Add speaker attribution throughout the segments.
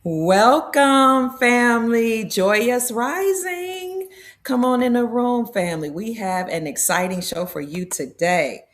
Speaker 1: Welcome, family. Joyous Rising. Come on in the room, family. We have an exciting show for you today.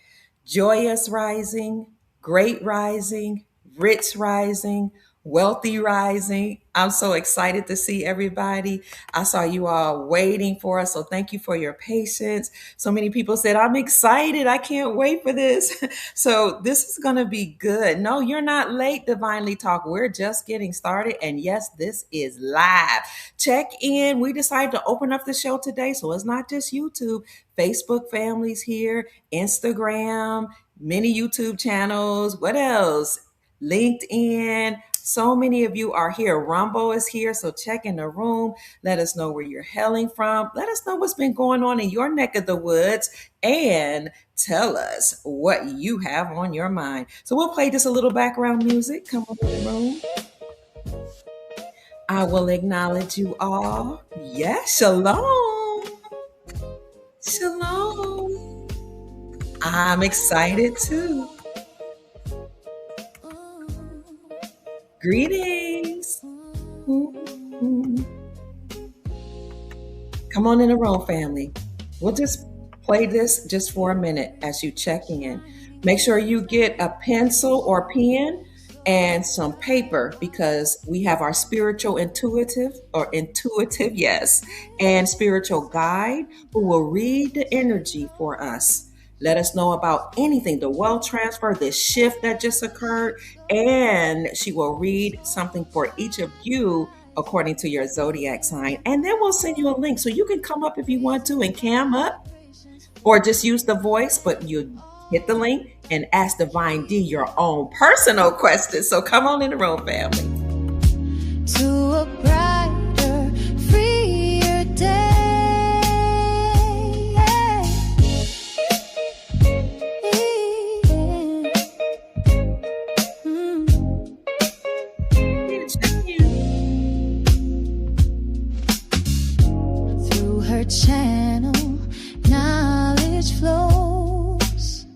Speaker 1: Joyous Rising, Great Rising, Rich Rising, Wealthy Rising. I'm so excited to see everybody. I saw you all waiting for us, so thank you for your patience. So many people said, I'm excited. I can't wait for this. So this is going to be good. No, you're not late, Divinely Talk. We're just getting started. And yes, this is live. Check in. We decided to open up the show today, so it's not just YouTube. Facebook families here, Instagram, many YouTube channels. What else? LinkedIn. So many of you are here. Rumble is here. So check in the room. Let us know where you're hailing from. Let us know what's been going on in your neck of the woods and tell us what you have on your mind. So we'll play just a little background music. Come on in the room. I will acknowledge you all. Yes, shalom. Shalom. I'm excited too. Greetings. Come on in the room, family. We'll just play this just for a minute as you check in. Make sure you get a pencil or pen and some paper because we have our spiritual intuitive, yes, and spiritual guide who will read the energy for us. Let us know about anything, the wealth transfer, the shift that just occurred, and she will read something for each of you according to your zodiac sign. And then we'll send you a link so you can come up if you want to and cam up or just use the voice, but you hit the link and ask Divine D your own personal questions. So come on in the room, family.
Speaker 2: To a brighter, freer day. Through her channel, knowledge flows.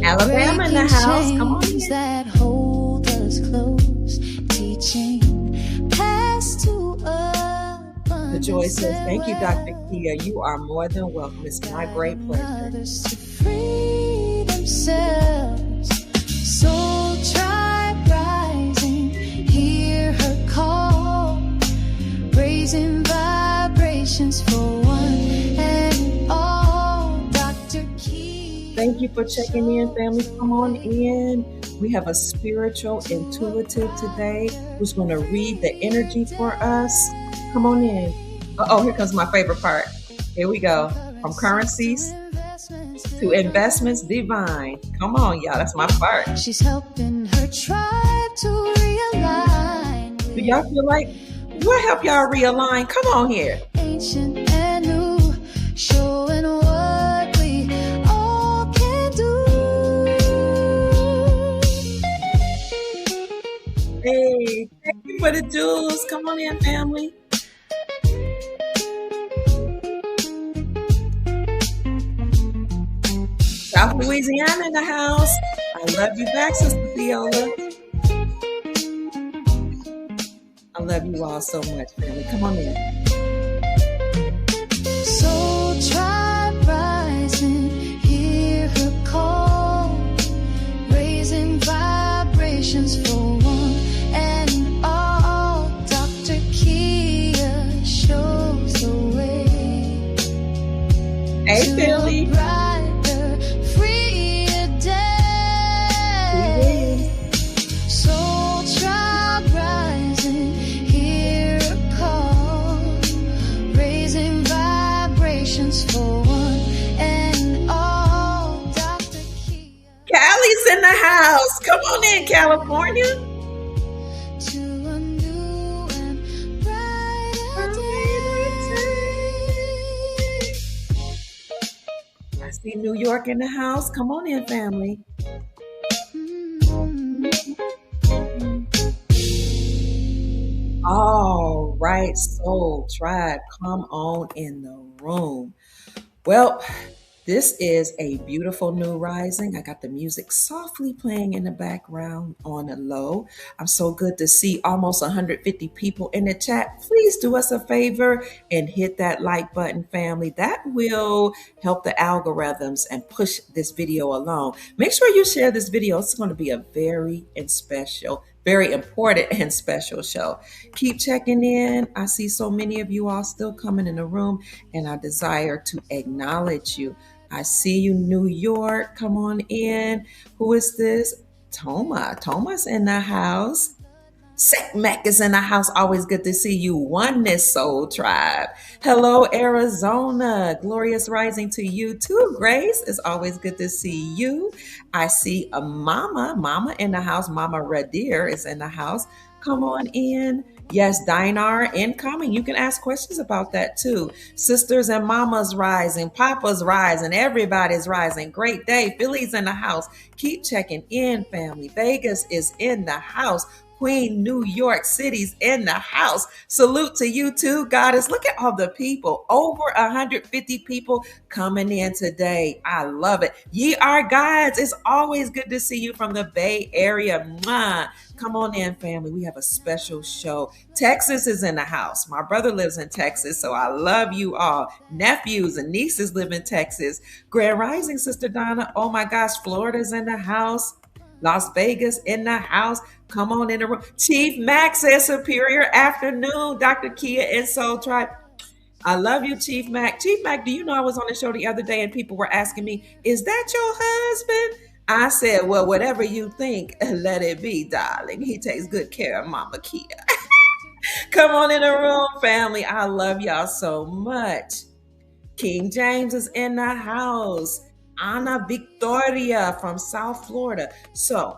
Speaker 1: Alabama in the house. Come on in.
Speaker 2: That hold us close, teaching past to abundance.
Speaker 1: The Joy says, thank you, Dr. Kia. You are more than welcome. It's my great pleasure.
Speaker 2: Others to free themselves. Soul tribe rising, hear her call, raising vibrations for one and all. Dr. Kia.
Speaker 1: Thank you for checking in, family. Come on in. We have a spiritual intuitive today who's going to read the energy for us. Come on in. Oh, here comes my favorite part. Here we go. From currencies to investments, divine. Come on, y'all. That's my part.
Speaker 2: She's helping her tribe to realign.
Speaker 1: Do y'all feel like we'll help y'all realign? Come on here.
Speaker 2: Ancient and new, showing what we all can do.
Speaker 1: Hey, thank you for the jewels. Come on in, family. South Louisiana in the house. I love you back, Sister Viola. I love you all so much, family. Come on in.
Speaker 2: Soul tribe rising, hear her call, raising vibrations for one and all. Dr. Kia shows the way.
Speaker 1: Hey, Philly. Cali's in the house. Come on in, California.
Speaker 2: To a new and brighter day.
Speaker 1: I see New York in the house. Come on in, family. All right, Soul Tribe, come on in the room. Well, This is a beautiful new rising. I got the music softly playing in the background on a low. I'm so good to see almost 150 people in the chat. Please do us a favor and hit that like button, family. That will help the algorithms and push this video along. Make sure you share this video. It's going to be a very important and special show. Keep checking in. I see so many of you all still coming in the room, and I desire to acknowledge you. I see you, New York. Come on in. Who is this? Toma. Toma's in the house. Mac is in the house. Always good to see you. Oneness Soul Tribe. Hello, Arizona. Glorious rising to you too, Grace. It's always good to see you. I see a mama in the house. Mama Radir is in the house. Come on in. Yes, Dinar incoming. You can ask questions about that too. Sisters and mamas rising, papa's rising, everybody's rising. Great day. Philly's in the house. Keep checking in, family. Vegas is in the house. Queen, New York City's in the house. Salute to you too, Goddess. Look at all the people. Over 150 people coming in today. I love it. Ye are gods. It's always good to see you from the Bay Area. Mwah. Come on in, family. We have a special show. Texas is in the house. My brother lives in Texas, so I love you all. Nephews and nieces live in Texas. Grand Rising, Sister Donna. Oh my gosh, Florida's in the house. Las Vegas in the house. Come on in the room. Chief Max says Superior Afternoon. Dr. Kia and Soul Tribe. I love you, Chief Mac. Chief Mac, do you know I was on the show the other day and people were asking me, is that your husband? I said, well, whatever you think, let it be, darling. He takes good care of Mama Kia. Come on in the room, family. I love y'all so much. King James is in the house. Ana Victoria from South Florida. So,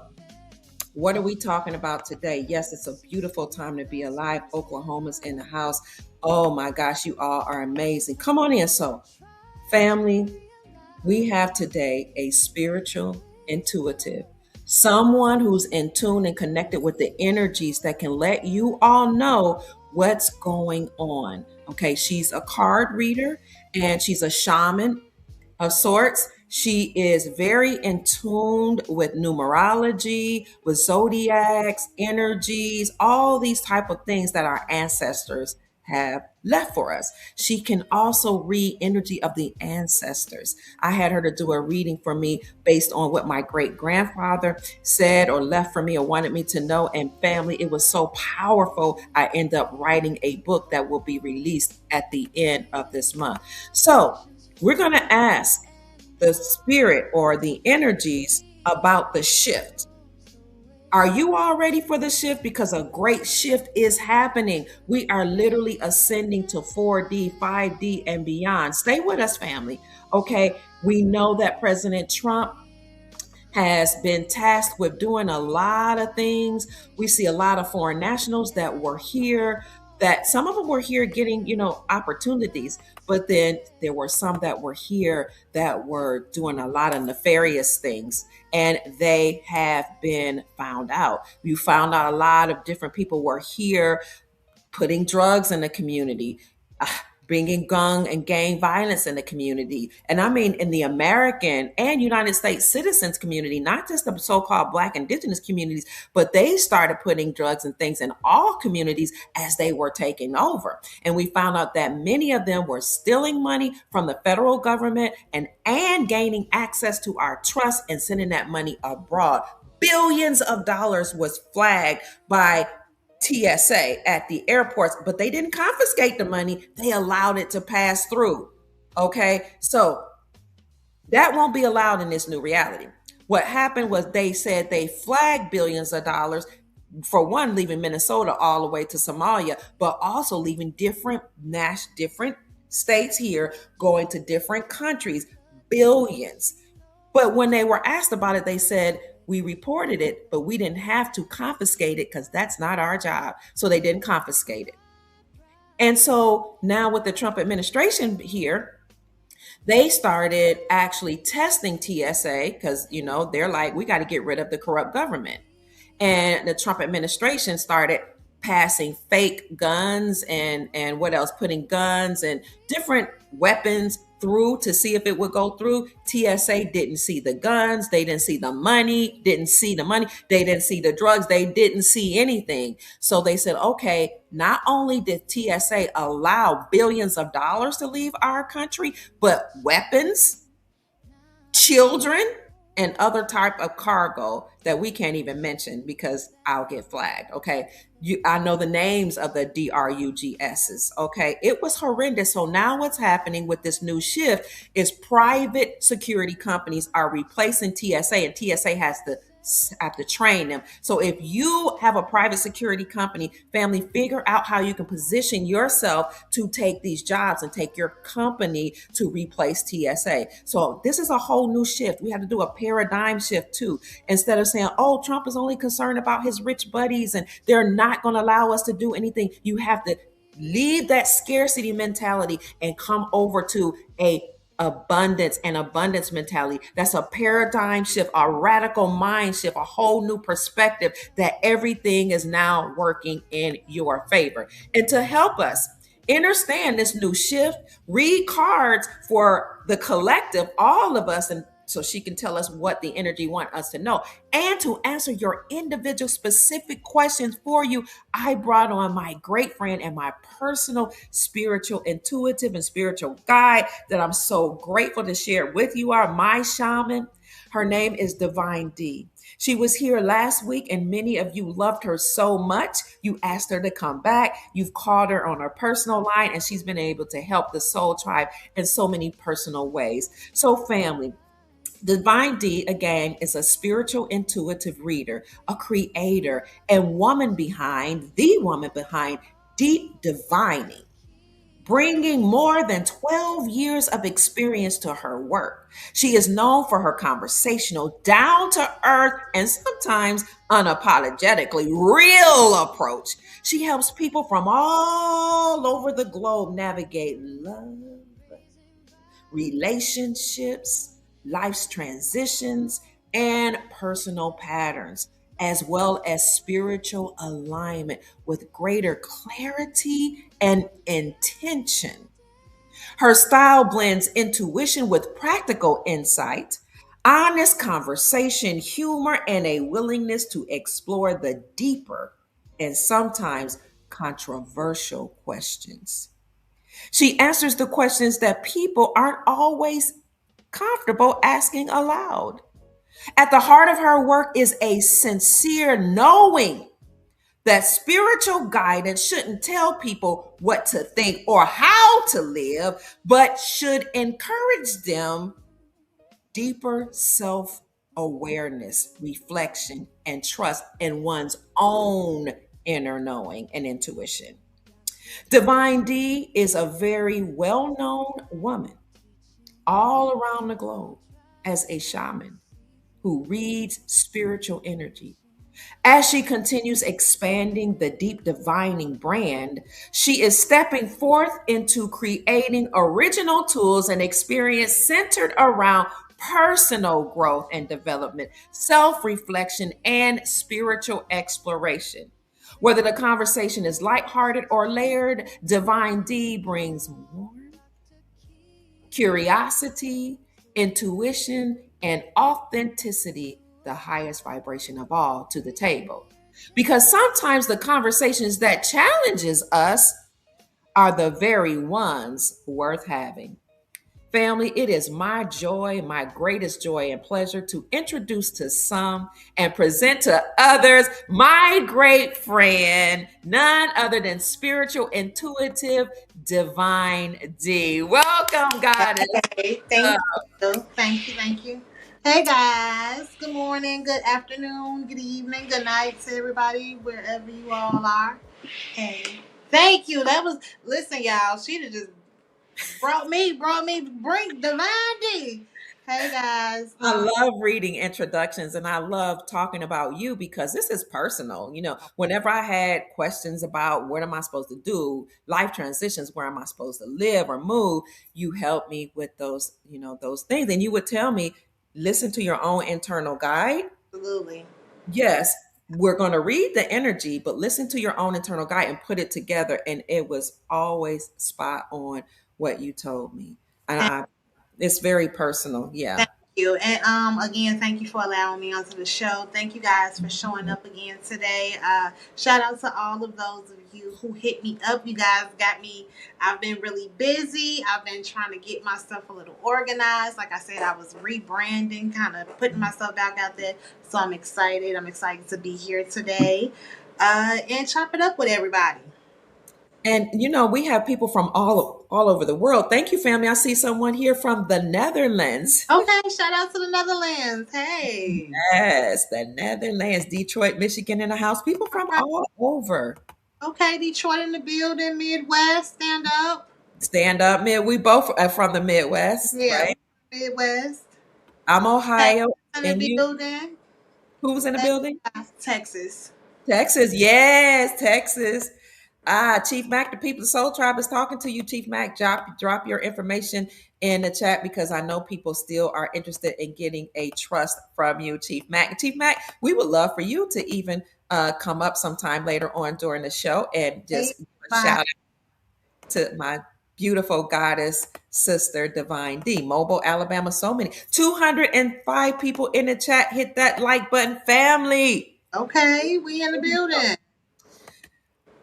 Speaker 1: what are we talking about today? Yes, it's a beautiful time to be alive. Oklahoma's in the house. Oh my gosh, you all are amazing. Come on in. So, family, we have today a spiritual intuitive, someone who's in tune and connected with the energies that can let you all know what's going on. Okay, she's a card reader and she's a shaman of sorts. She is very in tune with numerology, with zodiacs, energies, all these type of things that our ancestors have left for us. She can also read energy of the ancestors. I had her to do a reading for me based on what my great grandfather said or left for me or wanted me to know. And family, it was so powerful. I end up writing a book that will be released at the end of this month. So we're going to ask the spirit or the energies about the shift. Are you all ready for the shift? Because a great shift is happening. We are literally ascending to 4D, 5D, and beyond. Stay with us, family. Okay. We know that President Trump has been tasked with doing a lot of things. We see a lot of foreign nationals that were here, that some of them were here getting, opportunities, but then there were some that were here that were doing a lot of nefarious things, and they have been found out. You found out a lot of different people were here putting drugs in the community, bringing gun and gang violence in the community. And I mean, in the American and United States citizens community, not just the so-called Black indigenous communities, but they started putting drugs and things in all communities as they were taking over. And we found out that many of them were stealing money from the federal government and gaining access to our trust and sending that money abroad. Billions of dollars was flagged by TSA at the airports, but they didn't confiscate the money. They allowed it to pass through. Okay. So that won't be allowed in this new reality. What happened was they said they flagged billions of dollars, for one, leaving Minnesota all the way to Somalia, but also leaving different states here, going to different countries, billions. But when they were asked about it, they said, we reported it, but we didn't have to confiscate it because that's not our job. So they didn't confiscate it. And so now with the Trump administration here, they started actually testing TSA because, they're like, we got to get rid of the corrupt government. And the Trump administration started passing fake guns and what else, putting guns and different weapons through to see if it would go through. TSA didn't see the guns, they didn't see the money, they didn't see the drugs, they didn't see anything. So they said, okay, not only did TSA allow billions of dollars to leave our country, but weapons, children, and other type of cargo that we can't even mention because I'll get flagged. Okay. I know the names of the DRUGSs. Okay. It was horrendous. So now what's happening with this new shift is private security companies are replacing TSA, and TSA has to have to train them. So if you have a private security company, family, figure out how you can position yourself to take these jobs and take your company to replace TSA. So this is a whole new shift. We have to do a paradigm shift too. Instead of saying, oh, Trump is only concerned about his rich buddies and they're not going to allow us to do anything. You have to leave that scarcity mentality and come over to a abundance mentality. That's a paradigm shift, a radical mind shift, a whole new perspective that everything is now working in your favor. And to help us understand this new shift, read cards for the collective, all of us, and so she can tell us what the energy want us to know. And to answer your individual specific questions for you, I brought on my great friend and my personal spiritual intuitive and spiritual guide that I'm so grateful to share with you, are my shaman. Her name is Divine D. She was here last week, and many of you loved her so much. You asked her to come back. You've called her on her personal line, and she's been able to help the Soul Tribe in so many personal ways. So, family, Divine D, again, is a spiritual intuitive reader, a creator, and the woman behind Deep Divining, bringing more than 12 years of experience to her work. She is known for her conversational, down to earth, and sometimes unapologetically real approach. She helps people from all over the globe navigate love, relationships, life's transitions, and personal patterns, as well as spiritual alignment with greater clarity and intention. Her style blends intuition with practical insight, honest conversation, humor, and a willingness to explore the deeper and sometimes controversial questions. She answers the questions that people aren't always comfortable asking aloud. At the heart of her work is a sincere knowing that spiritual guidance shouldn't tell people what to think or how to live, but should encourage them deeper self awareness, reflection, and trust in one's own inner knowing and intuition. Divine D is a very well known woman all around the globe as a shaman who reads spiritual energy. As she continues expanding the Deep Divining brand, she is stepping forth into creating original tools and experience centered around personal growth and development, self reflection, and spiritual exploration. Whether the conversation is lighthearted or layered, Divine D brings warmth, curiosity, intuition, and authenticity, the highest vibration of all, to the table. Because sometimes the conversations that challenges us are the very ones worth having. Family, it is my joy, my greatest joy and pleasure to introduce to some and present to others my great friend, none other than spiritual intuitive Divine D. Welcome, Goddess.
Speaker 3: Hey, thank you. Thank you. Thank you. Hey guys. Good morning, good afternoon, good evening, good night to everybody, wherever you all are. Hey. Thank you. That was listen, y'all. She just bring Divine D. Hey guys.
Speaker 1: I love reading introductions and I love talking about you because this is personal. Whenever I had questions about what am I supposed to do, life transitions, where am I supposed to live or move, you help me with those things. And you would tell me, listen to your own internal guide.
Speaker 3: Absolutely.
Speaker 1: Yes, we're going to read the energy, but listen to your own internal guide and put it together. And it was always spot on what you told me. And it's very personal. Yeah.
Speaker 3: Thank you. And again, thank you for allowing me onto the show. Thank you guys for showing up again today. Shout out to all of those of you who hit me up. You guys got me. I've been really busy. I've been trying to get myself a little organized. Like I said, I was rebranding, kind of putting myself back out there. So I'm excited. I'm excited to be here today and chop it up with everybody.
Speaker 1: And we have people from all over the world. Thank you, family. I see someone here from the Netherlands.
Speaker 3: Okay, shout out to the Netherlands. Hey.
Speaker 1: Yes, the Netherlands, Detroit, Michigan in the house. People from all over.
Speaker 3: Okay, Detroit in the building, Midwest, stand up.
Speaker 1: Stand up, mid. We both are from the Midwest,
Speaker 3: Yeah,
Speaker 1: right?
Speaker 3: Midwest.
Speaker 1: I'm Ohio,
Speaker 3: In
Speaker 1: and
Speaker 3: the
Speaker 1: you?
Speaker 3: building.
Speaker 1: Who's in the building?
Speaker 3: Texas.
Speaker 1: Texas, yes, Texas. Chief Mac, the People Soul Tribe is talking to you. Chief Mac, drop your information in the chat because I know people still are interested in getting a trust from you, Chief Mac. Chief Mac, we would love for you to even come up sometime later on during the show and just give a shout out to my beautiful goddess sister, Divine D. Mobile, Alabama, so many. 205 people in the chat. Hit that like button, family.
Speaker 3: Okay, we in the building.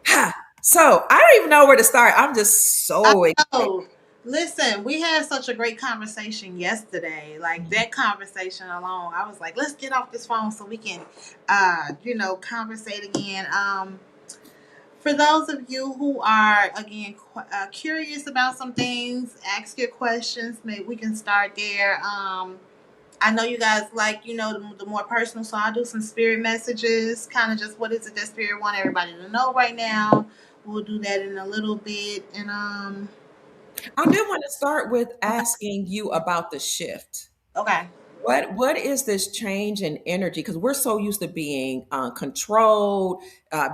Speaker 1: Ha. So I don't even know where to start. I'm just so excited.
Speaker 3: Listen, we had such a great conversation yesterday. Like that conversation alone, I was like, let's get off this phone so we can, conversate again. For those of you who are again curious about some things, ask your questions. Maybe we can start there. I know you guys like, the more personal, so I'll do some spirit messages, kind of just what is it that spirit want everybody to know right now. We'll do that in a little bit. And
Speaker 1: I do want to start with asking you about the shift.
Speaker 3: okay.
Speaker 1: What is this change in energy? Because we're so used to being controlled,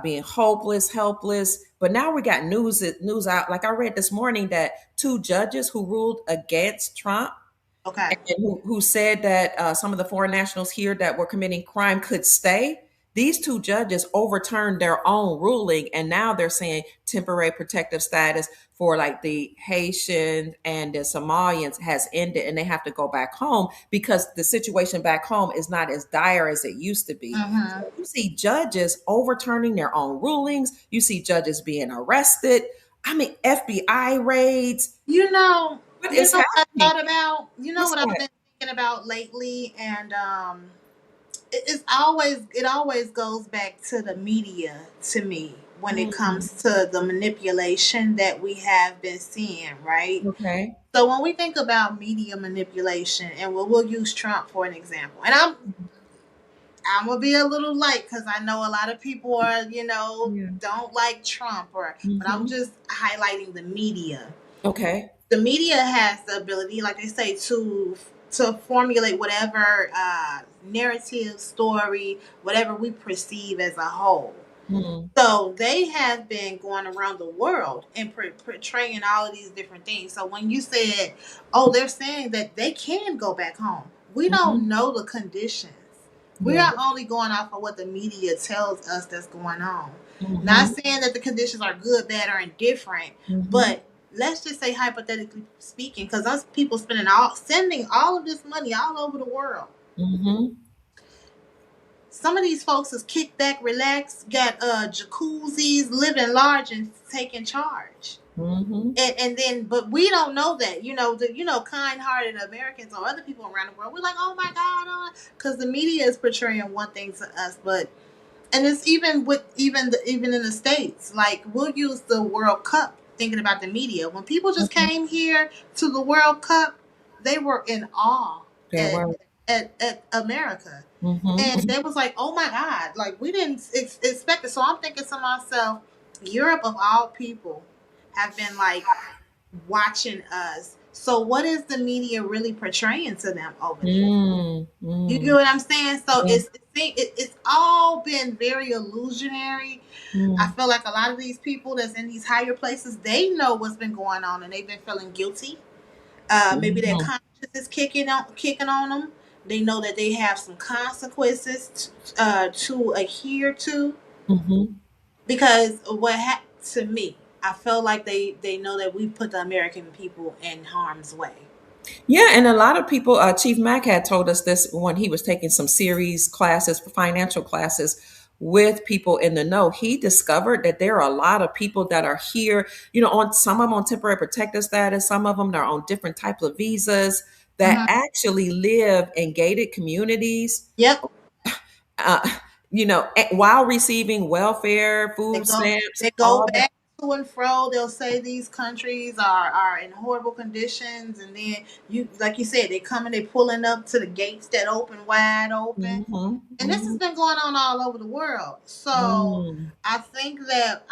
Speaker 1: being hopeless, helpless. But now we got news out. Like I read this morning that two judges who ruled against Trump,
Speaker 3: Okay.
Speaker 1: and who said that some of the foreign nationals here that were committing crime could stay. These two judges overturned their own ruling, and now they're saying temporary protective status for like the Haitians and the Somalians has ended, and they have to go back home because the situation back home is not as dire as it used to be.
Speaker 3: Mm-hmm.
Speaker 1: So you see judges overturning their own rulings. You see judges being arrested. I mean, FBI raids. What is
Speaker 3: what I
Speaker 1: happening?
Speaker 3: thought about? What I've been thinking about lately, and it always goes back to the media to me when it comes to the manipulation that we have been seeing, right?
Speaker 1: Okay.
Speaker 3: So when we think about media manipulation, and we'll use Trump for an example, and I'm gonna be a little light because I know a lot of people are, don't like Trump, but I'm just highlighting the media.
Speaker 1: Okay.
Speaker 3: The media has the ability, like they say, to formulate whatever narrative, story, whatever we perceive as a whole.
Speaker 1: Mm-hmm.
Speaker 3: So they have been going around the world and portraying all of these different things. So when you said, oh, they're saying that they can go back home, we don't know the conditions. We are only going off of what the media tells us that's going on. Not saying that the conditions are good, bad, or indifferent, but let's just say hypothetically speaking, because us people sending all of this money all over the world. Some of these folks is kick back, relax, got jacuzzis, living large, and taking charge. And then, but we don't know that. Kind-hearted Americans or other people around the world, we're like, oh my God, because the media is portraying one thing to us, and it's even in the States. Like we'll use the World Cup. Thinking about the media, when people just came here to the World Cup, they were in awe at America, and they was like, "Oh my God!" Like we didn't expect it. So I'm thinking to myself, Europe of all people have been like watching us. So what is the media really portraying to them over there? You get what I'm saying? So it's all been very illusionary. I feel like a lot of these people that's in these higher places, they know what's been going on and they've been feeling guilty. Maybe their conscience is kicking on them. They know that they have some consequences to adhere to. Because what happened to me, I feel like they know that we put the American people in harm's way.
Speaker 1: Yeah, and a lot of people, Chief Mack had told us this when he was taking some series classes, financial classes with people in the know. He discovered that there are a lot of people that are here, on some of them on temporary protected status, some of them are on different types of visas that
Speaker 3: Hmm.
Speaker 1: actually live in gated communities,
Speaker 3: Yep.
Speaker 1: uh, while receiving welfare,
Speaker 3: They
Speaker 1: food
Speaker 3: go
Speaker 1: stamps,
Speaker 3: they go
Speaker 1: all that.
Speaker 3: back to and fro. They'll say these countries are in horrible conditions, and then you, like you said, they come and they pulling up to the gates that open wide open.
Speaker 1: Hmm.
Speaker 3: And this has
Speaker 1: Hmm.
Speaker 3: been going on all over the world. So
Speaker 1: Mm.
Speaker 3: I think that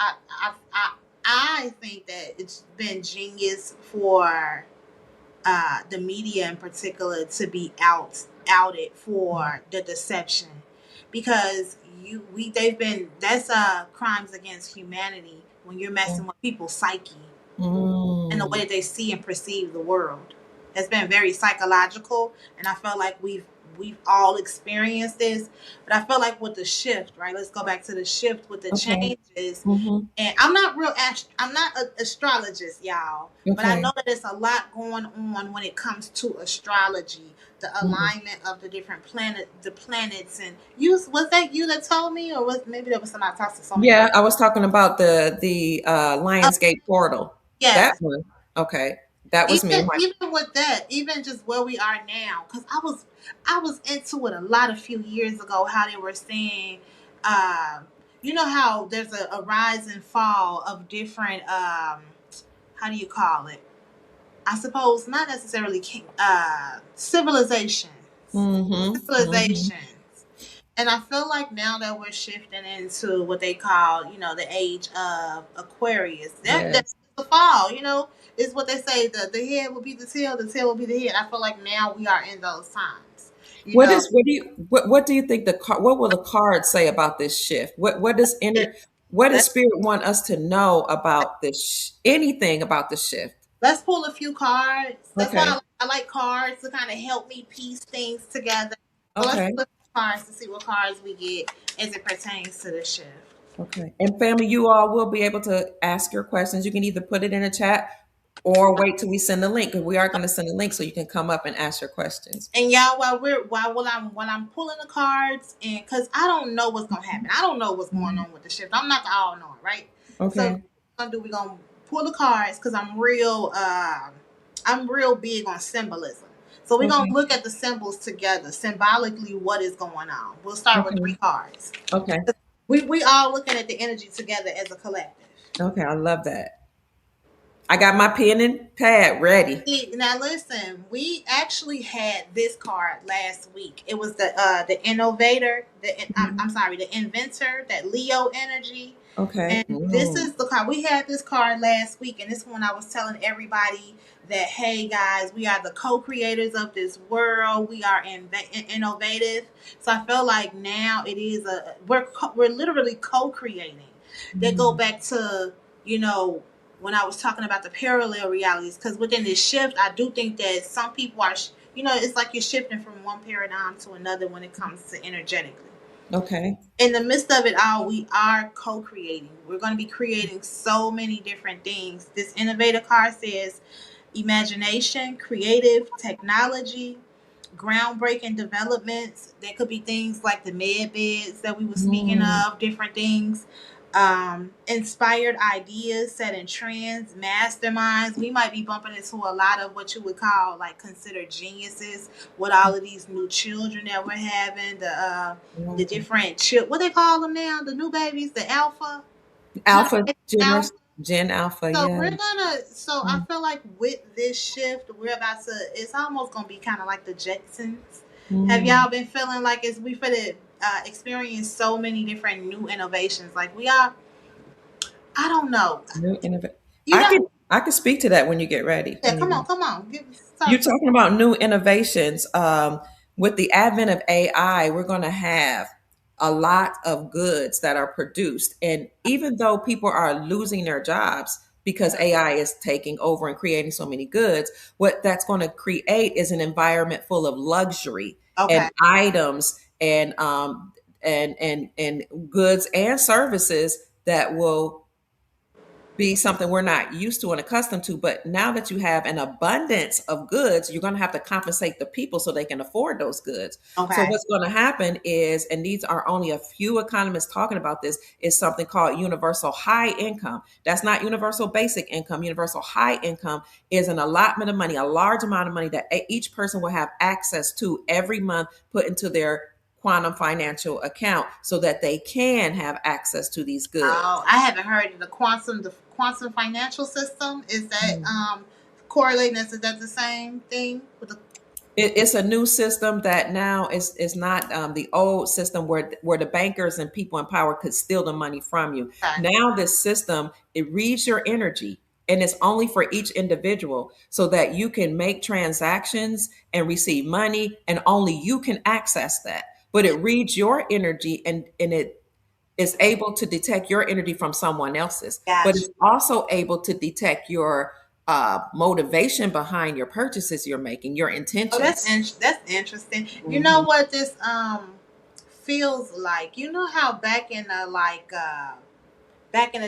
Speaker 3: I think that it's been genius for the media in particular to be outed for the deception, because they've been, that's crimes against humanity when you're messing with people's psyche and the way
Speaker 1: Mm.
Speaker 3: that they see and perceive the world. It's been very psychological, and I felt like we've all experienced this. But I feel like with the shift, right? Let's go back to the shift with the
Speaker 1: Okay.
Speaker 3: changes.
Speaker 1: Hmm.
Speaker 3: And I'm not I'm not an astrologist, y'all, but I
Speaker 1: Okay.
Speaker 3: know that there's a lot going on when it comes to astrology, the
Speaker 1: Mhm.
Speaker 3: alignment of the different the planets. And you, was that you that told me, or was maybe there was somebody talked to so many
Speaker 1: Yeah,
Speaker 3: people?
Speaker 1: I was talking about the
Speaker 3: Oh,
Speaker 1: Lionsgate portal. That
Speaker 3: yes.
Speaker 1: one. Okay. That was me.
Speaker 3: Even with that, even just where we are now, because I was into it a lot a few years ago. How they were saying, uh, you know how there's a rise and fall of different, how do you call it? I suppose not necessarily civilizations,
Speaker 1: Mm-hmm. Mm-hmm.
Speaker 3: civilizations. And I feel like now that we're shifting into what they call, the age of Aquarius, that's
Speaker 1: Yes.
Speaker 3: the fall, is what they say, the head will be the tail will be the head. I feel like now we are in those times. You know,
Speaker 1: What do you think what will the cards say about this shift? What does
Speaker 3: let's
Speaker 1: spirit want us to know about anything about the shift?
Speaker 3: let's pull a few cards. That's why
Speaker 1: Okay.
Speaker 3: I like cards to kind of help me piece things together. So let's
Speaker 1: Okay.
Speaker 3: pull a few cards to see what cards we get as it pertains to the shift.
Speaker 1: Okay. And family, you all will be able to ask your questions. You can either put it in a chat or wait till we send the link. And we are going to send a link so you can come up and ask your questions.
Speaker 3: And y'all, while I'm pulling the cards, and because I don't know what's gonna happen, I don't know what's going
Speaker 1: Mhm.
Speaker 3: on with the shift. I'm not the all knowing, right? So what
Speaker 1: Okay.
Speaker 3: we're gonna do, we're gonna pull the cards because I'm real big on symbolism. So we're gonna
Speaker 1: Okay.
Speaker 3: look at the symbols together, symbolically what is going on. We'll start with three
Speaker 1: Okay.
Speaker 3: cards.
Speaker 1: Okay.
Speaker 3: We all looking at the energy together as a collective.
Speaker 1: Okay. I love that. I got my pen and pad ready.
Speaker 3: Now listen, we actually had this card last week. It was the innovator, I'm
Speaker 1: Mhm.
Speaker 3: sorry, the inventor, that Leo energy.
Speaker 1: Okay.
Speaker 3: And this is the card. We had this card last week, and this one I was telling everybody that, hey guys, we are the co-creators of this world. We are innovative. So I feel like now it is we're literally co-creating. That go
Speaker 1: Mhm.
Speaker 3: back to, you know when I was talking about the parallel realities, because within this shift, I do think that some people are, it's like you're shifting from one paradigm to another when it comes to energetically.
Speaker 1: Okay.
Speaker 3: In the midst of it all, we are co-creating. We're going to be creating so many different things. This innovator card says imagination, creative technology, groundbreaking developments. There could be things like the med beds that we were speaking
Speaker 1: Mm.
Speaker 3: of, different things. Inspired ideas, setting trends, masterminds. We might be bumping into a lot of what you would call, like, considered geniuses with all of these new children that we're having. The
Speaker 1: Okay.
Speaker 3: different what they call them now, the new babies, the alpha
Speaker 1: Alpha
Speaker 3: generation,
Speaker 1: Gen,
Speaker 3: alpha.
Speaker 1: Gen Alpha.
Speaker 3: So we're
Speaker 1: Yes.
Speaker 3: gonna. So I
Speaker 1: Mm.
Speaker 3: feel like with this shift, we're about to. It's almost gonna be kind of like the Jetsons. Have
Speaker 1: Mm.
Speaker 3: y'all been feeling like it's we finna experience so many different new innovations? Like we are. I don't know.
Speaker 1: New innov-
Speaker 3: You know.
Speaker 1: I can speak to that when you get ready.
Speaker 3: Yeah. Come on.
Speaker 1: You're
Speaker 3: Start.
Speaker 1: talking about new innovations. With the advent of AI, we're going to have a lot of goods that are produced. And even though people are losing their jobs because AI is taking over and creating so many goods, what that's going to create is an environment full of luxury
Speaker 3: Okay.
Speaker 1: and items and goods and services that will be something we're not used to and accustomed to. But now that you have an abundance of goods, you're going to have to compensate the people so they can afford those goods. So
Speaker 3: Okay.
Speaker 1: what's going to happen is, and these are only a few economists talking about this, is something called universal high income. That's not universal basic income. Universal high income is an allotment of money, a large amount of money that each person will have access to every month, put into their quantum financial account so that they can have access to these goods.
Speaker 3: Oh, I haven't heard of the quantum financial system. Is that correlating? Is that the same thing with the?
Speaker 1: It's a new system that now is not the old system where the bankers and people in power could steal the money from you.
Speaker 3: Okay.
Speaker 1: Now this system, it reads your energy, and it's only for each individual so that you can make transactions and receive money, and only you can access that. But it reads your energy, and it is able to detect your energy from someone else's, but
Speaker 3: Gotcha.
Speaker 1: it's also able to detect your motivation behind your purchases you're making, your
Speaker 3: Oh,
Speaker 1: intentions.
Speaker 3: that's interesting. You know
Speaker 1: Mhm.
Speaker 3: what this feels like? You know how back in the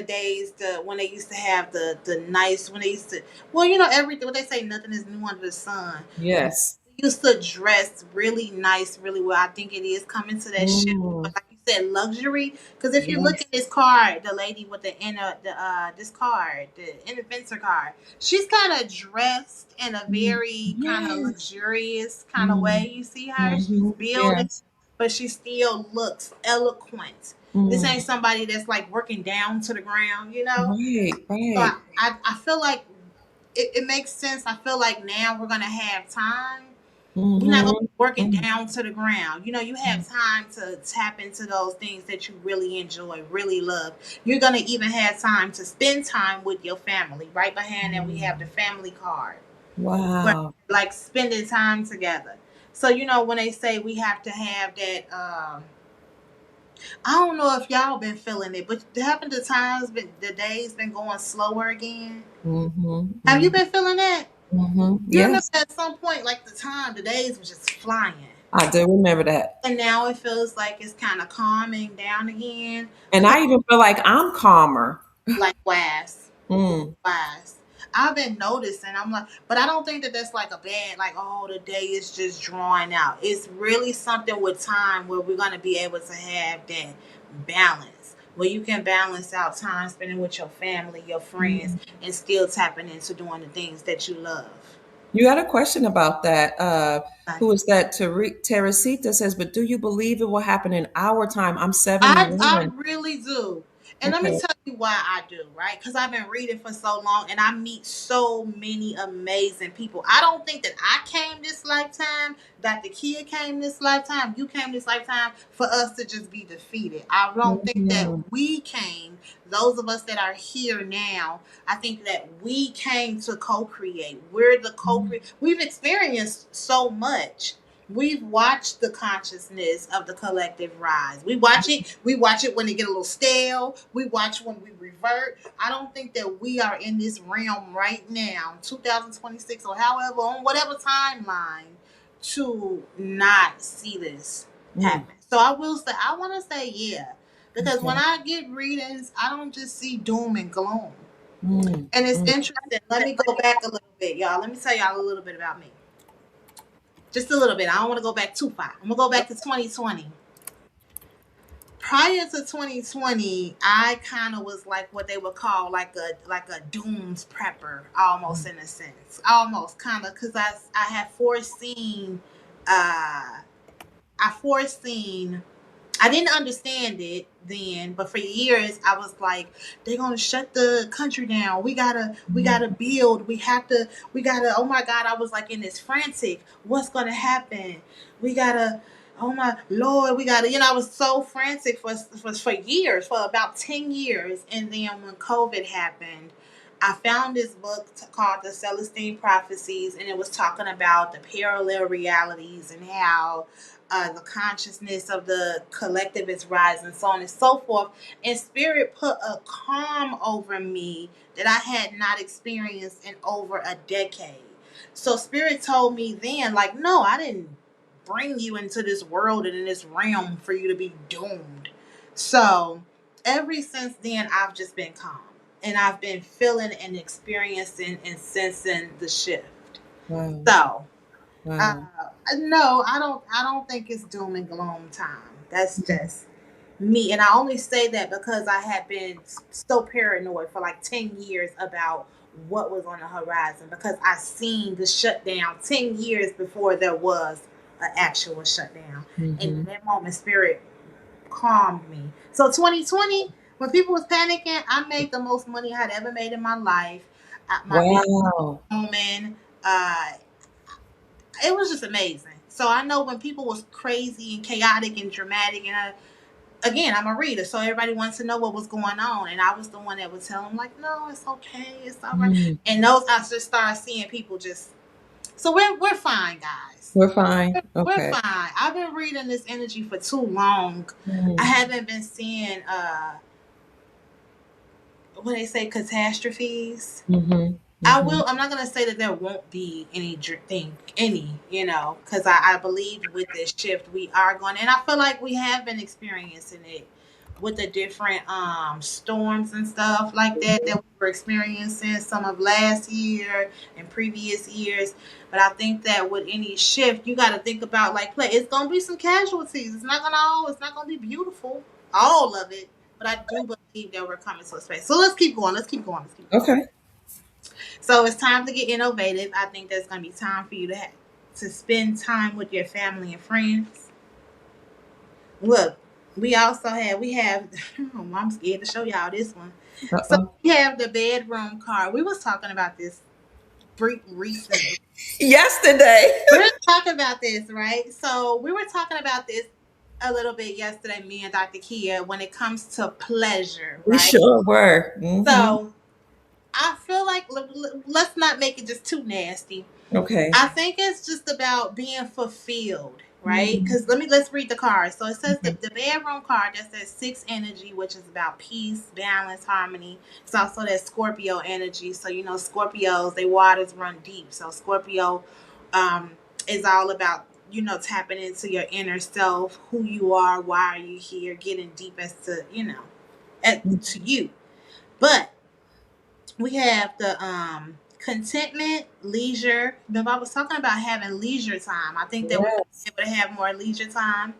Speaker 3: days, when they used to have the nice, when they used to, well, everything, what they say, nothing is new under the sun.
Speaker 1: Yes.
Speaker 3: Used to dress really nice, really well. I think it is coming to that shift.
Speaker 1: Mm.
Speaker 3: But like you said, luxury. Because if you look
Speaker 1: Yes.
Speaker 3: at this card, the lady with this card, the inventor card, she's kind of dressed in a
Speaker 1: Mm.
Speaker 3: very kind of
Speaker 1: Yes.
Speaker 3: luxurious kind of
Speaker 1: Mm.
Speaker 3: way. You see her? She's
Speaker 1: Hmm.
Speaker 3: building,
Speaker 1: Yes.
Speaker 3: but she still looks eloquent. This
Speaker 1: Mm.
Speaker 3: ain't somebody that's like working down to the ground.
Speaker 1: Right,
Speaker 3: So
Speaker 1: right.
Speaker 3: I feel like it makes sense. I feel like now we're gonna have time. We're not gonna be
Speaker 1: Hmm.
Speaker 3: working
Speaker 1: Mm.
Speaker 3: down to the ground. You have time to tap into those things that you really enjoy, really love. You're gonna even have time to spend time with your family. Right behind that, we have the family card, where
Speaker 1: Wow.
Speaker 3: like spending time together. So when they say we have to have that, I don't know if y'all been feeling it, but haven't the days been going slower again? Have you
Speaker 1: Hmm.
Speaker 3: been feeling that?
Speaker 1: Hmm.
Speaker 3: You remember
Speaker 1: Yes,
Speaker 3: at some point, like the days was just flying.
Speaker 1: I do remember that.
Speaker 3: And now it feels like it's kind of calming down again.
Speaker 1: And
Speaker 3: Because
Speaker 1: I even feel like I'm calmer.
Speaker 3: likewise,
Speaker 1: Mm.
Speaker 3: likewise, I've been noticing. I'm like, but I don't think that that's like a bad, like, oh, the day is just drawing out. It's really something with time where we're gonna be able to have that balance, where you can balance out time spending with your family, your friends,
Speaker 1: Mm.
Speaker 3: and still tapping into doing the things that you love.
Speaker 1: You had a question about that.
Speaker 3: Like,
Speaker 1: Who is that? Teresita says, but do you believe it will happen in our time? I'm
Speaker 3: I
Speaker 1: 71.
Speaker 3: really do. And let me
Speaker 1: Okay.
Speaker 3: tell you why I do, right? Because I've been reading for so long and I meet so many amazing people. I don't think that I came this lifetime, Dr. Kia came this lifetime, you came this lifetime for us to just be defeated. I don't think that
Speaker 1: Mhm.
Speaker 3: we came, those of us that are here now, I think that we came to co create. We're the co create. We've experienced so much. We've watched the consciousness of the collective rise. We watch it. We watch it when they get a little stale. We watch when we revert. I don't think that we are in this realm right now, 2026 or however, on whatever timeline, to not see this
Speaker 1: Mm.
Speaker 3: happen. So I will say, I want to say, yeah, because when
Speaker 1: Okay.
Speaker 3: I get readings, I don't just see doom and gloom.
Speaker 1: Mm.
Speaker 3: And it's
Speaker 1: Mm.
Speaker 3: interesting. Let me go back a little bit, y'all. Let me tell y'all a little bit about me. Just a little bit. I don't want to go back too far. I'm gonna go back to 2020. Prior to 2020, I kind of was like what they would call like a dooms prepper, almost in a sense, almost kind of, because I had foreseen, I foreseen I didn't understand it then, but for years I was like, they're gonna shut the country down. We gotta build. We gotta. Oh my God! I was like in this frantic. What's gonna happen? We gotta. Oh my Lord! We gotta. I was so frantic for years, for about 10 years, and then when COVID happened, I found this book called The Celestine Prophecies, and it was talking about the parallel realities and how the consciousness of the collective is rising, so on and so forth. And Spirit put a calm over me that I had not experienced in over a decade. So Spirit told me then, like, no, I didn't bring you into this world and in this realm for you to be doomed. So ever since then, I've just been calm. and I've been feeling and experiencing and sensing the shift.
Speaker 1: Wow.
Speaker 3: So, uh,
Speaker 1: Wow.
Speaker 3: no, I don't think it's doom and gloom time. That's just me, and I only say that because I had been so paranoid for like 10 years about what was on the horizon, because I seen the shutdown 10 years before there was an actual shutdown, and in
Speaker 1: Mm-hmm.
Speaker 3: that moment, spirit calmed me. So 2020, when people was panicking, I made the most money I had ever made in my life. My business
Speaker 1: Wow.
Speaker 3: booming. Uh, it was just amazing. So I know when people was crazy and chaotic and dramatic, and again, I'm a reader, so everybody wants to know what was going on, and I was the one that would tell them like, no, it's okay, it's all right.
Speaker 1: Mm.
Speaker 3: And those I just started seeing people just. So we're fine, guys.
Speaker 1: We're fine.
Speaker 3: We're
Speaker 1: Okay.
Speaker 3: fine. I've been reading this energy for too long. I
Speaker 1: Mm.
Speaker 3: haven't been seeing what they say, catastrophes.
Speaker 1: Mm-hmm.
Speaker 3: I
Speaker 1: Mm-hmm.
Speaker 3: will. I'm not gonna say that there won't be any, because I believe with this shift we are going, and I feel like we have been experiencing it with the different storms and stuff like that we were experiencing some of last year and previous years. But I think that with any shift, you got to think about like, play. It's gonna be some casualties. It's not gonna be beautiful, all of it. But I do believe that we're coming to a space. So let's keep going. Let's keep going. Let's keep going.
Speaker 1: Okay.
Speaker 3: So it's time to get innovative. I think there's going to be time for you to spend time with your family and friends. Look, we have. I'm scared to show y'all this one. So
Speaker 1: Uh-oh.
Speaker 3: we have the bedroom card. We was talking about this recently.
Speaker 1: Yesterday.
Speaker 3: We're talking about this, right? So we were talking about this a little bit yesterday, me and Dr. Kia, when it comes to pleasure,
Speaker 1: We
Speaker 3: right?
Speaker 1: sure were. Mm-hmm.
Speaker 3: So I feel like let's not make it just too nasty.
Speaker 1: Okay.
Speaker 3: I think it's just about being fulfilled, right?
Speaker 1: Mm-hmm.
Speaker 3: Because let's read the card. So it says
Speaker 1: Okay.
Speaker 3: the bedroom card that says six energy, which is about peace, balance, harmony. It's also that Scorpio energy. So Scorpios, they waters run deep. So Scorpio um, is all about tapping into your inner self, who you are, why are you here, getting deep as to to you. But we have the contentment, leisure. Remember, I was talking about having leisure time. I think that we're gonna
Speaker 1: Yes.
Speaker 3: be able to have more leisure time.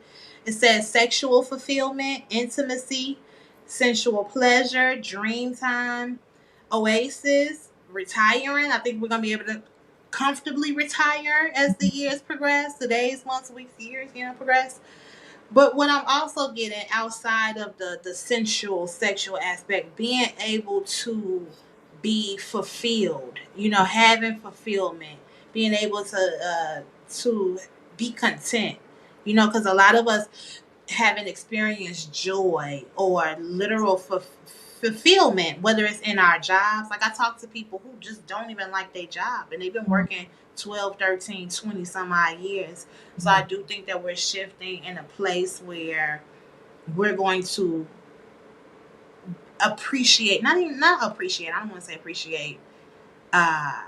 Speaker 3: It says sexual fulfillment, intimacy, sensual pleasure, dream time, oasis, retiring. I think we're gonna be able to comfortably retire as the years progress, the days, months, weeks, years, progress. But what I'm also getting outside of the sensual sexual aspect, being able to be fulfilled, having fulfillment, being able to be content, because a lot of us haven't experienced joy or literal fulfillment, whether it's in our jobs. Like I talk to people who just don't even like their job, and they've been working 12, 13, 20 some odd years. So I do think that we're shifting in a place where we're going to appreciate, not appreciate, I don't want to say appreciate, uh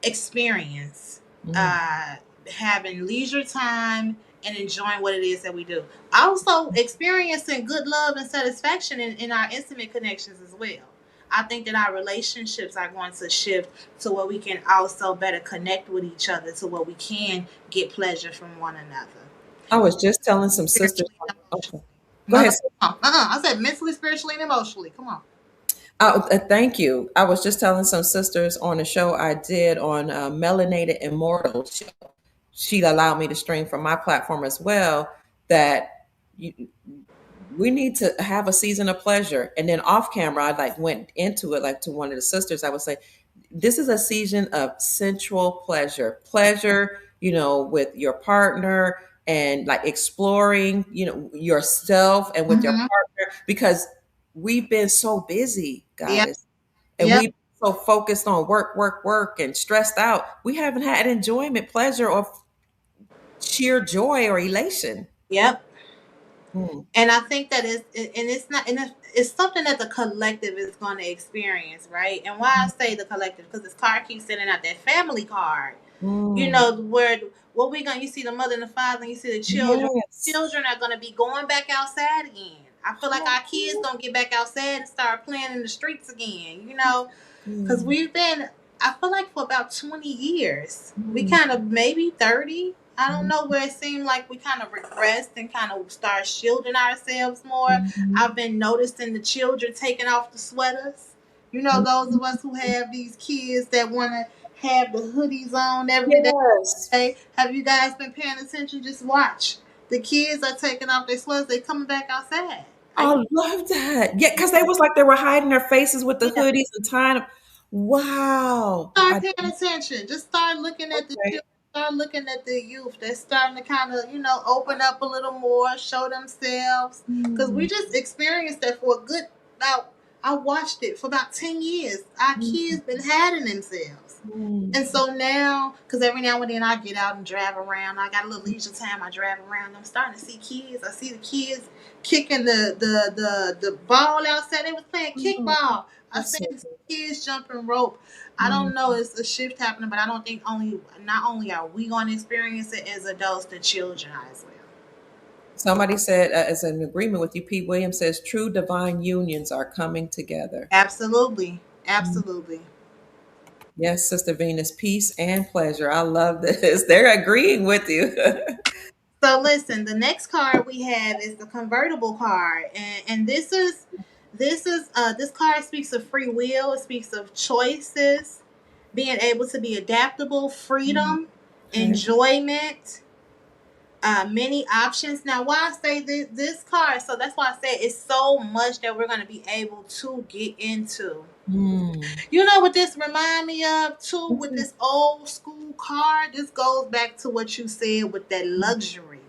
Speaker 3: experience,
Speaker 1: Mm.
Speaker 3: uh having leisure time and enjoying what it is that we do. Also experiencing good love and satisfaction in our intimate connections as well. I think that our relationships are going to shift to where we can also better connect with each other, to where we can get pleasure from one another.
Speaker 1: I was just telling some sisters.
Speaker 3: Spiritually and
Speaker 1: Okay.
Speaker 3: emotionally.
Speaker 1: Go
Speaker 3: No, no,
Speaker 1: ahead.
Speaker 3: come on. I said mentally, spiritually, and emotionally. Come on.
Speaker 1: Thank you. I was just telling some sisters on a show I did on Melanated Immortal. She allowed me to stream from my platform as well. That you, we need to have a season of pleasure. And then off camera, I like went into it like to one of the sisters. I would say, this is a season of sensual pleasure, pleasure, with your partner and like exploring, yourself and with your
Speaker 3: Mm-hmm.
Speaker 1: partner, because we've been so busy,
Speaker 3: Yep.
Speaker 1: guys, and
Speaker 3: Yep.
Speaker 1: we've been so focused on work, work, work and stressed out. We haven't had enjoyment, pleasure, or sheer joy or elation.
Speaker 3: Yep.
Speaker 1: Mm.
Speaker 3: And I think that and it's not, and it's something that the collective is going to experience, right? And why I say the collective, because this card keeps sending out that family card.
Speaker 1: Mm.
Speaker 3: Where you see the mother and the father, and you see the children.
Speaker 1: Yes.
Speaker 3: Children are going to be going back outside again. I feel like our kids gonna get back outside and start playing in the streets again, you know, because we've been, I feel like for about 20 years, we kind of, maybe 30, I don't know, where it seemed like we kind of regressed and kind of start shielding ourselves more. I've been noticing the children taking off the sweaters. You know, those of us who have these kids that want to have the hoodies on every day.
Speaker 1: Yes.
Speaker 3: Have you guys been paying attention? Just watch. The kids are taking off their sweaters. They coming back outside.
Speaker 1: I love that. Yeah, because they was like they were hiding their faces with the
Speaker 3: Yeah.
Speaker 1: hoodies and tying them. Wow.
Speaker 3: Start paying attention. Just start looking at the
Speaker 1: Okay.
Speaker 3: children. Start looking at the youth. They're starting to kind of, you know, open up a little more, show themselves. Because we just experienced that for a good about. I watched it for about 10 years. Our kids been hiding themselves. And so now, because every now and then I get out and drive around, I got a little leisure time. I drive around. I'm starting to see kids. I see the kids kicking the ball outside. They was playing kickball. I
Speaker 1: That's so
Speaker 3: seen kids jumping rope. I don't know. It's a shift happening, but I don't think not only are we going to experience it as adults, the children are as well.
Speaker 1: Somebody said, as an agreement with you, Pete Williams says, true divine unions are coming together.
Speaker 3: Absolutely, absolutely.
Speaker 1: Yes, Sister Venus, peace and pleasure. I love this. They're agreeing with you.
Speaker 3: So listen, the next card we have is the convertible card, and this card speaks of free will. It speaks of choices, being able to be adaptable, freedom,
Speaker 1: Okay.
Speaker 3: enjoyment, many options. Now, why I say this card, so that's why I say it's so much that we're going to be able to get into. You know what this remind me of too, with this old school card? This goes back to what you said with that luxury.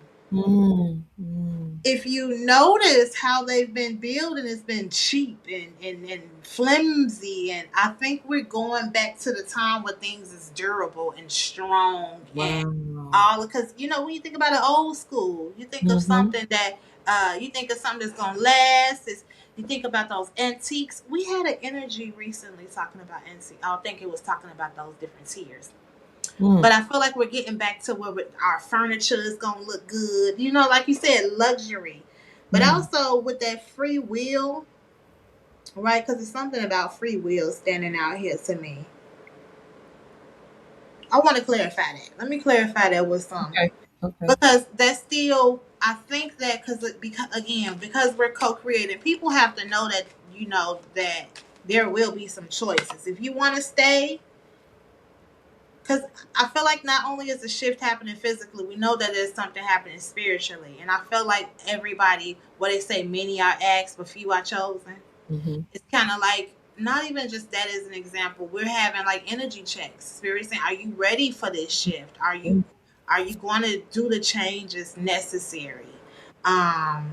Speaker 3: If you notice how they've been building, it's been cheap and flimsy, and I think we're going back to the time where things is durable and strong and all, because you know when you think about an old school, you think of something that you think of something that's gonna last. You think about those antiques. We had an energy recently talking about antiques. I think it was talking about those different tiers. But I feel like we're getting back to where our furniture is going to look good. You know, like you said, luxury. But also with that free will, right? Because there's something about free will standing out here to me. I want to clarify that. Let me clarify that with something.
Speaker 1: Okay.
Speaker 3: Because that's still, I think that because we're co-creating, people have to know that, you know, that there will be some choices. If you want to stay, because I feel like not only is the shift happening physically, we know that there's something happening spiritually. And I feel like everybody, what they say, many are asked, but few are chosen. It's kind of like, not even just that as an example. We're having like energy checks. Spirit saying, are you ready for this shift? Are you going to do the changes necessary? I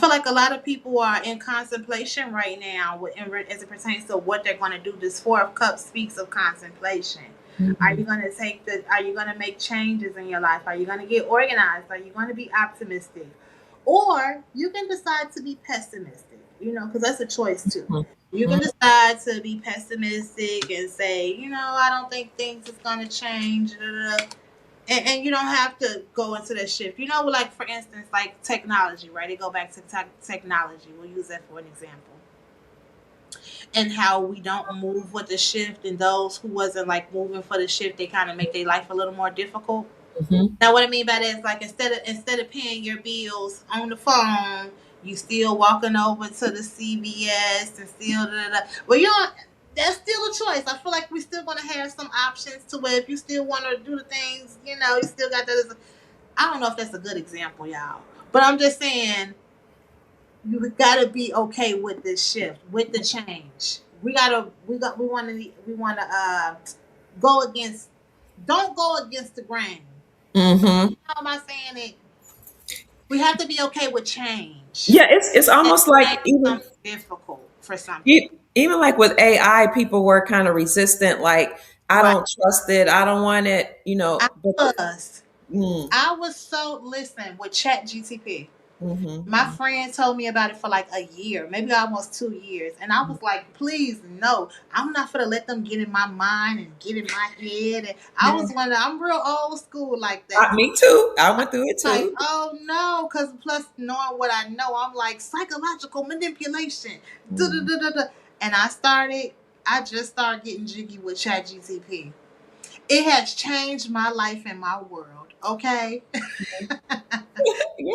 Speaker 3: feel like a lot of people are in contemplation right now as it pertains to what they're going to do. This Four of Cups speaks of contemplation. Are you going to are you going to make changes in your life? Are you going to get organized? Are you going to be optimistic? Or you can decide to be pessimistic, you know, because that's a choice too. You can decide to be pessimistic and say, you know, I don't think things is going to change. And you don't have to go into that shift. You know, like, for instance, like technology, right? They go back to technology. We'll use that for an example. And how we don't move with the shift, and those who wasn't like moving for the shift, they kind of make their life a little more difficult. Now, what I mean by that is like instead of paying your bills on the phone, you still walking over to the CVS and still well, you know, that's still a choice. I feel like we're still going to have some options to where if you still want to do the things, you know, you still got that. I don't know if that's a good example, y'all, but I'm just saying you got to be okay with this shift, with the change. We want to go against. Don't go against the grain. How am I saying it? We have to be okay with change.
Speaker 1: Yeah, it's almost like even
Speaker 3: difficult for some people.
Speaker 1: Even like with AI, people were kind of resistant. Like, I don't trust it. I don't want it. You know.
Speaker 3: I was so listen with Chat GTP. My
Speaker 1: Mm-hmm.
Speaker 3: friend told me about it for like a year, maybe almost 2 years. And I was like, please, no, I'm not going to let them get in my mind and get in my head. And I
Speaker 1: Yeah.
Speaker 3: was wondering, I'm real old school like that.
Speaker 1: Me too. I went through it
Speaker 3: Like,
Speaker 1: too.
Speaker 3: oh no, because plus knowing what I know, I'm like, psychological manipulation. Da, da,
Speaker 1: Mm.
Speaker 3: da, da, da. And I just started getting jiggy with ChatGTP. It has changed my life and my world. Okay.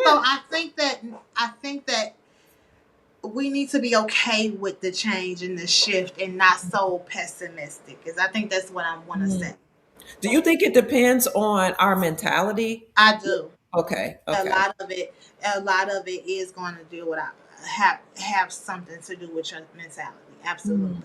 Speaker 3: So
Speaker 1: Yeah.
Speaker 3: I think that we need to be okay with the change and the shift and not so pessimistic. Because I think that's what I want to
Speaker 1: Mm.
Speaker 3: say.
Speaker 1: Do you think it depends on our mentality?
Speaker 3: I do.
Speaker 1: Okay.
Speaker 3: A
Speaker 1: Okay.
Speaker 3: lot of it, a lot of it is going to do what I have something to do with your mentality.
Speaker 1: Mm.
Speaker 3: Absolutely.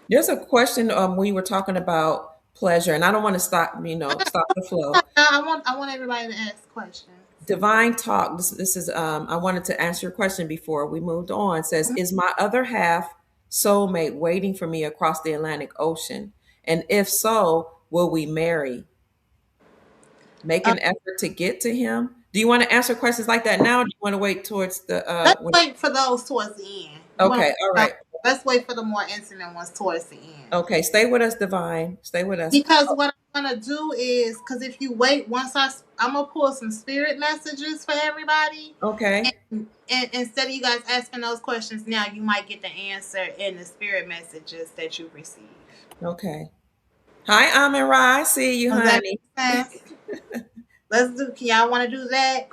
Speaker 1: There's a question we were talking about pleasure, and I don't want to stop the flow.
Speaker 3: I want everybody to ask questions.
Speaker 1: Divine Talk. This is I wanted to answer your question before we moved on. It says, is my other half soulmate waiting for me across the Atlantic Ocean? And if so, will we marry? Make
Speaker 3: Uh,
Speaker 1: an effort to get to him? Do you want to answer questions like that now? Or do you want to wait towards the
Speaker 3: let's wait for those towards the end. You want
Speaker 1: Okay, all
Speaker 3: to?
Speaker 1: right.
Speaker 3: Let's wait for the more intimate ones towards the end.
Speaker 1: Okay, stay with us, Divine. Stay with us.
Speaker 3: Because what I'm gonna do is, because if you wait, I'm gonna pull some spirit messages for everybody,
Speaker 1: Okay.
Speaker 3: and instead of you guys asking those questions now, you might get the answer in the spirit messages that you receive.
Speaker 1: Okay. Hi, Amin Rai. See you,
Speaker 3: Does that
Speaker 1: honey.
Speaker 3: make sense? Let's do. Can y'all want to do that?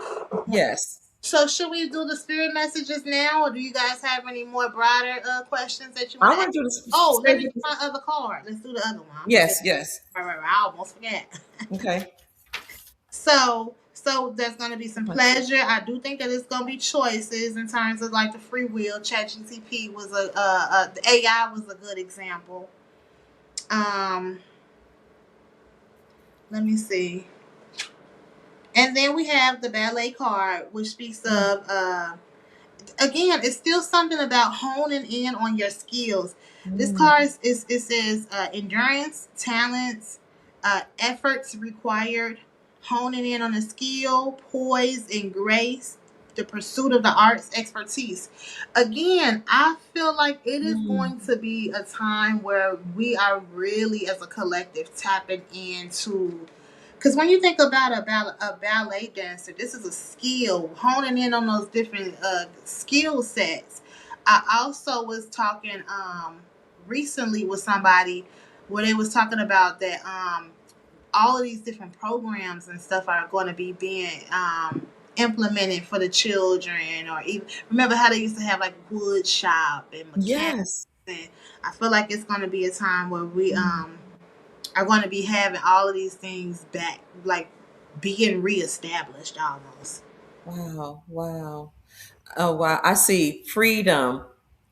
Speaker 1: Yes.
Speaker 3: So should we do the spirit messages now, or do you guys have any more broader questions that you want
Speaker 1: I
Speaker 3: to ask?
Speaker 1: want you to
Speaker 3: Oh,
Speaker 1: stay
Speaker 3: let me
Speaker 1: with
Speaker 3: do
Speaker 1: us.
Speaker 3: my other card. Let's do the other one. I'm
Speaker 1: Yes,
Speaker 3: just
Speaker 1: yes.
Speaker 3: right. I almost forgot.
Speaker 1: Okay.
Speaker 3: So there's gonna be some pleasure. I do think that it's gonna be choices in terms of like the free will. ChatGTP was the AI was a good example. Um, let me see. And then we have the ballet card, which speaks of again, it's still something about honing in on your skills. This
Speaker 1: Mm.
Speaker 3: card it says endurance, talents, efforts required, honing in on a skill, poise, and grace, the pursuit of the arts, expertise. Again, I feel like it is
Speaker 1: Mm.
Speaker 3: going to be a time where we are really, as a collective, tapping into, because when you think about a ballet dancer, this is a skill, honing in on those different skill sets. I also was talking recently with somebody where they was talking about that all of these different programs and stuff are going to be being implemented for the children, or even remember how they used to have like wood shop and mechanics.
Speaker 1: Yes.
Speaker 3: And I feel like it's going to be a time where we
Speaker 1: Mm.
Speaker 3: are going to be having all of these things back, like being reestablished almost.
Speaker 1: Wow. Wow. Oh, wow. I see freedom,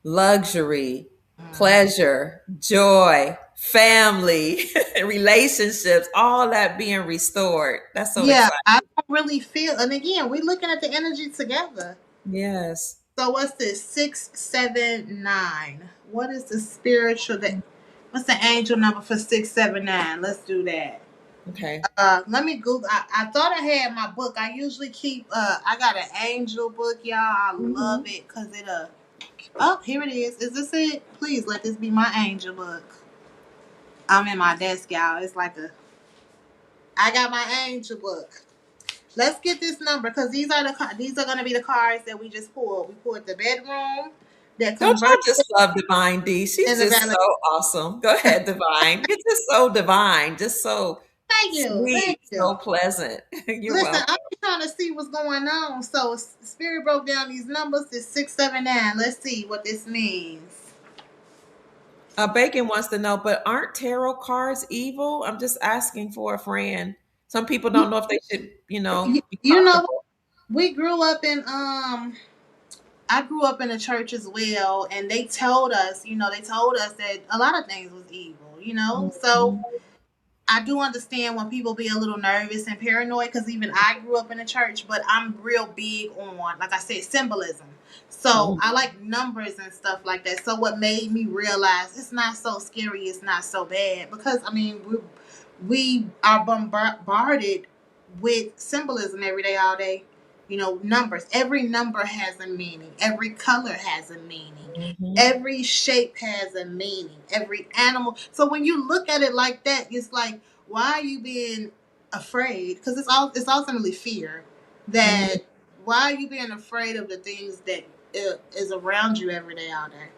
Speaker 1: luxury,
Speaker 3: Mm.
Speaker 1: pleasure, joy, family, relationships, all that being restored. That's so
Speaker 3: Yeah,
Speaker 1: exciting.
Speaker 3: I don't really feel, and again, we're looking at the energy together.
Speaker 1: Yes.
Speaker 3: So what's this? 679. What is the spiritual that? What's the angel number for 679? Let's do that.
Speaker 1: Okay.
Speaker 3: Let me Google. I thought I had my book. I usually keep. I got an angel book, y'all. I love
Speaker 1: Hmm.
Speaker 3: it because it. Oh, here it is. Is this it? Please let this be my angel book. I'm in my desk, y'all. It's like a. I got my angel book. Let's get this number because these are gonna be the cards that we just pulled. We pulled the bedroom, that
Speaker 1: Don't y'all
Speaker 3: convert
Speaker 1: just love Divine D? She's
Speaker 3: and the
Speaker 1: just
Speaker 3: valet.
Speaker 1: so awesome. Go ahead, Divine. You're just so divine, just so
Speaker 3: Thank you,
Speaker 1: sweet,
Speaker 3: thank
Speaker 1: so
Speaker 3: you.
Speaker 1: pleasant. You're
Speaker 3: Listen,
Speaker 1: welcome.
Speaker 3: I'm trying to see what's going on. So Spirit broke down these numbers. It's 679. Let's see what this means.
Speaker 1: Bacon wants to know, but aren't tarot cards evil? I'm just asking for a friend. Some people
Speaker 3: You,
Speaker 1: don't know if they should, be
Speaker 3: you know,
Speaker 1: comfortable.
Speaker 3: we grew up in I grew up in a church as well, and they told us that a lot of things was evil. So
Speaker 1: Mhm.
Speaker 3: I do understand when people be a little nervous and paranoid because even I grew up in a church, but I'm real big on, like I said, symbolism. So
Speaker 1: Mhm.
Speaker 3: I like numbers and stuff like that. So what made me realize it's not so scary, it's not so bad, because I mean we are bombarded with symbolism every day, all day. numbers. Every number has a meaning. Every color has a meaning.
Speaker 1: Mhm.
Speaker 3: Every shape has a meaning. Every animal. So when you look at it like that, it's like, why are you being afraid? Because it's ultimately fear. That
Speaker 1: Mhm.
Speaker 3: why are you being afraid of the things that is around you every day, all day?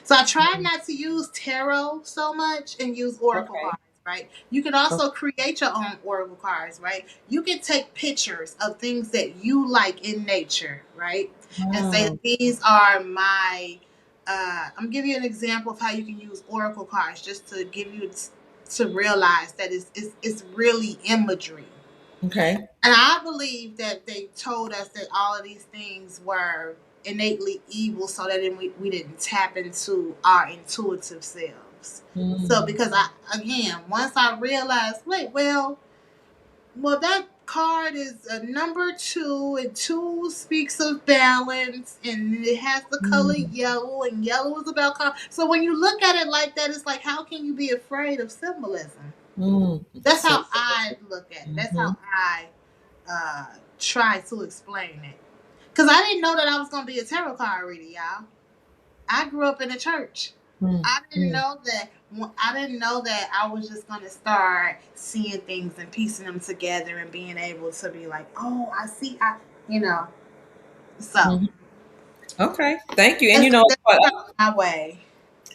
Speaker 3: So I tried not to use tarot so much and use oracle
Speaker 1: Okay.
Speaker 3: cards, right? You can also create your own oracle cards, right? You can take pictures of things that you like in nature, right? And say
Speaker 1: Wow.
Speaker 3: these are my I'm giving you an example of how you can use oracle cards just to give you to realize that it's really imagery.
Speaker 1: Okay.
Speaker 3: And I believe that they told us that all of these things were innately evil so that we didn't tap into our intuitive selves. So
Speaker 1: Mm.
Speaker 3: because again, once I realized, wait, well that card is a number two, and two speaks of balance, and it has the color
Speaker 1: Mm.
Speaker 3: yellow, and yellow is about so when you look at it like that, it's like, how can you be afraid of symbolism?
Speaker 1: Mm.
Speaker 3: That's
Speaker 1: So,
Speaker 3: how I look at it. That's
Speaker 1: mhm.
Speaker 3: how I uh, try to explain it. Because I didn't know that I was going to be a tarot card reader, y'all. I grew up in a church.
Speaker 1: Mm.
Speaker 3: I didn't
Speaker 1: Mm.
Speaker 3: know that. I didn't know that I was just going to start seeing things and piecing them together and being able to be like, oh, I see. You know. So
Speaker 1: Mhm. Okay. Thank you. And
Speaker 3: that's, that's
Speaker 1: what?
Speaker 3: my way.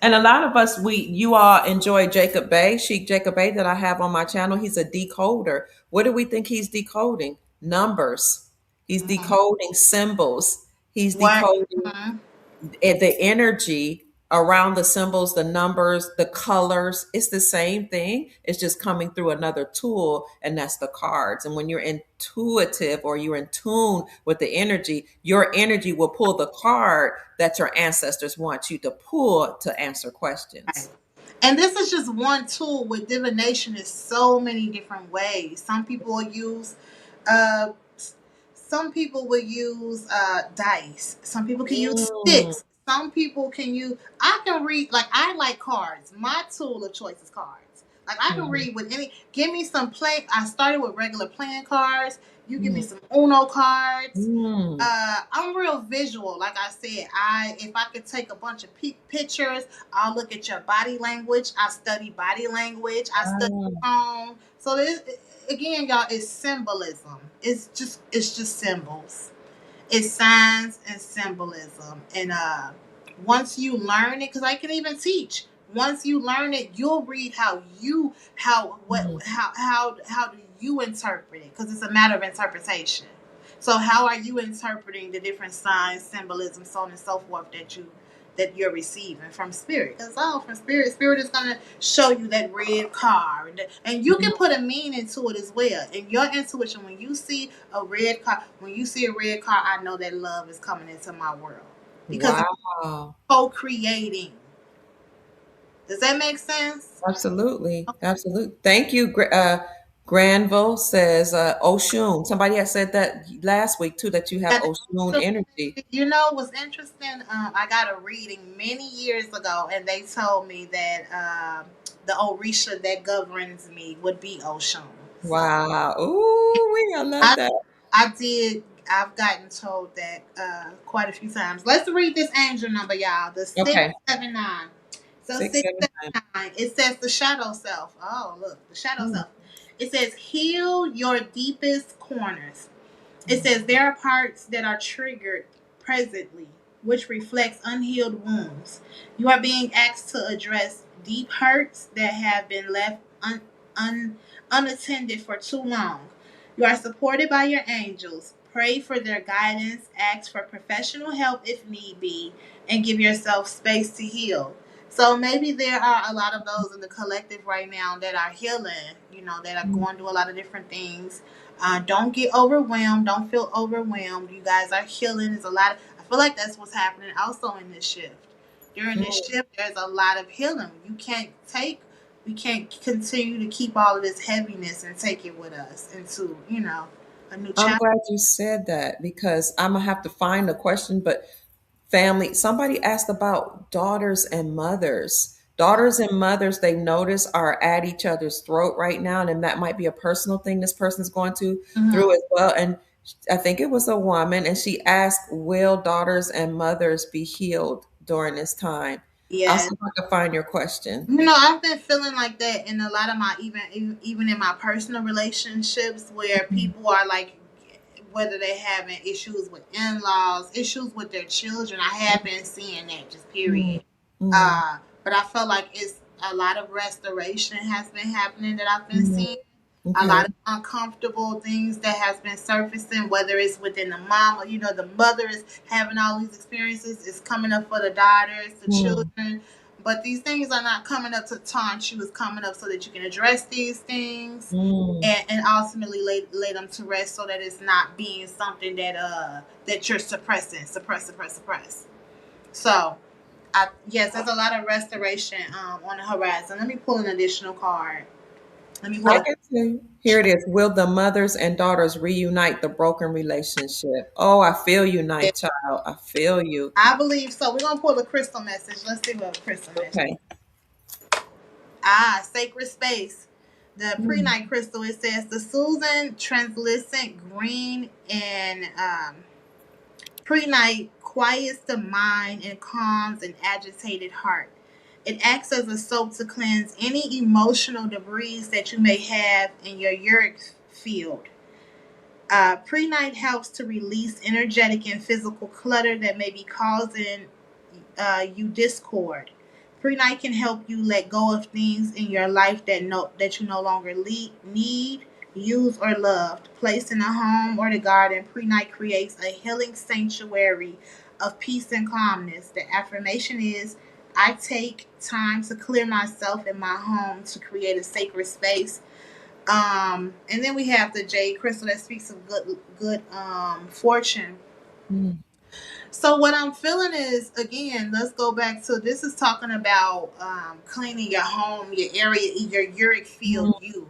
Speaker 1: And a lot of us, you all enjoy Jacob Bay, Sheik Jacob Bay, that I have on my channel. He's a decoder. What do we think he's decoding? Numbers. He's
Speaker 3: Mm-hmm.
Speaker 1: decoding symbols. He's
Speaker 3: What?
Speaker 1: decoding
Speaker 3: Mm-hmm.
Speaker 1: the energy around the symbols, the numbers, the colors. It's the same thing. It's just coming through another tool, and that's the cards. And when you're intuitive or you're in tune with the energy, your energy will pull the card that your ancestors want you to pull to answer
Speaker 3: Right.
Speaker 1: questions.
Speaker 3: And this is just one tool. With divination is so many different ways. Uh, some people will use dice. Some people can use
Speaker 1: Mm,
Speaker 3: sticks. Some people can use. I can read, like, I like cards. My tool of choice is cards. Like, I can
Speaker 1: mhm,
Speaker 3: read with any. Give me some play. I started with regular playing cards. You give me
Speaker 1: mm,
Speaker 3: some Uno cards.
Speaker 1: mm.
Speaker 3: I'm real visual. Like I said, I if I could take a bunch of pictures, I'll look at your body language. I study body language. I study
Speaker 1: Ah,
Speaker 3: tone. So this, again, y'all, is symbolism. It's just symbols. It's signs and symbolism. And once you learn it, because I can even teach. Once you learn it, you'll read
Speaker 1: mhm.
Speaker 3: how do you interpret it? Because it's a matter of interpretation. So how are you interpreting the different signs, symbolism, so on and so forth that you're receiving from spirit? Because from spirit is gonna show you that red car, and you can put a meaning to it as well. In your intuition, when you see a red car, I know that love is coming into my world because I'm
Speaker 1: Wow.
Speaker 3: co-creating. Does that make sense?
Speaker 1: Absolutely. Absolutely. Thank you. Granville says, Oshun. Somebody had said that last week too, that you have
Speaker 3: Yeah,
Speaker 1: Oshun energy.
Speaker 3: what's interesting? I got a reading many years ago, and they told me that the Orisha that governs me would be Oshun. So
Speaker 1: Wow. Ooh, I love
Speaker 3: I,
Speaker 1: that.
Speaker 3: I did. I've gotten told that quite a few times. Let's read this angel number, y'all. The six
Speaker 1: Okay.
Speaker 3: seven nine. So
Speaker 1: Six,
Speaker 3: six
Speaker 1: seven, nine.
Speaker 3: seven nine. It says the shadow self. Oh, look, the shadow
Speaker 1: Mm,
Speaker 3: self. It says heal your deepest corners. It says there are parts that are triggered presently, which reflects unhealed wounds. You are being asked to address deep hurts that have been left un, unattended for too long. You are supported by your angels. Pray for their guidance, ask for professional help if need be, and give yourself space to heal. So maybe there are a lot of those in the collective right now that are healing, that are
Speaker 1: mm,
Speaker 3: going through a lot of different things. Don't get overwhelmed. Don't feel overwhelmed. You guys are healing. There's a lot. I feel like that's what's happening also in this shift. During this
Speaker 1: mm.
Speaker 3: shift, there's a lot of healing. We can't continue to keep all of this heaviness and take it with us into, a new
Speaker 1: I'm
Speaker 3: chapter.
Speaker 1: glad you said that because I'm gonna have to find the question, but family, somebody asked about daughters and mothers. Daughters and mothers, they notice, are at each other's throat right now, and that might be a personal thing this person's going to
Speaker 3: Mm-hmm.
Speaker 1: through as well. And I think it was a woman, and she asked, "Will daughters and mothers be healed during this time?" I'll
Speaker 3: Yes.
Speaker 1: see if I can find your question.
Speaker 3: I've been feeling like that in a lot of my even in my personal relationships where people are like, whether they're having issues with in-laws, issues with their children. I have been seeing that, just
Speaker 1: Mm,
Speaker 3: period.
Speaker 1: mm,
Speaker 3: But I feel like it's a lot of restoration has been happening that I've been
Speaker 1: mm.
Speaker 3: seeing. A
Speaker 1: Okay.
Speaker 3: lot of uncomfortable things that has been surfacing, whether it's within the mom or the mother is having all these experiences. It's coming up for the daughters, the
Speaker 1: Mm,
Speaker 3: children. But these things are not coming up to taunt you. It's coming up so that you can address these things
Speaker 1: mm.
Speaker 3: and ultimately lay them to rest, so that it's not being something that you're suppressing, suppress. So yes, there's a lot of restoration on the horizon. Let me pull an additional card. Let me pull
Speaker 1: I
Speaker 3: a
Speaker 1: can see. Here it is. Will the mothers and daughters reunite the broken relationship? Oh, I feel you, night child. I feel you.
Speaker 3: I believe so. We're gonna pull a crystal message. Let's see what crystal message.
Speaker 1: Okay.
Speaker 3: Sacred space. The
Speaker 1: Mm,
Speaker 3: pre-night crystal. It says the Susan translucent green and pre-night quiets the mind and calms an agitated heart. It acts as a soap to cleanse any emotional debris that you may have in your uric field. Pre-night helps to release energetic and physical clutter that may be causing you discord. Pre-night can help you let go of things in your life that you no longer need, use, or love. Placed in a home or the garden, pre-night creates a healing sanctuary of peace and calmness. The affirmation is, I take time to clear myself in my home to create a sacred space. And then we have the jade crystal that speaks of good fortune.
Speaker 1: mm,
Speaker 3: So what I'm feeling is, again, let's go back to, this is talking about cleaning your home, your area, your uric field.
Speaker 1: mm,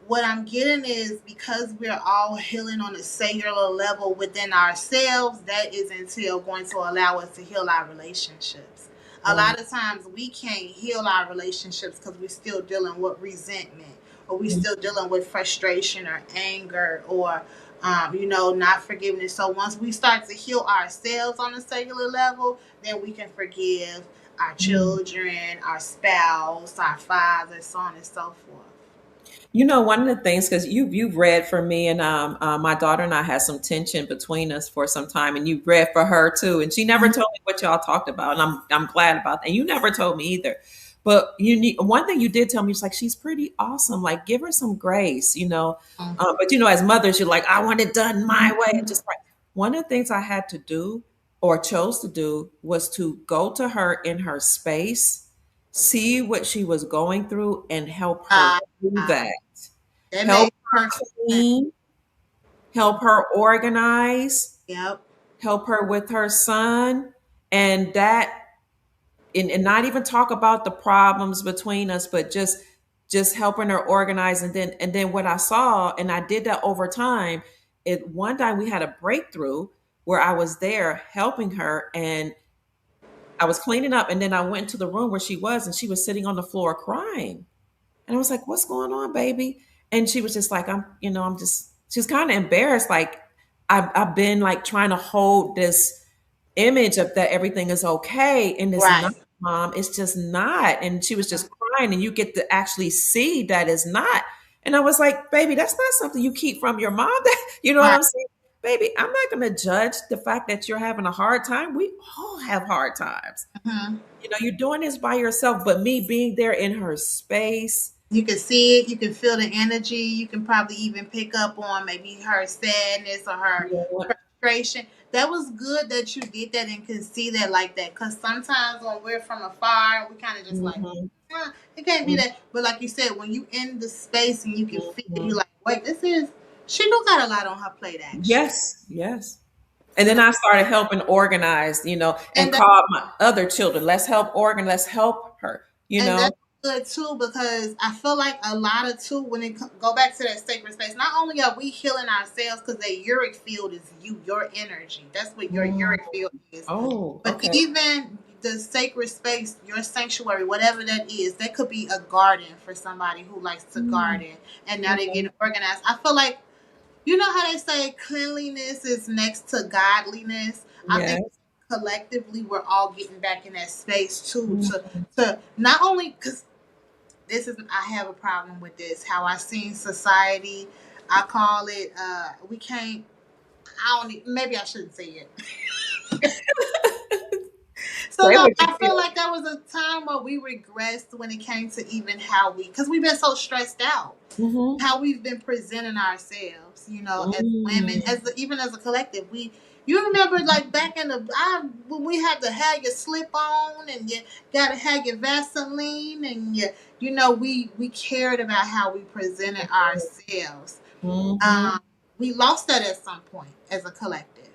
Speaker 3: What I'm getting is, because we're all healing on a cellular level within ourselves, that is until going to allow us to heal our relationships. A
Speaker 1: right.
Speaker 3: lot of times we can't heal our relationships because we're still dealing with resentment, or we're
Speaker 1: Mm,
Speaker 3: still dealing with frustration or anger, or not forgiveness. So once we start to heal ourselves on a cellular level, then we can forgive our
Speaker 1: mm.
Speaker 3: children, our spouse, our father, so on and so forth.
Speaker 1: You know, one of the things, because you've read for me, and my daughter and I had some tension between us for some time, and you read for her too, and she never told me what y'all talked about, and I'm glad about that. And you never told me either, but you need one thing you did tell me. It's like, she's pretty awesome. Like, give her some grace, you know. But you know, as mothers, you're like, I want it done my way, and just right. One of the things I had to do or chose to do was to go to her in her space, see what she was going through, and help her
Speaker 3: Uh,
Speaker 1: through
Speaker 3: uh,
Speaker 1: that.
Speaker 3: that
Speaker 1: Help
Speaker 3: makes
Speaker 1: her
Speaker 3: perfect sense.
Speaker 1: clean, help her organize,
Speaker 3: Yep.
Speaker 1: help her with her son, and that, and not even talk about the problems between us, but just helping her organize. And then what I saw, and I did that over time. It one time we had a breakthrough where I was there helping her, and I was cleaning up, and then I went to the room where she was, and she was sitting on the floor crying. And I was like, "What's going on, baby?" And she was just like, I'm just, she's kind of embarrassed. Like, I've been like trying to hold this image of that everything is okay. And it's not,
Speaker 3: Right.
Speaker 1: mom. It's just not. And she was just crying, and you get to actually see that it's not. And I was like, "Baby, that's not something you keep from your mom." You know what
Speaker 3: Right.
Speaker 1: I'm saying? Baby, I'm not going to judge the fact that you're having a hard time. We all have hard times.
Speaker 3: Hmm.
Speaker 1: You know, you're doing this by yourself, but me being there in her space.
Speaker 3: You can see it. You can feel the energy. You can probably even pick up on maybe her sadness or her
Speaker 1: Yeah.
Speaker 3: frustration. That was good that you did that and can see that like that. Because sometimes when we're from afar, we kind of just like,
Speaker 1: Mhm,
Speaker 3: it can't be
Speaker 1: mhm,
Speaker 3: that. But like you said, when you in the space and you can feel it, you
Speaker 1: mhm.
Speaker 3: like, wait, she do got a lot on her plate, actually.
Speaker 1: Yes, yes. And then I started helping organize, and
Speaker 3: And
Speaker 1: called my other children. Let's help organize. Let's help her,
Speaker 3: And that's good too, because I feel like a lot of too, when it go back to that sacred space, not only are we healing ourselves because the uric field is your energy. That's what your
Speaker 1: Mm.
Speaker 3: uric field is.
Speaker 1: Oh,
Speaker 3: But
Speaker 1: okay.
Speaker 3: even the sacred space, your sanctuary, whatever that is, that could be a garden for somebody who likes to
Speaker 1: Mm,
Speaker 3: garden, and now they're
Speaker 1: okay.
Speaker 3: getting organized. I feel like you know how they say cleanliness is next to godliness. I think
Speaker 1: Yes.
Speaker 3: collectively we're all getting back in that space too,
Speaker 1: Mhm.
Speaker 3: to not only because this is, I have a problem with this, how I seen society. I call it we can't, I don't maybe I shouldn't say it. So
Speaker 1: Say
Speaker 3: no,
Speaker 1: what you
Speaker 3: I feel
Speaker 1: feel.
Speaker 3: like that was a time where we regressed when it came to even how we, because we've been so stressed out,
Speaker 1: Mhm.
Speaker 3: how we've been presenting ourselves, you know, as women,
Speaker 1: Mm.
Speaker 3: even as a collective. We, you remember like back in the, when we had to have your slip on and you got to have your Vaseline and you know, we cared about how we presented ourselves.
Speaker 1: Mhm.
Speaker 3: Um, we lost that at some point as a collective.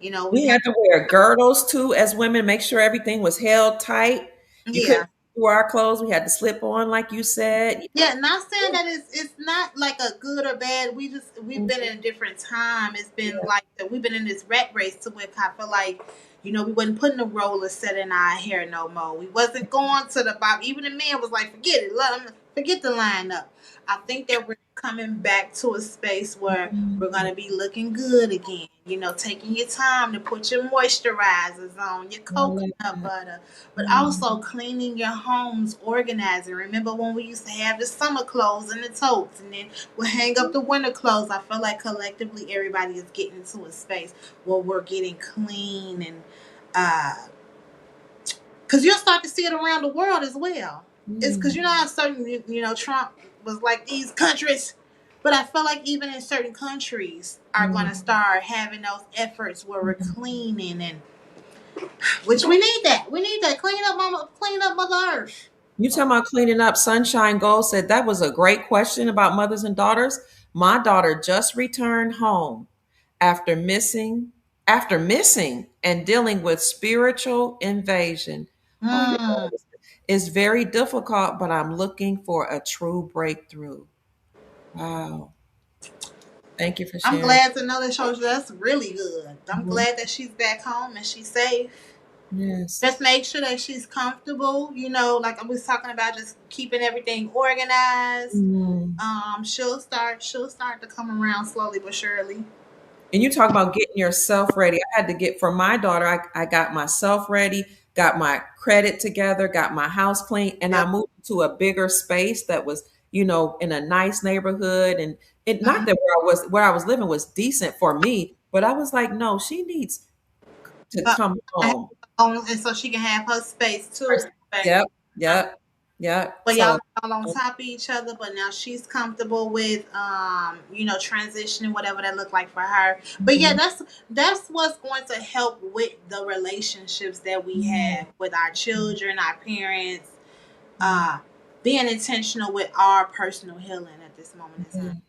Speaker 3: You know, we
Speaker 1: We
Speaker 3: had,
Speaker 1: had to wear girdles too as women, make sure everything was held tight. You couldn't
Speaker 3: yeah.
Speaker 1: do our clothes. We had to slip on, like you said.
Speaker 3: Yeah, not saying that it's not like a good or bad. We just, we've been in a different time. It's been
Speaker 1: Yeah.
Speaker 3: like that. We've been in this rat race to where I feel like, you know, we wasn't putting a roller set in our hair no more. We wasn't going to the bob. Even the man was like, forget it, let them forget the lineup. I think that we're coming back to a space where we're
Speaker 1: Mhm.
Speaker 3: gonna be looking good again. You know, taking your time to put your moisturizers on, your
Speaker 1: I like
Speaker 3: coconut
Speaker 1: that.
Speaker 3: butter, but
Speaker 1: Mhm.
Speaker 3: also cleaning your homes, organizing. Remember when we used to have the summer clothes and the totes, and then we'll hang up the winter clothes? I feel like collectively everybody is getting into a space where we're getting clean and because you'll start to see it around the world as well. It's because
Speaker 1: Mm.
Speaker 3: you know how certain, you know, Trump was like these countries, but I feel like even in certain countries are going
Speaker 1: Mm.
Speaker 3: to start having those efforts where we're
Speaker 1: Mhm.
Speaker 3: cleaning, and which we need that. We need that. Clean up, mama. Clean up, Mother Earth.
Speaker 1: You talking about cleaning up? Sunshine Gold said that was a great question about mothers and daughters. My daughter just returned home after missing and dealing with spiritual invasion. Oh, your
Speaker 3: Mm.
Speaker 1: daughter is very difficult, but I'm looking for a true breakthrough. Wow. Thank you for
Speaker 3: I'm
Speaker 1: sharing.
Speaker 3: glad to know that shows you that's really good. I'm
Speaker 1: Mhm.
Speaker 3: glad that she's back home and she's safe.
Speaker 1: Yes.
Speaker 3: Just make sure that she's comfortable. You know, like I was talking about, just keeping everything organized.
Speaker 1: Mm.
Speaker 3: She'll start to come around slowly but surely.
Speaker 1: And you talk about getting yourself ready. I had to get for my daughter, I got myself ready, got my credit together, got my house clean, and I
Speaker 3: Yep.
Speaker 1: moved to a bigger space that was, in a nice neighborhood. And it not
Speaker 3: Mhm.
Speaker 1: that where I was living was decent for me, but I was like, no, she needs to
Speaker 3: But
Speaker 1: come
Speaker 3: I have,
Speaker 1: home.
Speaker 3: and so she can have her space too.
Speaker 1: First.
Speaker 3: But
Speaker 1: Yep, yep, yep.
Speaker 3: but
Speaker 1: So
Speaker 3: y'all all on top of each other. But now she's comfortable with you know, transitioning, whatever that looked like for her. But yeah,
Speaker 1: mhm,
Speaker 3: that's what's going to help with the relationships that we
Speaker 1: mhm,
Speaker 3: have with our children, our parents,
Speaker 1: mhm,
Speaker 3: uh being intentional with our personal healing at this moment in time.
Speaker 1: mhm.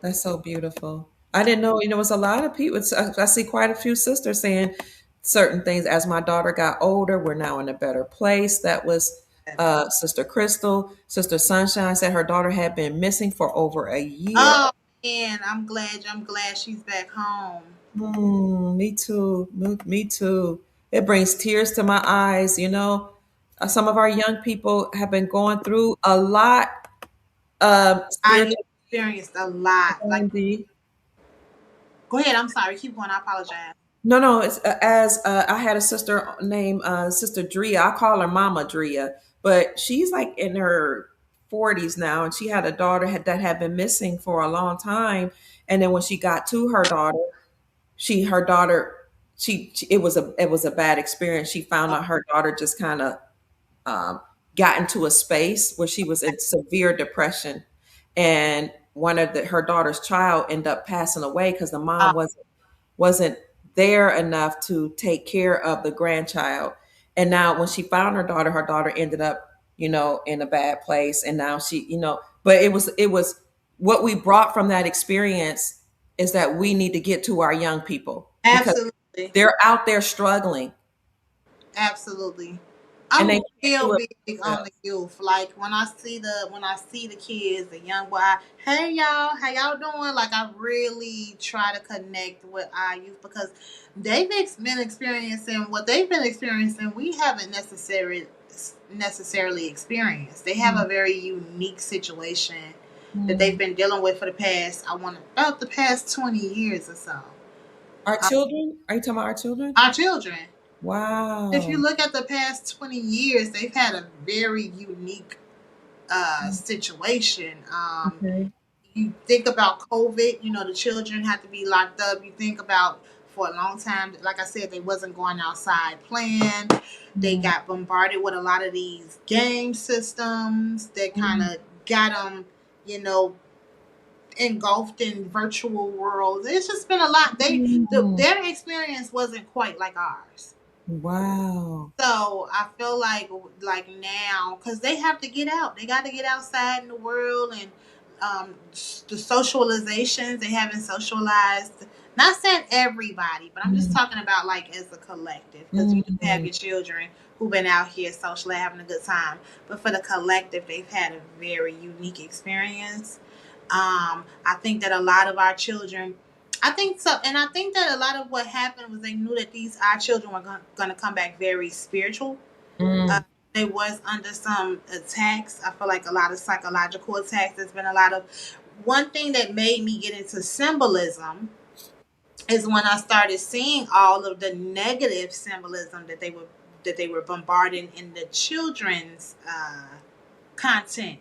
Speaker 1: That's so beautiful. I didn't know, it was a lot of people. I see quite a few sisters saying certain things. As my daughter got older, we're now in a better place. That was Sister Crystal. Sister Sunshine said her daughter had been missing for over a year.
Speaker 3: Oh man, I'm glad she's back home.
Speaker 1: Me too. Me too. It brings tears to my eyes. Some of our young people have been going through a lot
Speaker 3: I you
Speaker 1: spiritually.
Speaker 3: experienced a lot. Like, go ahead, I'm sorry, keep going, I apologize.
Speaker 1: No, no. It's as I had a sister named Sister Drea. I call her Mama Drea, but she's like in her 40s now, and she had a daughter that had been missing for a long time. And then when she got to her daughter, her daughter, it was a bad experience. She found
Speaker 3: Oh,
Speaker 1: out her daughter just kind of um, got into a space where she was in severe depression, and her daughter's child ended up passing away because the
Speaker 3: oh,
Speaker 1: mom wasn't there enough to take care of the grandchild. And now when she found her daughter ended up, in a bad place. And now but it was what we brought from that experience is that we need to get to our young people because
Speaker 3: absolutely.
Speaker 1: they're out there struggling
Speaker 3: Absolutely.
Speaker 1: and they
Speaker 3: I'm
Speaker 1: can't
Speaker 3: real
Speaker 1: do it
Speaker 3: big
Speaker 1: for
Speaker 3: on the
Speaker 1: themselves.
Speaker 3: youth. Like when I see the kids, the young boy, hey y'all, how y'all doing? Like I really try to connect with our youth because been experiencing what they've been experiencing. We haven't necessarily experienced. They have a very unique situation that they've
Speaker 1: Mm.
Speaker 3: been dealing with for the past, about the past 20 years or so.
Speaker 1: Our
Speaker 3: Uh,
Speaker 1: children? Are you talking about our children?
Speaker 3: our children, if you
Speaker 1: Wow.
Speaker 3: look at the past 20 years, they've had a very unique situation.
Speaker 1: Okay.
Speaker 3: You think about COVID, the children had to be locked up. You think about for a long time, like I said, they wasn't going outside playing. They
Speaker 1: Mm.
Speaker 3: got bombarded with a lot of these game systems that kind
Speaker 1: Mm.
Speaker 3: of got them, you know, engulfed in virtual worlds. It's just been a lot.
Speaker 1: Mm.
Speaker 3: Their experience wasn't quite like ours.
Speaker 1: Wow.
Speaker 3: So I feel like now, because they have to get out, they got to get outside in the world, and the socializations they haven't socialized. Not saying everybody, but I'm just
Speaker 1: Mm.
Speaker 3: talking about like as a collective, because you do have
Speaker 1: Mm.
Speaker 3: your children who've been out here socially having a good time, but for the collective, they've had a very unique experience. I think that a lot of our children, I think so, and I think that a lot of what happened was they knew that these our children were going to come back very spiritual. Uh,
Speaker 1: Mm.
Speaker 3: they was under some attacks. I feel like a lot of psychological attacks. There's been a lot of. One thing that made me get into symbolism is when I started seeing all of the negative symbolism that they were bombarding in the children's content.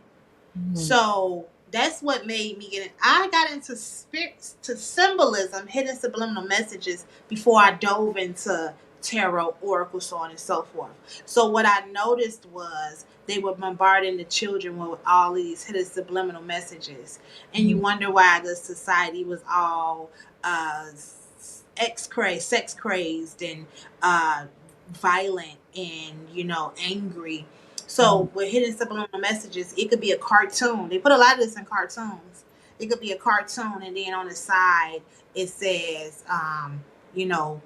Speaker 1: Mm.
Speaker 3: So that's what made me get it. I got into to symbolism, hidden subliminal messages before I dove into tarot, oracle, so on and so forth. So what I noticed was they were bombarding the children with all these hidden subliminal messages, and you
Speaker 1: Mm.
Speaker 3: wonder why the society was all uh, sex crazed, and violent, and angry.
Speaker 1: Mm.
Speaker 3: So with hidden subliminal messages, it could be a cartoon. They put a lot of this in cartoons. It could be a cartoon, and then on the side it says, you know,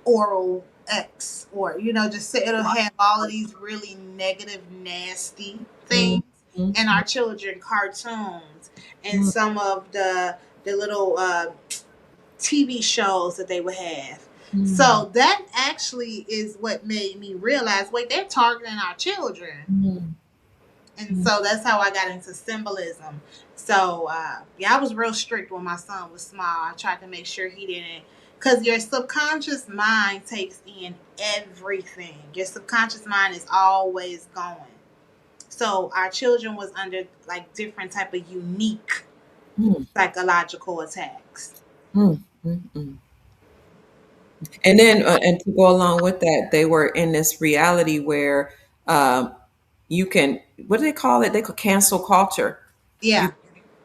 Speaker 3: oral X, or just say it'll have all of these really negative, nasty
Speaker 1: Mm.
Speaker 3: things. And our children cartoons, and
Speaker 1: Mm.
Speaker 3: some of the little TV shows that they would have.
Speaker 1: Mm.
Speaker 3: So that actually is what made me realize, wait, they're targeting our children.
Speaker 1: Mm.
Speaker 3: And
Speaker 1: Mm.
Speaker 3: so that's how I got into symbolism. So yeah, I was real strict when my son was small. I tried to make sure he didn't, because your subconscious mind takes in everything. Your subconscious mind is always going. So our children was under like different type of unique
Speaker 1: Mm.
Speaker 3: psychological attacks.
Speaker 1: Mm. Mm. Mm. And then, and to go along with that, they were in this reality where um, you can, what do they call it? They could cancel culture. You
Speaker 3: Yeah.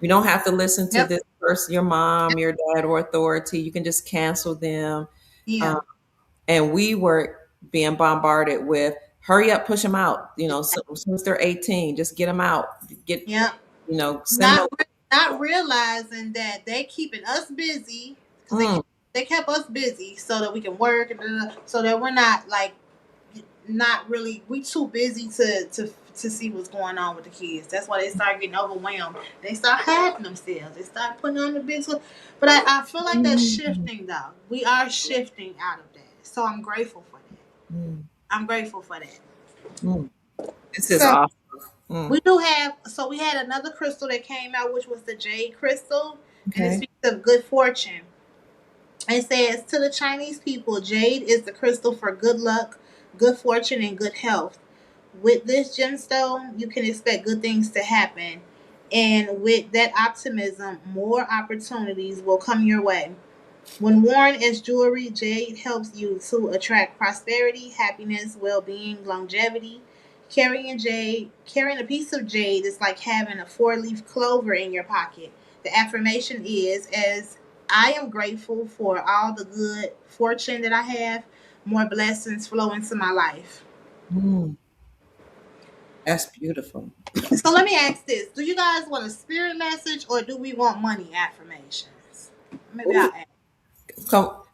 Speaker 1: you don't have to listen to
Speaker 3: Yep.
Speaker 1: this person, your mom, your dad, or authority. You can just cancel them.
Speaker 3: Yeah.
Speaker 1: Um, and we were being bombarded with, hurry up, push them out. Since they're 18, just get them out. Get,
Speaker 3: Yep.
Speaker 1: send them.
Speaker 3: Not realizing that they keeping us busy, because
Speaker 1: Mm.
Speaker 3: they kept us busy so that we can work, and so that we're not like, not really, we too busy to see what's going on with the kids. That's why they start getting overwhelmed. They start hiding themselves. They start putting on the big. But I feel like that's
Speaker 1: Mm.
Speaker 3: shifting though. We are shifting out of that. So I'm grateful for that.
Speaker 1: Mm.
Speaker 3: I'm grateful for that.
Speaker 1: Mm. This is
Speaker 3: So
Speaker 1: awesome. Mm.
Speaker 3: we had another crystal that came out, which was the jade crystal, and it
Speaker 1: Okay.
Speaker 3: speaks of good fortune. It says, to the Chinese people, jade is the crystal for good luck, good fortune, and good health. With this gemstone, you can expect good things to happen. And with that optimism, more opportunities will come your way. When worn as jewelry, jade helps you to attract prosperity, happiness, well being, longevity. Carrying a piece of jade is like having a 4-leaf clover in your pocket. The affirmation is, as I am grateful for all the good fortune that I have, more blessings flow into my life.
Speaker 1: Mm. That's beautiful.
Speaker 3: So let me ask this: do you guys want a spirit message, or do we want money affirmations? Maybe I'll
Speaker 1: Ooh.
Speaker 3: ask.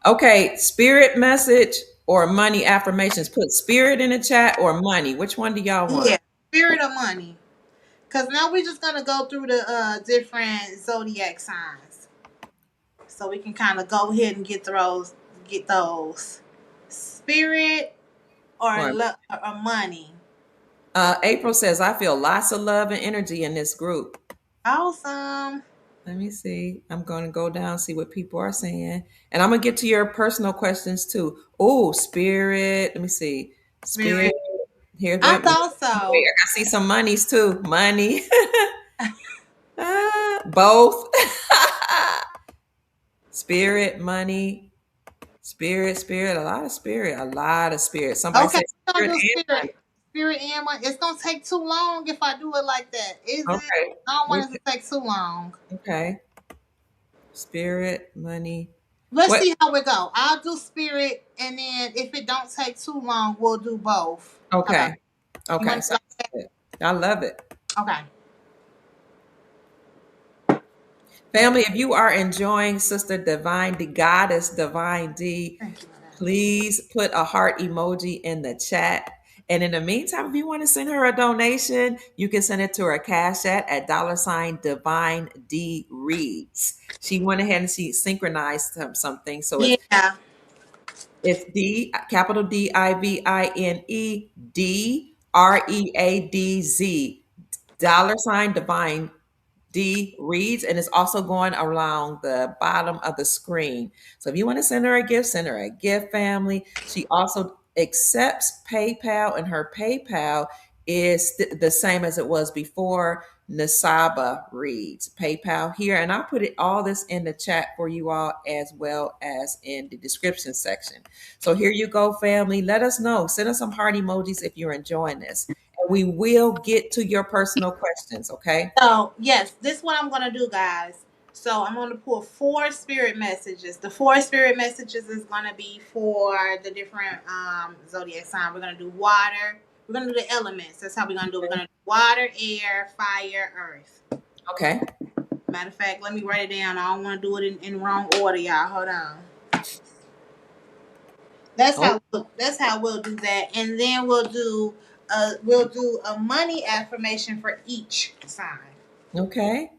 Speaker 1: Okay, spirit message or money affirmations. Put spirit in the chat or money. Which one do y'all want?
Speaker 3: Yeah, spirit or money. Because now we're just gonna go through the different zodiac signs, so we can kind of go ahead and get those spirit or
Speaker 1: Or
Speaker 3: or money.
Speaker 1: April says, I feel lots of love and energy in this group.
Speaker 3: Awesome.
Speaker 1: Let me see. I'm going to go down, see what people are saying. And I'm going to get to your personal questions too. Oh, spirit. Let me see. Spirit.
Speaker 3: Spirit.
Speaker 1: Here's
Speaker 3: I
Speaker 1: wait.
Speaker 3: thought
Speaker 1: Wait,
Speaker 3: so.
Speaker 1: I see some monies too. Money. Both. Spirit, money, spirit, a lot of spirit, a lot of spirit. Somebody
Speaker 3: Okay,
Speaker 1: said
Speaker 3: we're gonna
Speaker 1: spirit
Speaker 3: do
Speaker 1: and
Speaker 3: spirit. Spirit and money. It's gonna take too long if I do it like that. Is
Speaker 1: money.
Speaker 3: it?
Speaker 1: Okay.
Speaker 3: I don't
Speaker 1: We
Speaker 3: want it to take too long.
Speaker 1: okay. Spirit, money.
Speaker 3: Let's
Speaker 1: What?
Speaker 3: see how it go. I'll do spirit, and then if it don't take too long, we'll do both. How about
Speaker 1: Okay.
Speaker 3: you
Speaker 1: Okay.
Speaker 3: want to do
Speaker 1: Sounds good. I love it.
Speaker 3: like okay?
Speaker 1: Family, if you are enjoying Sister Divine, the Goddess Divine D,
Speaker 3: Thank you, Madam.
Speaker 1: please put a heart emoji in the chat. And in the meantime, if you want to send her a donation, you can send it to her cash at $DivineDReadz. She went ahead and she synchronized something. So
Speaker 3: Yeah.
Speaker 1: it's D, capital DivineDreadz, $Divine D reads, and it's also going around the bottom of the screen. So if you want to send her a gift, send her a gift, family. She also accepts PayPal, and her PayPal is the same as it was before. NisabaReadz PayPal here, and I'll put it all this in the chat for you all as well as in the description section. So here you go, family. Let us know. Send us some heart emojis if you're enjoying this, and we will get to your personal questions. Okay.
Speaker 3: So yes, this is what I'm gonna do, guys. So I'm gonna pull four spirit messages. The four spirit messages is gonna be for the different zodiac sign. We're gonna do water. We're gonna do the elements. That's how we're gonna do. We're gonna do water, air, fire, earth.
Speaker 1: Okay.
Speaker 3: Matter of fact, let me write it down. I don't want to do it in wrong order, y'all. Hold on.
Speaker 1: Oh,
Speaker 3: That's how we'll do that, and then we'll do a money affirmation for each sign.
Speaker 1: okay.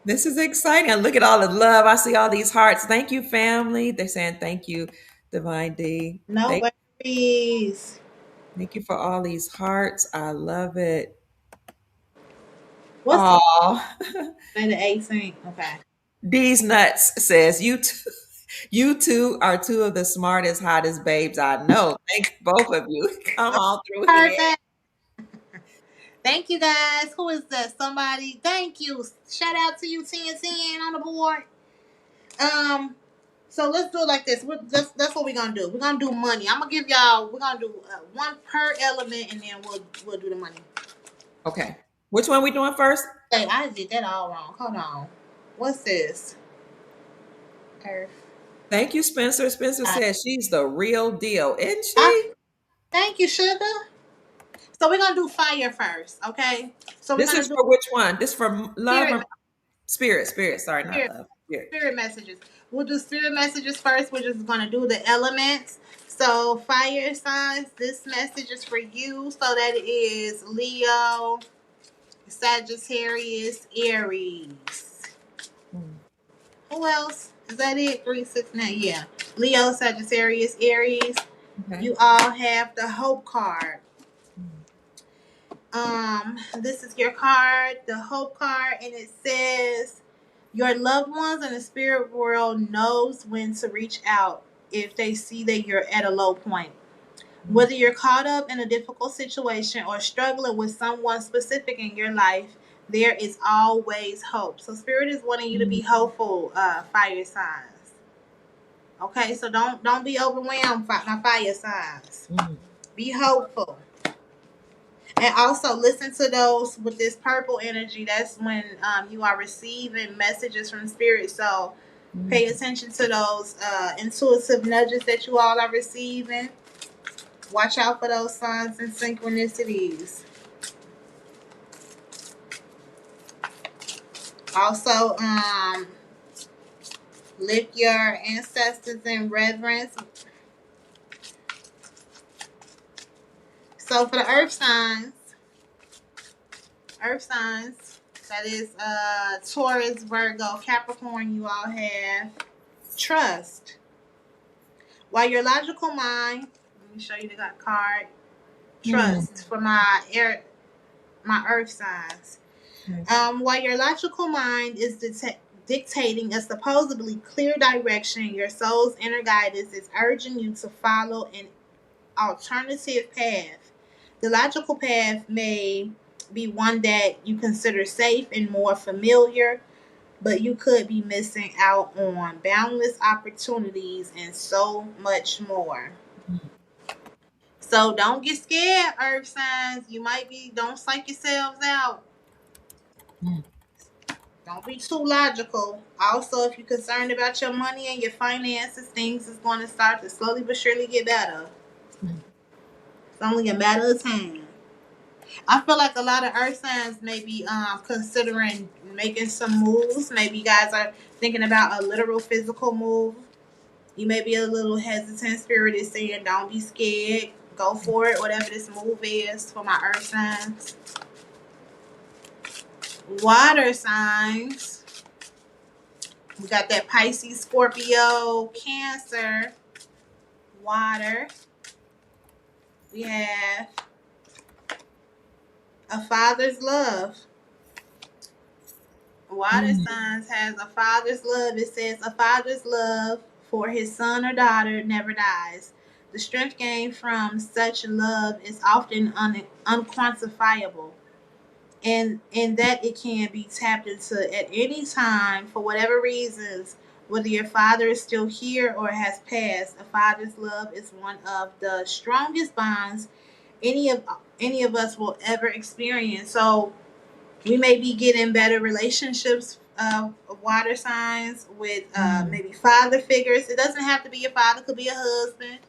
Speaker 1: This is exciting. And look at all the love. I see all these hearts. Thank you, family. They're saying thank you, Divine D.
Speaker 3: No worries.
Speaker 1: Thank you for all these hearts. I love it.
Speaker 3: What's
Speaker 1: Oh,
Speaker 3: the 18th? Okay.
Speaker 1: D's nuts says you two, you two are two of the smartest, hottest babes I know. Thank both of you. Come on through here.
Speaker 3: Perfect. Thank you guys. Who is that? Somebody. Thank you. Shout out to you, 1010 on the board. Um. So let's do it like this. That's what we're gonna do. We're gonna do money. I'm gonna give y'all. We're gonna do one per element, and then we'll do the money.
Speaker 1: Okay. Which one we doing first?
Speaker 3: Hey, I did that all wrong. Hold on. What's this? Earth.
Speaker 1: Thank you, Spencer. Spencer
Speaker 3: I,
Speaker 1: says she's the real deal, isn't
Speaker 3: I
Speaker 1: she?
Speaker 3: thank you, sugar. So we're gonna do fire first, okay? So we're
Speaker 1: This
Speaker 3: gonna
Speaker 1: is
Speaker 3: do
Speaker 1: for which one? This for love
Speaker 3: spirit
Speaker 1: or spirit? Spirit. Sorry, not
Speaker 3: spirit
Speaker 1: love. Spirit.
Speaker 3: spirit messages. We'll do spirit messages first. We're just gonna do the elements. So fire signs, this message is for you. So that is Leo, Sagittarius, Aries.
Speaker 1: Hmm.
Speaker 3: Who else? Is that it? 369. Yeah. Leo, Sagittarius, Aries.
Speaker 1: Okay.
Speaker 3: You all have the hope card.
Speaker 1: Hmm.
Speaker 3: This is your card, the hope card, and it says your loved ones in the spirit world knows when to reach out if they see that you're at a low point. Whether you're caught up in a difficult situation or struggling with someone specific in your life, there is always hope. So spirit is wanting you to be hopeful, fire signs. Okay, so don't be overwhelmed by fire signs.
Speaker 1: Hmm.
Speaker 3: Be hopeful. And also listen to those with this purple energy. That's when you are receiving messages from spirit. So
Speaker 1: Hmm.
Speaker 3: pay attention to those intuitive nudges that you all are receiving. Watch out for those signs and synchronicities. Also, lift your ancestors in reverence. So for the earth signs, that is Taurus, Virgo, Capricorn, you all have trust. While your logical mind, let me show you the card.
Speaker 1: Hmm.
Speaker 3: Trust for my earth signs. While your logical mind is dictating a supposedly clear direction, your soul's inner guidance is urging you to follow an alternative path. The logical path may be one that you consider safe and more familiar, but you could be missing out on boundless opportunities and so much more. So don't get scared, earth signs. You might be, don't psych yourselves out. Don't be too logical. Also, if you're concerned about your money and your finances, things is going to start to slowly but surely get better. It's only a matter of time. I feel like a lot of earth signs may be considering making some moves. Maybe you guys are thinking about a literal physical move. You may be a little hesitant. Spirit is saying, don't be scared. Go for it, whatever this move is for my earth signs. Water signs. We got that Pisces, Scorpio, Cancer, water. We have a father's love. Water signs has a father's love. It says a father's love for his son or daughter never dies. The strength gained from such love is often unquantifiable, and in that it can be tapped into at any time for whatever reasons. Whether your father is still here or has passed, a father's love is one of the strongest bonds any of us will ever experience. So we may be getting better relationships, water signs with maybe father figures. It doesn't have to be your father. Could be a husband.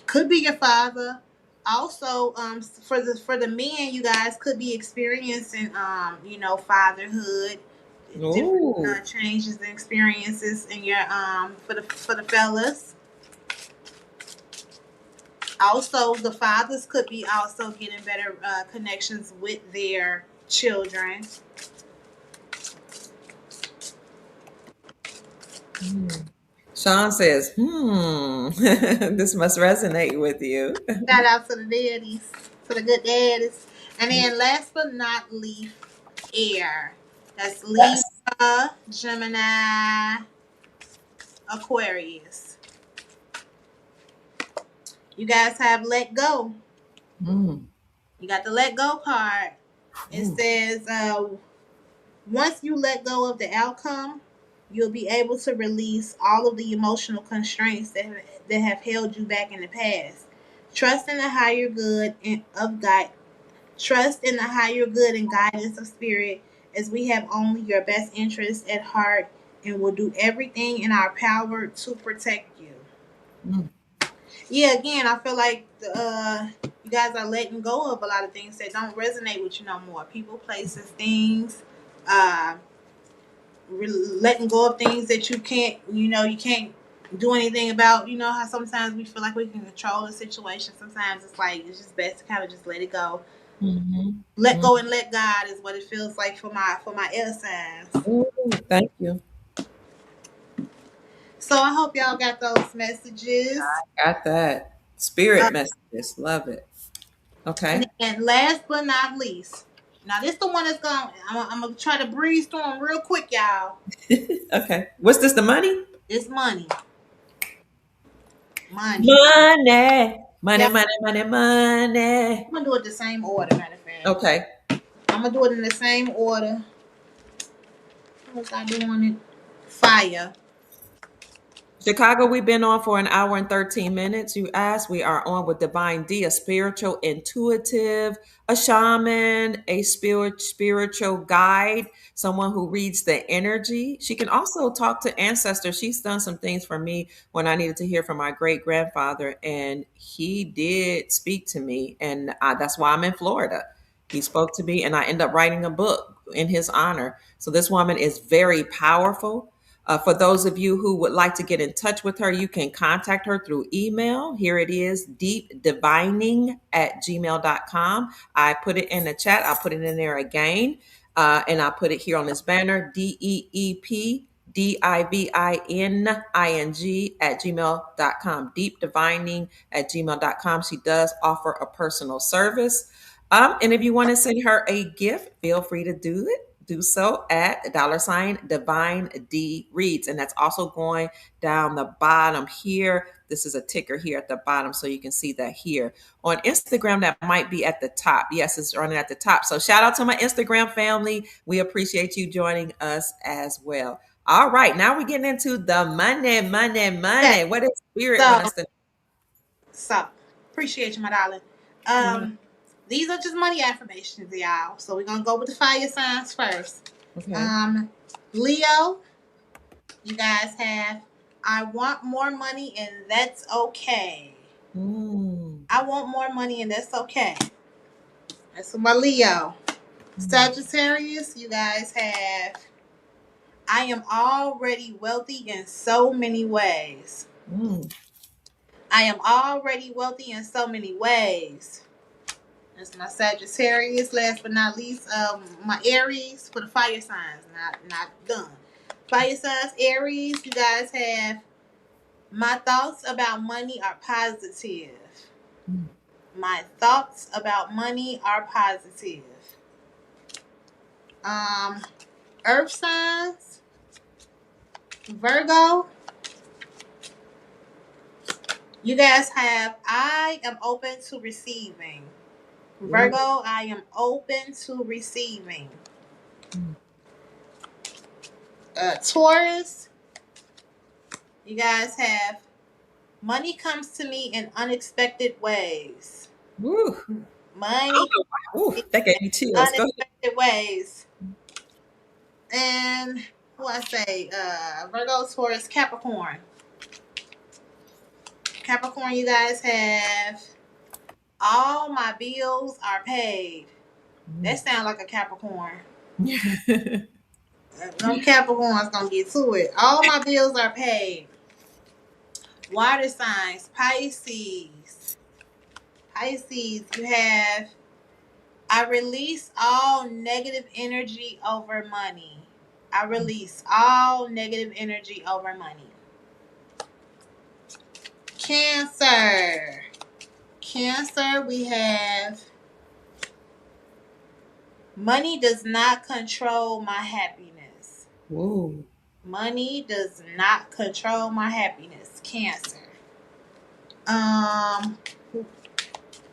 Speaker 3: Could be your father. Also, for the men, you guys could be experiencing fatherhood, different changes and experiences in your for the fellas. Also, the fathers could be also getting better connections with their children.
Speaker 1: Sean says, this must resonate with you.
Speaker 3: Shout out to the daddies, to the good daddies. And then last but not least, air. That's
Speaker 1: Yes.
Speaker 3: Libra, Gemini, Aquarius. You guys have let go. You got the let go card. It says, once you let go of the outcome, you'll be able to release all of the emotional constraints that have held you back in the past. Trust in the higher good of God. Trust in the higher good and guidance of spirit, as we have only your best interests at heart and will do everything in our power to protect you. Yeah, again, I feel like you guys are letting go of a lot of things that don't resonate with you no more. People, places, things. Letting go of things that you can't do anything about. You know how sometimes we feel like we can control the situation. Sometimes it's like it's just best to kind of just let it go. Let go and let God is what it feels like for my air signs.
Speaker 1: Thank you.
Speaker 3: So I hope y'all got those messages.
Speaker 1: Got that. Spirit messages. Love it. Okay.
Speaker 3: And last but not least, now this the one that's going. I'm gonna try to breeze through them real quick, y'all.
Speaker 1: Okay. What's this? The money?
Speaker 3: It's money.
Speaker 1: Money. Money. Money.
Speaker 3: Yeah.
Speaker 1: Money. Money. Money.
Speaker 3: I'm gonna do it the same order, matter of fact.
Speaker 1: Okay.
Speaker 3: I'm gonna do it in the same order. How was I doing it? Fire.
Speaker 1: Chicago, we've been on for an hour and 13 minutes. You asked, we are on with Divine D, a spiritual intuitive, a shaman, a spiritual guide, someone who reads the energy. She can also talk to ancestors. She's done some things for me when I needed to hear from my great grandfather, and he did speak to me, and that's why I'm in Florida. He spoke to me, and I ended up writing a book in his honor. So this woman is very powerful. For those of you who would like to get in touch with her, you can contact her through email. Here it is, deepdivining@gmail.com. I put it in the chat. I'll put it in there again. And I'll put it here on this banner, deepdivining@gmail.com, deepdivining@gmail.com. She does offer a personal service. And if you want to send her a gift, feel free to do it. Do so at $DivineDReadz. And that's also going down the bottom here. This is a ticker here at the bottom, so you can see that here. On Instagram, that might be at the top. Yes, it's running at the top. So shout out to my Instagram family. We appreciate you joining us as well. All right, now we're getting into the money, money,
Speaker 3: Okay,
Speaker 1: money. What does Spirit want
Speaker 3: so
Speaker 1: us to
Speaker 3: appreciate you, my darling.
Speaker 1: know?
Speaker 3: These are just money affirmations, y'all. So we're gonna go with the fire signs first.
Speaker 1: Okay.
Speaker 3: Leo, you guys have I want more money and that's okay. I want more money and that's okay. That's for my Leo. Sagittarius, you guys have I am already wealthy in so many ways. I am already wealthy in so many ways. That's my Sagittarius. Last but not least, my Aries for the fire signs. Not done. Fire signs, Aries, you guys have my thoughts about money are positive. My thoughts about money are positive. Earth signs, Virgo, you guys have I am open to receiving. Virgo, I am open to receiving. Taurus, you guys have money comes to me in unexpected ways.
Speaker 1: Woo.
Speaker 3: Money
Speaker 1: Ooh, that gave me chills. Go ahead.
Speaker 3: unexpected ways. And who I say, Virgo, Taurus, Capricorn. Capricorn, you guys have all my bills are paid. That sounds like a Capricorn. Them Capricorns gonna get to it. All my bills are paid. Water signs, Pisces. Pisces, you have I release all negative energy over money. I release all negative energy over money. Cancer. Cancer, we have money does not control my happiness.
Speaker 1: Whoa.
Speaker 3: Money does not control my happiness. Cancer. Who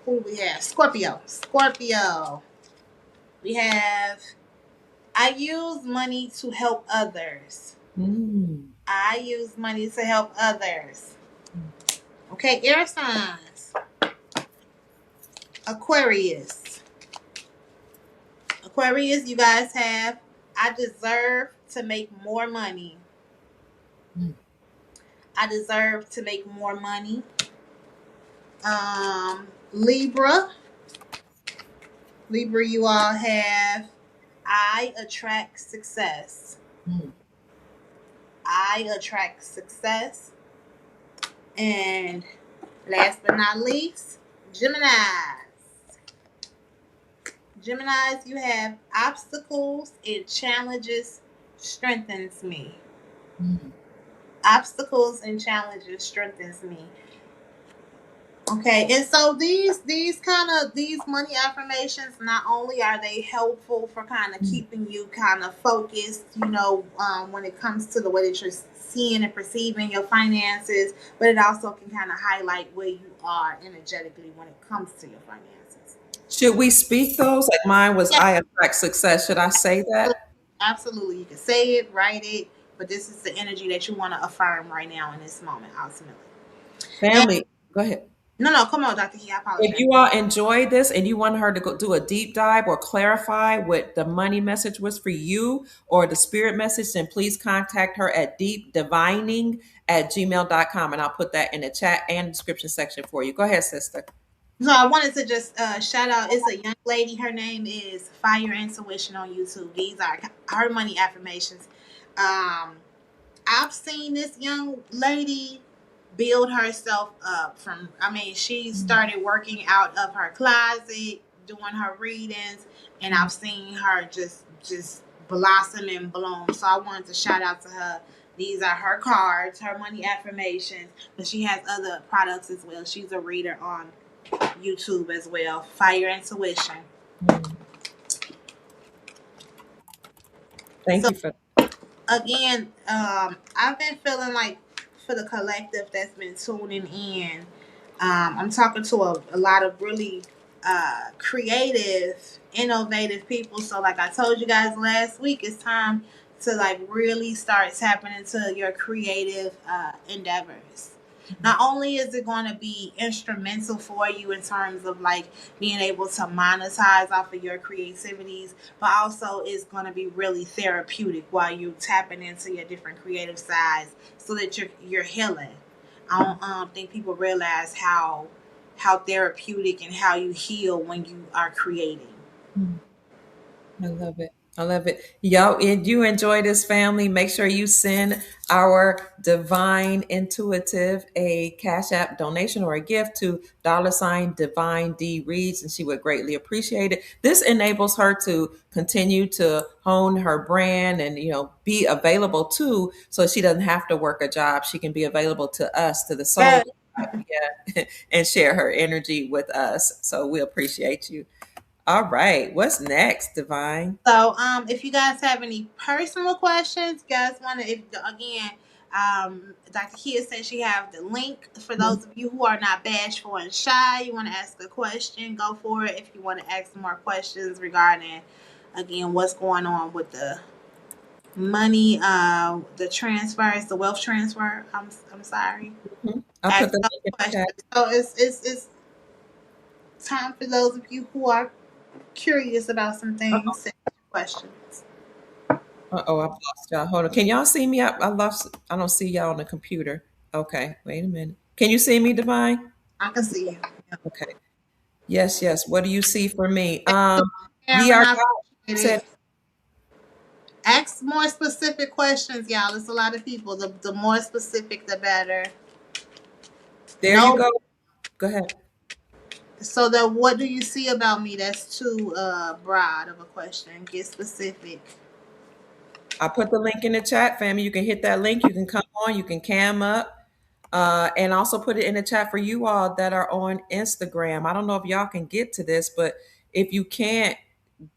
Speaker 3: do we have? Scorpio. Scorpio. We have I use money to help others. I use money to help others. Okay, air signs. Aquarius. Aquarius, you guys have I deserve to make more money. I deserve to make more money. Libra. Libra, you all have I attract success. I attract success. And last but not least, Geminis. Geminis, you have obstacles and challenges strengthens me. Obstacles and challenges strengthens me. Okay, and so these money affirmations, not only are they helpful for kind of keeping you kind of focused, when it comes to the way that you're seeing and perceiving your finances, but it also can kind of highlight where you are energetically when it comes to your finances.
Speaker 1: Should we speak those? Like mine was I attract success. Should I say that?
Speaker 3: Absolutely. You can say it, write it, but this is the energy that you want to affirm right now in this moment, ultimately.
Speaker 1: Family, go ahead.
Speaker 3: No, come on, Dr. He. I apologize.
Speaker 1: If you all enjoyed this and you want her to go do a deep dive or clarify what the money message was for you or the spirit message, then please contact her at deepdivining@gmail.com. And I'll put that in the chat and description section for you. Go ahead, sister.
Speaker 3: So I wanted to just shout out. It's a young lady. Her name is Fire Intuition on YouTube. These are her money affirmations. I've seen this young lady build herself up she started working out of her closet, doing her readings, and I've seen her just blossom and bloom. So I wanted to shout out to her. These are her cards, her money affirmations, but she has other products as well. She's a reader on YouTube as well. Fire Intuition.
Speaker 1: Mm. Thank
Speaker 3: So
Speaker 1: you for.
Speaker 3: again, I've been feeling like for the collective that's been tuning in, I'm talking to a lot of really creative, innovative people. So, like I told you guys last week, it's time to like really start tapping into your creative endeavors. Not only is it going to be instrumental for you in terms of like being able to monetize off of your creativities, but also it's going to be really therapeutic while you tapping into your different creative sides so that you're healing. I don't think people realize how therapeutic and how you heal when you are creating.
Speaker 1: Mm. I love it. I love it. Y'all, if you enjoy this, family, make sure you send our Divine Intuitive a Cash App donation or a gift to $DivineDReadz, and she would greatly appreciate it. This enables her to continue to hone her brand and, be available too, so she doesn't have to work a job. She can be available to us, to the soul,
Speaker 3: Yeah.
Speaker 1: yeah, and share her energy with us. So we appreciate you. All right. What's next, Divine?
Speaker 3: So, if you guys have any personal questions, you guys want to, if again, Dr. Kia said she have the link for those of you who are not bashful and shy. You want to ask a question, go for it. If you want to ask some more questions regarding, again, what's going on with the money, the transfers, the wealth transfer. I'm sorry.
Speaker 1: Mhm. I'll put
Speaker 3: Ask
Speaker 1: the
Speaker 3: those
Speaker 1: link in the
Speaker 3: questions.
Speaker 1: chat.
Speaker 3: So it's time for those of you who are curious about some things. Send questions.
Speaker 1: Uh-oh, I've lost y'all. Hold on. Can y'all see me? I lost. I don't see y'all on the computer. Okay, wait a minute. Can you see me, Divine?
Speaker 3: I can see you.
Speaker 1: Okay. Yes, yes. What do you see for me? Ye
Speaker 3: Aaron,
Speaker 1: are
Speaker 3: I
Speaker 1: God
Speaker 3: appreciate
Speaker 1: said,
Speaker 3: it. Ask more specific questions, y'all. There's a lot of people. The more specific, the better.
Speaker 1: there you
Speaker 3: No.
Speaker 1: go. Go ahead.
Speaker 3: So that what do you see about me that's too broad of a question? Get specific.
Speaker 1: I put the link in the chat, family. You can hit that link. You can come on. You can cam up. And also put it in the chat for you all that are on Instagram. I don't know if y'all can get to this, but if you can't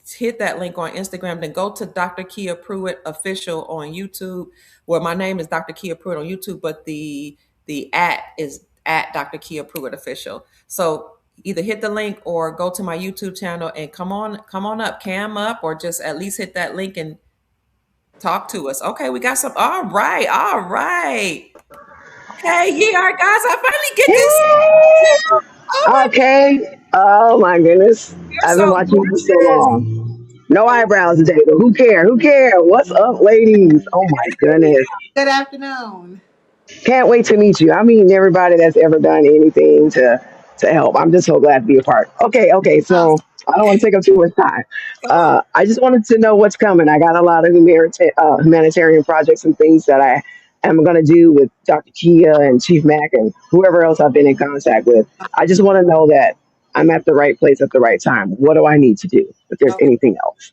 Speaker 1: hit that link on Instagram, then go to Dr. Kia Pruitt official on YouTube. Well, my name is Dr. Kia Pruitt on YouTube, but the at is at Dr. Kia Pruitt official. So either hit the link or go to my YouTube channel and come on up, cam up, or just at least hit that link and talk to us. Okay, we got some. All right, all right. Okay, yeah, all right, guys. I finally get this. Oh my,
Speaker 4: Okay. Oh my goodness.
Speaker 1: you're
Speaker 4: I've
Speaker 1: so
Speaker 4: been watching you for so
Speaker 1: gorgeous.
Speaker 4: long. No
Speaker 1: Oh
Speaker 4: eyebrows today, but who care? Who care? What's up, ladies? Oh my goodness.
Speaker 3: Good afternoon.
Speaker 4: Can't wait to meet you. I mean everybody that's ever done anything to help. I'm just so glad to be a part. Okay, so
Speaker 3: Awesome.
Speaker 4: I don't want to take up too much time.
Speaker 1: come on.
Speaker 4: I just wanted to know what's coming. I got a lot of humanitarian projects and things that I am going to do with Dr. Kia and Chief Mac and whoever else I've been in contact with. I just want to know that I'm at the right place at the right time. What do I need to do? If there's
Speaker 3: Okay.
Speaker 4: anything else.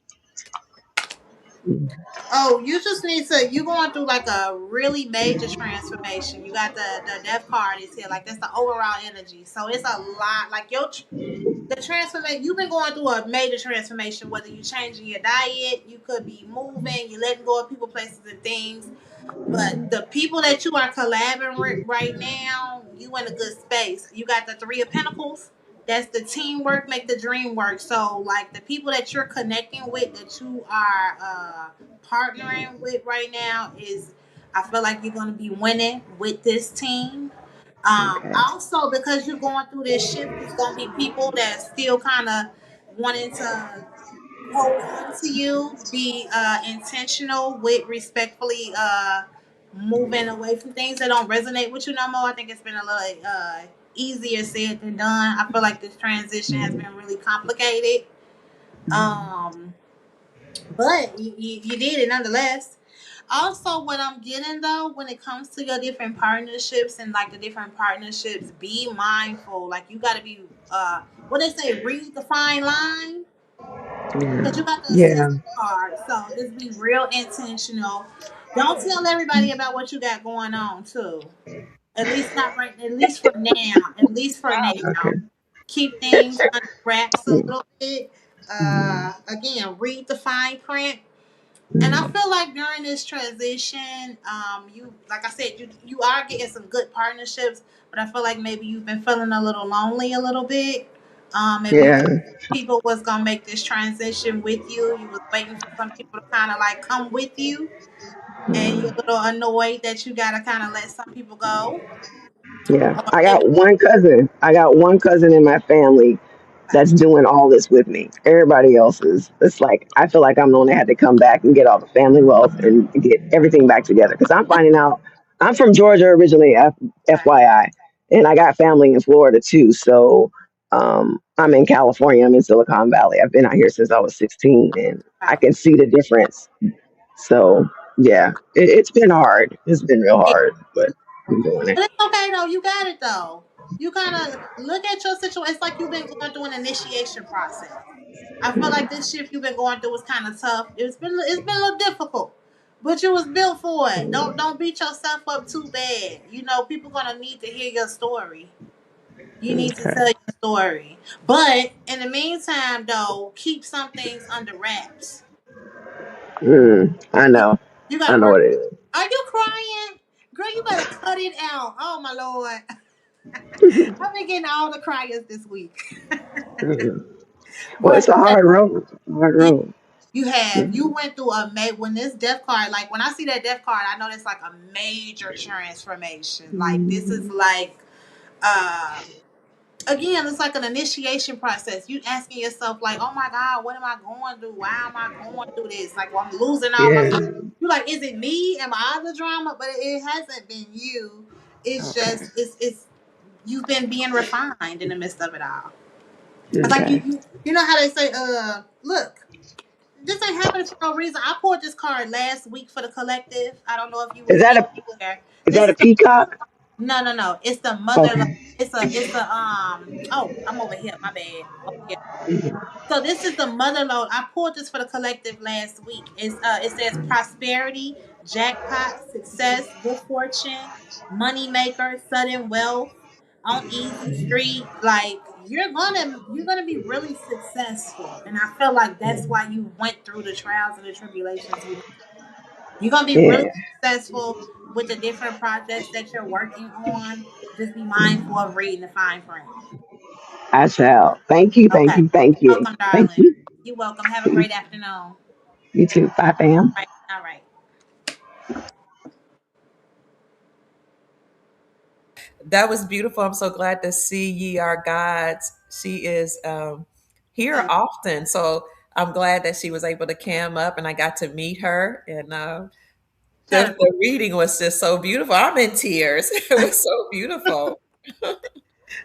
Speaker 3: Oh, you just need to. You going through like a really major transformation. You got the death card is here. Like that's the overall energy. So it's a lot. Like the transformation. You've been going through a major transformation. Whether you changing your diet, you could be moving. You letting go of people, places, and things. But the people that you are collabing with right now, you in a good space. You got the Three of Pentacles. That's the teamwork make the dream work. So like the people that you're connecting with, that you are partnering with right now, is I feel like you're gonna be winning with this team.
Speaker 4: Okay.
Speaker 3: Also because you're going through this shift, it's gonna be people that still kind of wanting to hold on to you, be intentional with respectfully moving away from things that don't resonate with you no more. I think it's been a little easier said than done. I feel like this transition has been really complicated. Um, but you did it nonetheless. Also, what I'm getting though, when it comes to your different partnerships and like the different partnerships, be mindful. Like you got to be, what they say, read the fine line. Because you got the
Speaker 4: Yeah.
Speaker 3: assistant card. So just be real intentional. Don't tell everybody about what you got going on too. At least not right. At least for now. At least for now.
Speaker 4: Okay.
Speaker 3: keep things under wraps a
Speaker 4: Mm,
Speaker 3: little bit.
Speaker 4: mm,
Speaker 3: Again, read the fine print. And I
Speaker 4: mm.
Speaker 3: feel like during this transition, you, like I said, you are getting some good partnerships, but I feel like maybe you've been feeling a little lonely a little bit. If you
Speaker 4: Yeah,
Speaker 3: thought people was gonna make this transition with you, you was waiting for some people to kind of like come with you, and you're a little annoyed that you gotta kind of let some people go,
Speaker 4: yeah.
Speaker 3: or
Speaker 4: I
Speaker 3: maybe
Speaker 4: got one cousin. I got one cousin in my family that's doing all this with me. Everybody else is. It's like I feel like I'm the one that had to come back and get all the family wealth and get everything back together. Because I'm finding out I'm from Georgia originally, FYI, and I got family in Florida too. So I'm in California. I'm in Silicon Valley. I've been out here since I was 16, and I can see the difference. So yeah, it's been hard. It's been real hard, but I'm doing it.
Speaker 3: But it's okay though. You got it though. You kind of look at your situation. It's like you've been going through an initiation process. I feel like this shift you've been going through was kind of tough. It's been a little difficult, but you was built for it. Don't beat yourself up too bad. You know people gonna need to hear your story. You need to
Speaker 4: Okay.
Speaker 3: tell your story. But in the meantime, though, keep some things under wraps.
Speaker 4: I
Speaker 3: You
Speaker 4: know.
Speaker 3: you
Speaker 4: I
Speaker 3: gotta
Speaker 4: know
Speaker 3: work.
Speaker 4: what it is.
Speaker 3: Are you crying, girl? You better cut it out. Oh my lord. I've been getting all the criers this week.
Speaker 4: Mm. Well, it's
Speaker 3: But
Speaker 4: a hard road. Hard
Speaker 3: yeah,
Speaker 4: road.
Speaker 3: you have. You
Speaker 4: Mhm.
Speaker 3: went through a when this death card, like when I see that death card, I know it's like a major transformation. Like this is
Speaker 4: Mhm.
Speaker 3: like again, it's like an initiation process. You asking yourself, like, oh my God, what am I going through? Why am I going through this? Like, well, I'm losing all my friends.
Speaker 4: Yeah.
Speaker 3: You like, is it me? Am I the drama? But it hasn't been you. It's
Speaker 4: Okay.
Speaker 3: just it's you've been being refined in the midst of it all. It's like
Speaker 4: Okay.
Speaker 3: you know how they say, look, this ain't happening for no reason. I pulled this card last week for the collective. I don't know if you
Speaker 4: Is
Speaker 3: was
Speaker 4: that
Speaker 3: in
Speaker 4: a
Speaker 3: there.
Speaker 4: is
Speaker 3: This
Speaker 4: that a
Speaker 3: is
Speaker 4: peacock?
Speaker 3: no. It's the mother.
Speaker 4: Okay.
Speaker 3: It's a Oh, I'm over here. My bad. Over here. So this is the mother load. I pulled this for the collective last week. It says prosperity, jackpot, success, good fortune, money maker, sudden wealth, on easy street. Like you're gonna be really successful, and I feel like that's why you went through the trials and the tribulations you went. You're gonna be really
Speaker 4: Yeah.
Speaker 3: successful with the different projects that you're working on. Just be mindful of reading the fine print.
Speaker 4: I shall. Thank you. Thank
Speaker 3: Okay.
Speaker 4: you. Thank you.
Speaker 3: Welcome,
Speaker 4: Thank
Speaker 3: darling.
Speaker 4: you.
Speaker 3: You're welcome. Have a great afternoon. All
Speaker 4: You too. Bye, fam.
Speaker 3: right. All right.
Speaker 1: That was beautiful. I'm so glad to see ye are gods. She is here
Speaker 3: Thank
Speaker 1: often. So I'm glad that she was able to cam up and I got to meet her. And
Speaker 3: Tell her.
Speaker 1: the reading was just so beautiful. I'm in tears. It was so beautiful.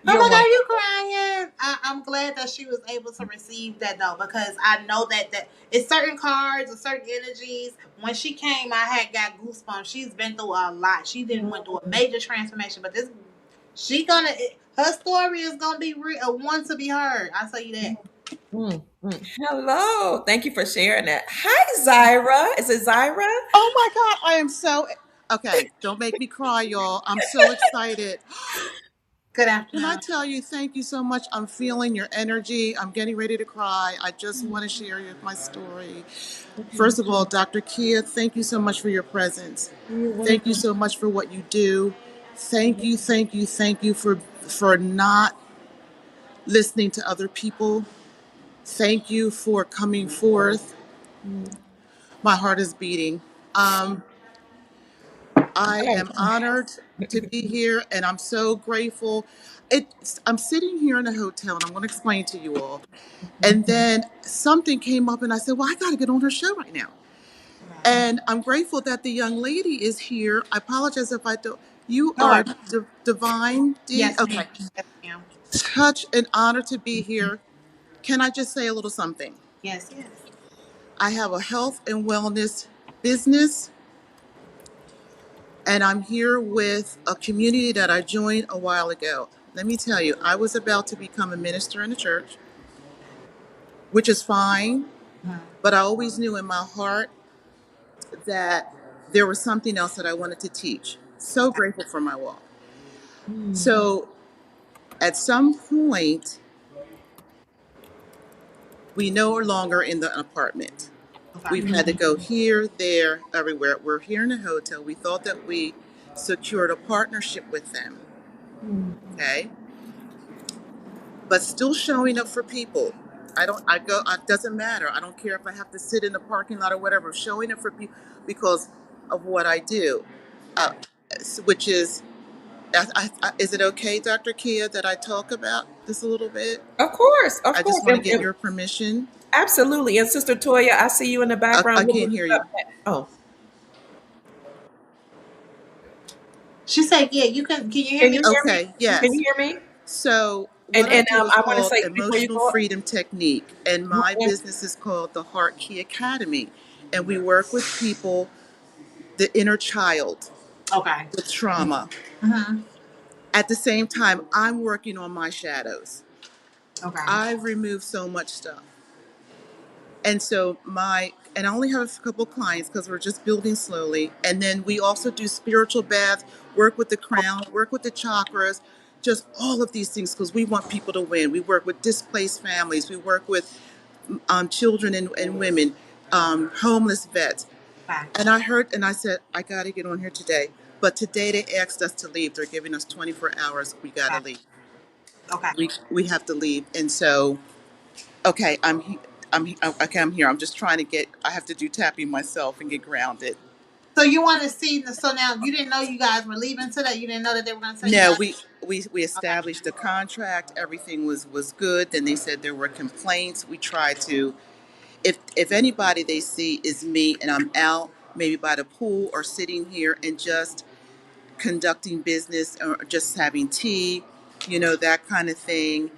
Speaker 3: Oh
Speaker 1: You're
Speaker 3: my God,
Speaker 1: welcome.
Speaker 3: you crying? I'm glad that she was able to receive that though, because I know that it's certain cards or certain energies. When she came, I had got goosebumps. She's been through a lot. She didn't went through a major transformation, but this she gonna her story is gonna be a one to be heard. I'll tell you that.
Speaker 1: Hello. Thank you for sharing that. Hi, Zyra. Is it Zyra?
Speaker 5: Oh my God, I am so okay. Don't make me cry, y'all. I'm so excited.
Speaker 3: Good
Speaker 5: Can I
Speaker 3: afternoon.
Speaker 5: tell you, thank you so much? I'm feeling your energy. I'm getting ready to cry. I just want to share my story. First of all, Dr. Kia, thank you so much for your presence.
Speaker 3: You're
Speaker 5: Thank you
Speaker 3: welcome.
Speaker 5: so much for what you do. Thank you for not listening to other people. Thank you for coming forth. My heart is beating. Um, I am honored to be here and I'm so grateful. I'm sitting here in a hotel and I'm going to explain to you all. And then something came up and I said, well, I got to get on her show right now. And I'm grateful that the young lady is here. I apologize if I don't. You
Speaker 3: No
Speaker 5: are
Speaker 3: worries.
Speaker 5: Divine D.
Speaker 3: Yes, ma'am.
Speaker 5: Okay.
Speaker 3: Yes, ma'am.
Speaker 5: Such an honor to be here. Can I just say a little something?
Speaker 3: Yes, yes.
Speaker 5: I have a health and wellness business. And I'm here with a community that I joined a while ago. Let me tell you, I was about to become a minister in the church, which is fine, but I always knew in my heart that there was something else that I wanted to teach. So grateful for my walk. So at some point, We no longer in the apartment.
Speaker 3: Okay.
Speaker 5: We've had to go here, there, everywhere. We're here in a hotel. We thought that we secured a partnership with them. Okay. But still showing up for people. I go, it doesn't matter. I don't care if I have to sit in the parking lot or whatever, showing up for people because of what I do. Uh, which is, is it okay, Dr. Kia, that I talk about this a little bit?
Speaker 1: Of course, of
Speaker 5: I
Speaker 1: course.
Speaker 5: just want to get your permission.
Speaker 1: Absolutely. And Sister Toya, I see you in the
Speaker 5: I
Speaker 1: background.
Speaker 5: can't hear you.
Speaker 1: Oh,
Speaker 3: She said, "Yeah, you can. Can you hear
Speaker 1: can
Speaker 3: me?"
Speaker 1: you hear me?
Speaker 5: Okay,
Speaker 1: can
Speaker 5: yes.
Speaker 1: you hear me?
Speaker 5: So
Speaker 1: And
Speaker 5: what I do is
Speaker 1: I want to
Speaker 5: called
Speaker 1: say before you
Speaker 5: Emotional
Speaker 1: go,
Speaker 5: Freedom Technique, and my business is called the Heart Key Academy, and we work with people, the inner child
Speaker 3: Okay.
Speaker 5: with trauma.
Speaker 3: Mm-hmm.
Speaker 5: At the same time, I'm working on my shadows.
Speaker 3: Okay.
Speaker 5: I've removed so much stuff. And so and I only have a couple clients because we're just building slowly. And then we also do spiritual baths, work with the crown, work with the chakras, just all of these things because we want people to win. We work with displaced families. We work with children and women, homeless vets.
Speaker 3: Okay.
Speaker 5: And I heard, and I said, I got to get on here today. But today they asked us to leave. They're giving us 24 hours. We got to
Speaker 3: Okay.
Speaker 5: leave.
Speaker 3: Okay.
Speaker 5: We have to leave. And so, okay, okay. I'm here. I'm just trying to get. I have to do tapping myself and get grounded.
Speaker 3: So you want to see? So now you didn't know you guys were leaving today. You didn't know that they were going to tell you
Speaker 5: No,
Speaker 3: guys.
Speaker 5: we
Speaker 3: Okay.
Speaker 5: established the contract. Everything was good. Then they said there were complaints. We tried to. If anybody they see is me and I'm out maybe by the pool or sitting here and just conducting business or just having tea, that kind of thing.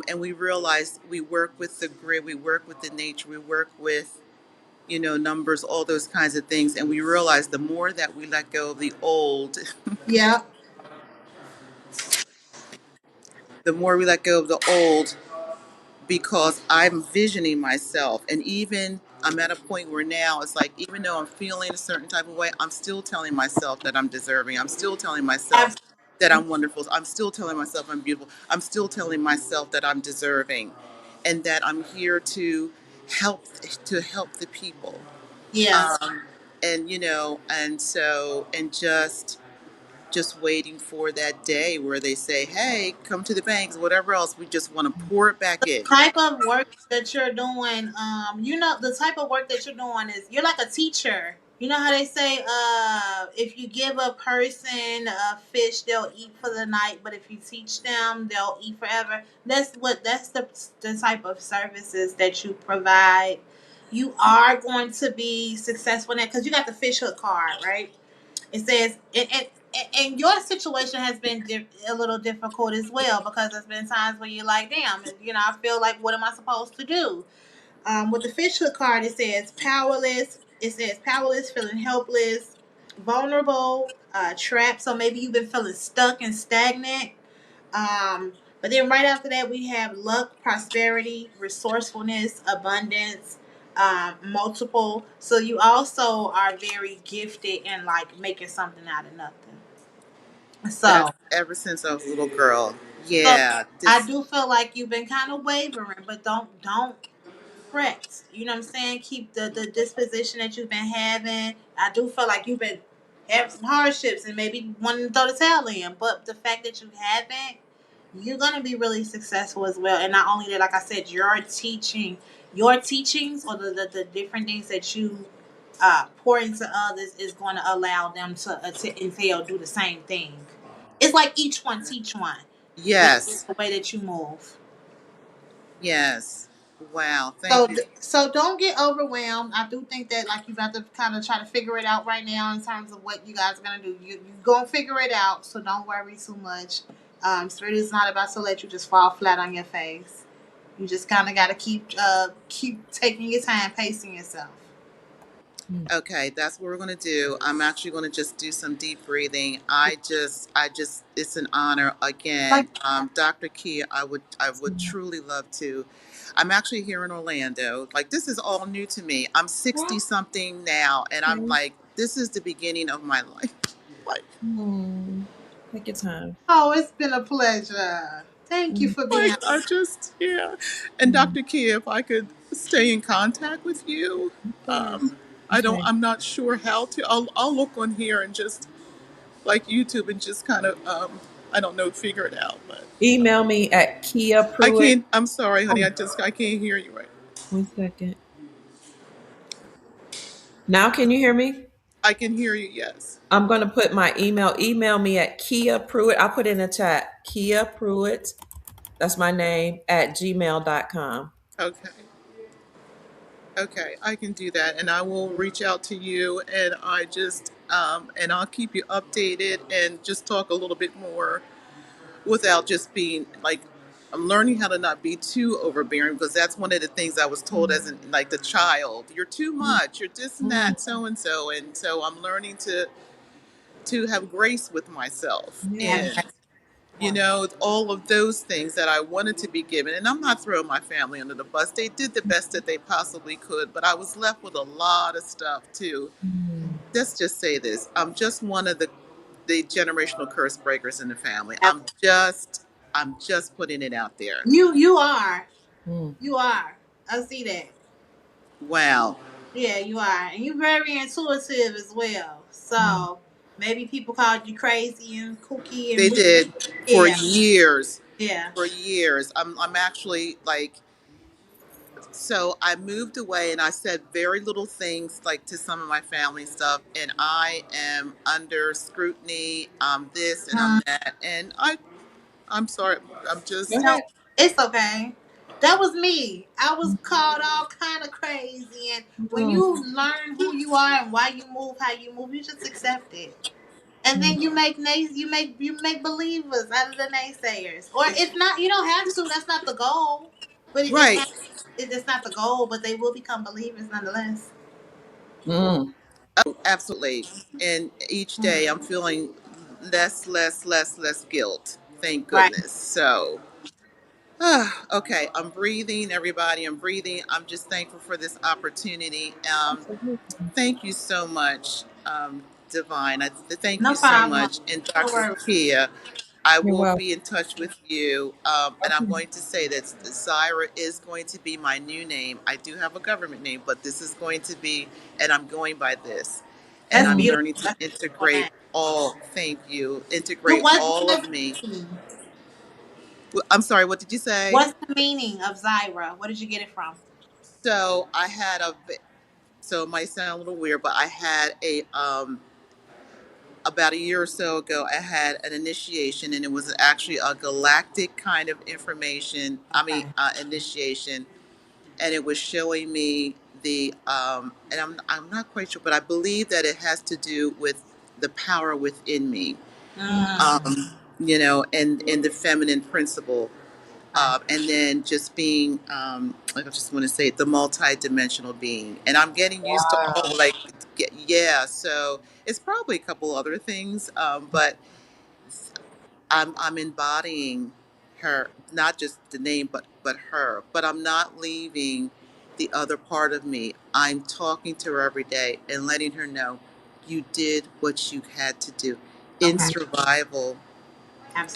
Speaker 5: And we realized we work with the grid, we work with the nature, we work with, numbers, all those kinds of things. And we realized the more that we let go of the old,
Speaker 3: Yeah.
Speaker 5: the more we let go of the old, because I'm visioning myself. And even I'm at a point where now it's like, even though I'm feeling a certain type of way, I'm still telling myself that I'm deserving. I'm still telling myself that I'm wonderful. I'm still telling myself I'm beautiful. I'm still telling myself that I'm deserving and that I'm here help to help the people.
Speaker 3: Yeah.
Speaker 5: Um, and and so and just waiting for that day where they say, "Hey, come to the banks," whatever else. We just want to pour it back in.
Speaker 3: Type of work that you're doing, the type of work that you're doing is you're like a teacher. You know how they say, if you give a person a fish, they'll eat for the night, but if you teach them, they'll eat forever. That's the type of services that you provide. You are going to be successful in that because you got the fish hook card, right? It says, and your situation has been a little difficult as well because there's been times where you're like, damn, I feel like, what am I supposed to do? With the fish hook card, it says powerless. It says powerless, feeling helpless, vulnerable, trapped. So maybe you've been feeling stuck and stagnant. But then right after that, we have luck, prosperity, resourcefulness, abundance, multiple. So you also are very gifted in like making something out of nothing.
Speaker 5: That's
Speaker 3: So,
Speaker 5: ever since I was a little girl.
Speaker 3: so
Speaker 5: Yeah,
Speaker 3: I
Speaker 5: this.
Speaker 3: do feel like you've been kind of wavering, but don't fret. You know what I'm saying? Keep the disposition that you've been having. I do feel like you've been having some hardships and maybe wanting to throw the towel in, but the fact that you haven't, you're gonna be really successful as well. And not only that, like I said, your teachings or the different things that you pour into others is going to allow them to entail do the same thing. It's like each one teach one. It's
Speaker 5: Yes,
Speaker 3: the way that you move.
Speaker 5: yes. Wow,
Speaker 3: So,
Speaker 5: thank you.
Speaker 3: so don't get overwhelmed. I do think that like you got to kind of try to figure it out right now in terms of what you guys are gonna do. You gonna figure it out. So don't worry too much. Spirit is not about to let you just fall flat on your face. You just kind of got to keep taking your time, pacing yourself.
Speaker 5: Okay, that's what we're going to do. I'm actually going to just do some deep breathing. It's an honor
Speaker 3: Like
Speaker 5: again. Dr. Kia, I would truly love to. I'm actually here in Orlando. Like, this is all new to me. I'm 60 something now, and I'm
Speaker 1: okay.
Speaker 5: like, this is the beginning of my life. Like,
Speaker 1: Hmm. Take your time.
Speaker 3: oh, it's been a pleasure. Thank you for being.
Speaker 5: Like I just yeah. And Dr. Kia, if I could stay in contact with you,
Speaker 1: Yes.
Speaker 5: I don't.
Speaker 1: Okay.
Speaker 5: I'm not sure how to. I'll look on here and just like YouTube and just kind of I don't know, figure it out. But
Speaker 1: Email me at Kia
Speaker 5: I
Speaker 1: Pruitt.
Speaker 5: can't. I'm sorry, honey.
Speaker 1: Oh,
Speaker 5: I can't hear you right.
Speaker 1: 1 second. Now, can you hear me?
Speaker 5: I can hear you. Yes.
Speaker 1: I'm going to put my email. Email me at Kia Pruitt. I'll put it in the chat. Kia Pruitt. That's my name at gmail.com.
Speaker 5: Okay. Okay, I can do that, and I will reach out to you, and I just and I'll keep you updated, and just talk a little bit more without just being like I'm learning how to not be too overbearing because that's one of the things I was told as like the child. You're too much. You're this and
Speaker 1: Mm,
Speaker 5: that, and so I'm learning to have grace with myself
Speaker 1: yeah.
Speaker 5: and all of those things that I wanted to be given. And I'm not throwing my family under the bus. They did the best that they possibly could, but I was left with a lot of stuff too.
Speaker 1: Mm,
Speaker 5: Let's just say this: I'm just one of the generational curse breakers in the family.
Speaker 3: Ab-
Speaker 5: I'm just putting it out there.
Speaker 3: You are.
Speaker 1: mm,
Speaker 3: You are. I see that.
Speaker 5: Wow.
Speaker 3: Yeah, you are. And you're very intuitive as well.
Speaker 1: mm.
Speaker 3: So maybe people called you crazy and kooky
Speaker 5: They
Speaker 3: and weird.
Speaker 5: did for
Speaker 3: Yeah.
Speaker 5: years.
Speaker 3: Yeah.
Speaker 5: For years. I'm actually like so I moved away and I said very little things like to some of my family stuff and I am under scrutiny, this and I'm
Speaker 3: Mm,
Speaker 5: that and I'm sorry. I'm
Speaker 1: Go
Speaker 5: just
Speaker 3: no,
Speaker 1: ahead.
Speaker 3: it's okay. That was me. I was called all kind of crazy. And when
Speaker 1: Mm,
Speaker 3: you learn who you are and why you move, how you move, you just accept it. And
Speaker 1: mm,
Speaker 3: then you make believers out of the naysayers. Or if not, you don't have to. That's not the goal. But
Speaker 5: right.
Speaker 3: it's not the goal. But they will become believers nonetheless.
Speaker 1: mm.
Speaker 5: Oh, absolutely. And each day I'm feeling less guilt. Thank
Speaker 3: Right.
Speaker 5: goodness. So okay, I'm breathing, everybody. I'm breathing. I'm just thankful for this opportunity.
Speaker 1: Absolutely.
Speaker 5: Thank you so much, Divine. Thank you
Speaker 3: No
Speaker 5: so
Speaker 3: problem.
Speaker 5: much. And
Speaker 3: No
Speaker 5: Dr.
Speaker 3: worries.
Speaker 5: Kia, I
Speaker 1: You're
Speaker 5: will
Speaker 1: welcome.
Speaker 5: be in touch with you. And I'm going to say that Zyra is going to be my new name. I do have a government name, but this is going to be, and I'm going by this. And
Speaker 3: That's
Speaker 5: I'm
Speaker 1: Mm.
Speaker 3: beautiful.
Speaker 5: learning to
Speaker 3: That's a beautiful
Speaker 5: integrate
Speaker 3: name.
Speaker 5: all, thank you,
Speaker 3: Dude,
Speaker 5: integrate
Speaker 3: what's
Speaker 5: all of
Speaker 3: the
Speaker 5: me.
Speaker 3: meaning?
Speaker 5: I'm sorry, what did you say?
Speaker 3: What's the meaning of Zyra? Where did you get it from?
Speaker 5: So I had a, so it might sound a little weird, but I had a, about a year or so ago, I had an initiation, and it was actually a galactic kind of information.
Speaker 3: Okay.
Speaker 5: Initiation, and it was showing me and I'm not quite sure, but I believe that it has to do with the power within me,
Speaker 3: Mm,
Speaker 5: and the feminine principle,
Speaker 3: okay.
Speaker 5: and then just being, like I just want to say, the multi-dimensional being. And I'm getting used to all like, yeah. So it's probably a couple other things, but I'm embodying her, not just the name, but her. But I'm not leaving the other part of me. I'm talking to her every day and letting her know you did what you had to do in
Speaker 3: Okay.
Speaker 5: survival.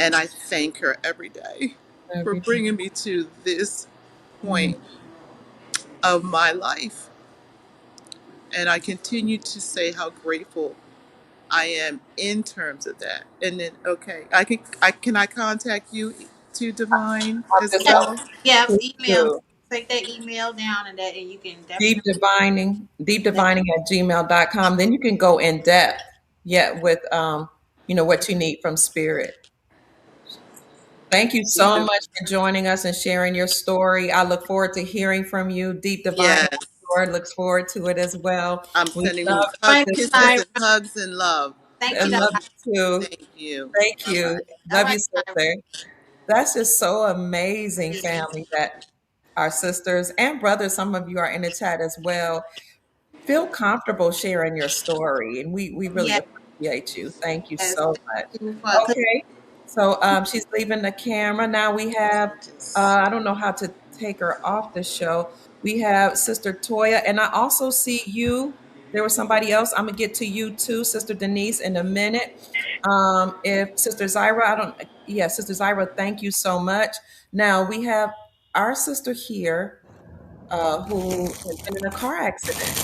Speaker 5: And I
Speaker 3: Absolutely.
Speaker 5: thank her every day for
Speaker 1: Every day.
Speaker 5: bringing me to this
Speaker 1: Mm.
Speaker 5: point of my life. And I continue to say how grateful I am in terms of that. And then, okay, can I contact you to Divine
Speaker 1: I'm
Speaker 5: as
Speaker 1: just
Speaker 3: Yeah.
Speaker 1: going
Speaker 5: well?
Speaker 3: Yeah.
Speaker 1: to
Speaker 3: Email me.
Speaker 1: do
Speaker 3: Take that email down and you can
Speaker 1: deep
Speaker 3: definitely.
Speaker 1: divining, deepdivining at gmail.com. Then you can go in depth, yeah, with what you need from spirit. Thank you so much for joining us and sharing your story. I look forward to hearing from you. Deep Divine,
Speaker 5: Yes,
Speaker 1: I'm sure, looks forward to it as well.
Speaker 5: I'm
Speaker 1: We
Speaker 5: sending you
Speaker 1: love
Speaker 5: hugs,
Speaker 3: Thank
Speaker 1: this
Speaker 3: you,
Speaker 5: kisses,
Speaker 1: space
Speaker 3: Zyra.
Speaker 5: and hugs and love.
Speaker 3: Thank you,
Speaker 1: and love
Speaker 3: Dot.
Speaker 1: you too.
Speaker 5: Thank you.
Speaker 1: Thank
Speaker 5: Bye
Speaker 1: you.
Speaker 5: bye.
Speaker 3: All
Speaker 1: Love you,
Speaker 3: right, Zyra.
Speaker 1: sister. That's just so amazing, family, that our sisters and brothers, some of you are in the chat as well, feel comfortable sharing your story. And we really
Speaker 3: Yes.
Speaker 1: appreciate you. Thank you
Speaker 3: Yes.
Speaker 1: so much.
Speaker 3: Thank you for.
Speaker 1: Okay. So she's leaving the camera. Now we have, I don't know how to take her off the show. We have Sister Toya. And I also see you. there was somebody else. I'm gonna get to you too, Sister Denise, in a minute. If Sister Zyra, I don't, yeah, Sister Zyra, thank you so much. Now we have our sister here who has been in a car accident.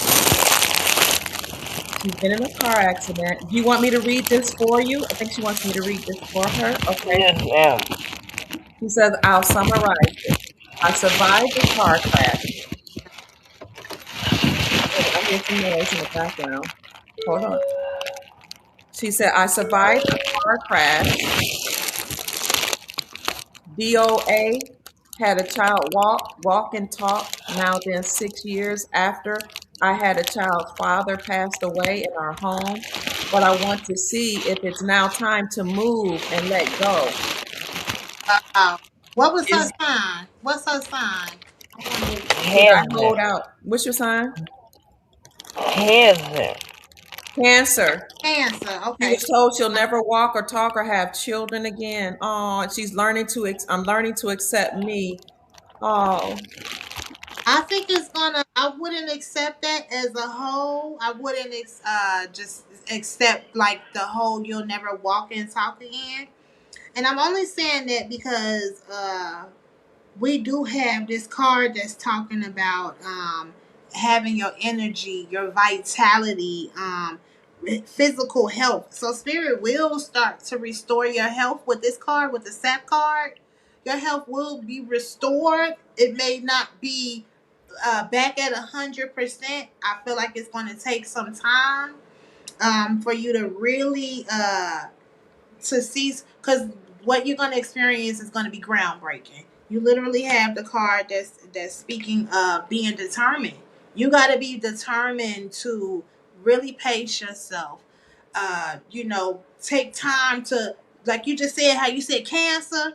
Speaker 1: She's been in a car accident. Do you want me to read this for you? I think she wants me to read this for her. Okay.
Speaker 6: Yes, ma'am.
Speaker 1: She says, I'll summarize it. I survived the car crash. Oh, I hear some noise in the background. Hold on. She said, I survived a car crash. DOA had a child walk and talk. Now then, 6 years after I had a child's father passed away in our home. But I want to see if it's now time to move and let go.
Speaker 3: Uh, what was her
Speaker 1: Is
Speaker 3: sign? What's her sign? I wonder.
Speaker 1: Did I
Speaker 6: Cancer.
Speaker 1: hold out? What's your sign?
Speaker 6: Cancer.
Speaker 1: Cancer.
Speaker 3: Cancer.
Speaker 1: She
Speaker 3: Okay.
Speaker 1: was told she'll never walk or talk or have children again. Oh, she's learning to. I'm learning to accept me. Oh,
Speaker 3: I think it's gonna. I wouldn't accept that as a whole. I wouldn't just accept like the whole "you'll never walk and talk again." And I'm only saying that because we do have this card that's talking about having your energy, your vitality, physical health. So spirit will start to restore your health with this card, with the SAP card. Your health will be restored. It may not be back at 100%. I feel like it's going to take some time for you to really to see, because what you're going to experience is going to be groundbreaking. You literally have the card that's speaking of being determined. You got to be determined to really pace yourself. Take time to, like you just said, how you said cancer.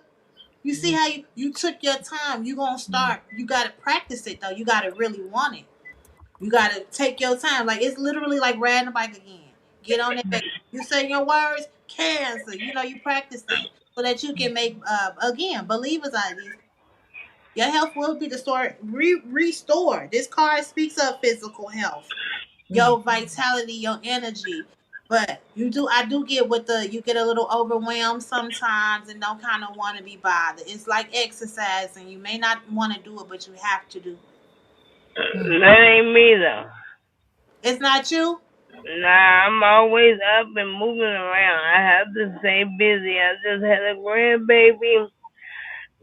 Speaker 3: You see how you took your time. You gonna start. You gotta practice it though. You gotta really want it. You gotta take your time. Like it's literally like riding a bike again. Get on that bike. You say your words, cancer. You practicing so that you can make again believers out of these. Your health will be restored. This card speaks of physical health, your vitality, your energy. But I do get with you get a little overwhelmed sometimes and don't kind of want to be bothered. It's like exercising. You may not want to do it, but you have to do it.
Speaker 6: That ain't me though.
Speaker 3: It's not you?
Speaker 6: Nah, I'm always up and moving around. I have to stay busy. I just had a grandbaby.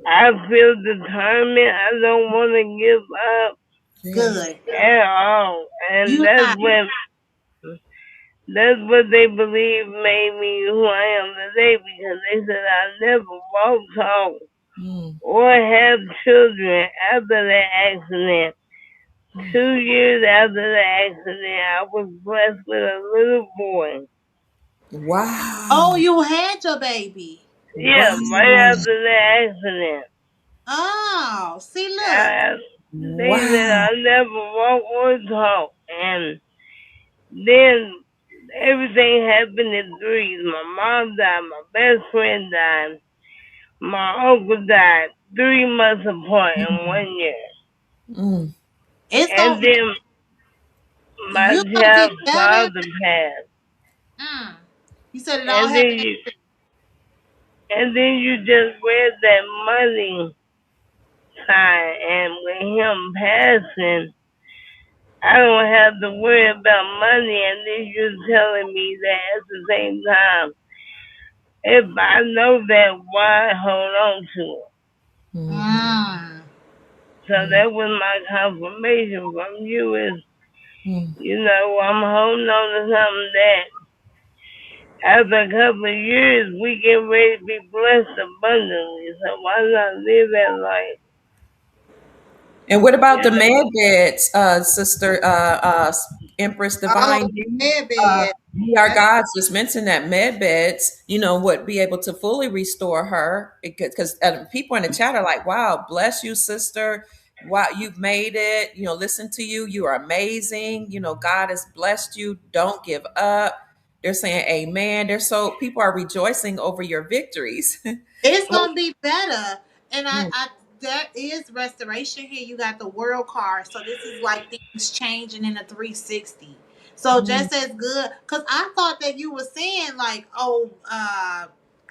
Speaker 6: I feel determined. I don't want to give up
Speaker 1: yes.
Speaker 3: Good.
Speaker 6: at all. And
Speaker 3: You not.
Speaker 6: that's what they believe made me who I am today because they said I never walk, talk,
Speaker 1: Mm,
Speaker 6: or have children after that accident. 2 years after the accident, I was blessed with a little boy.
Speaker 3: Oh,
Speaker 1: wow.
Speaker 3: you had your baby.
Speaker 6: Yeah, right
Speaker 1: Wow.
Speaker 6: after the accident.
Speaker 3: Oh, see, look.
Speaker 6: I, they said
Speaker 1: Wow.
Speaker 6: I never walk or talk. And then everything happened in threes. My mom died, my best friend died, my uncle died 3 months apart in
Speaker 1: Mm,
Speaker 6: 1 year.
Speaker 1: mm,
Speaker 3: It's
Speaker 6: And
Speaker 3: gonna.
Speaker 6: then my
Speaker 3: You're gonna get
Speaker 6: child's
Speaker 3: better.
Speaker 6: father passed.
Speaker 3: Mm. You said it all
Speaker 6: And
Speaker 3: happened.
Speaker 6: then you and then you just read that money sign and with him passing I don't have to worry about money and then you're telling me that at the same time. If I know that why hold on to it?
Speaker 1: mhm,
Speaker 3: Mm.
Speaker 6: So
Speaker 1: mm,
Speaker 6: that was my confirmation from you is,
Speaker 1: mm.
Speaker 6: I'm holding on to something that after a couple of years we get ready to be blessed abundantly. So why not live that life?
Speaker 1: And what about
Speaker 6: You
Speaker 1: the
Speaker 6: know?
Speaker 1: med beds, Sister Empress
Speaker 3: Oh,
Speaker 1: Divine?
Speaker 3: yeah, bed.
Speaker 1: We are
Speaker 3: That's
Speaker 1: gods just mentioned that med beds, would be able to fully restore her because people in the chat are like, wow, bless you, sister. Wow, you've made it. Listen to you. You are amazing. God has blessed you. Don't give up. They're saying amen. People are rejoicing over your victories.
Speaker 3: it's gonna be better. And
Speaker 1: Mm,
Speaker 3: there is restoration here. You got the world card, so this is like things changing in a 360. So
Speaker 1: Mm,
Speaker 3: just as good, cause I thought that you were saying like, oh,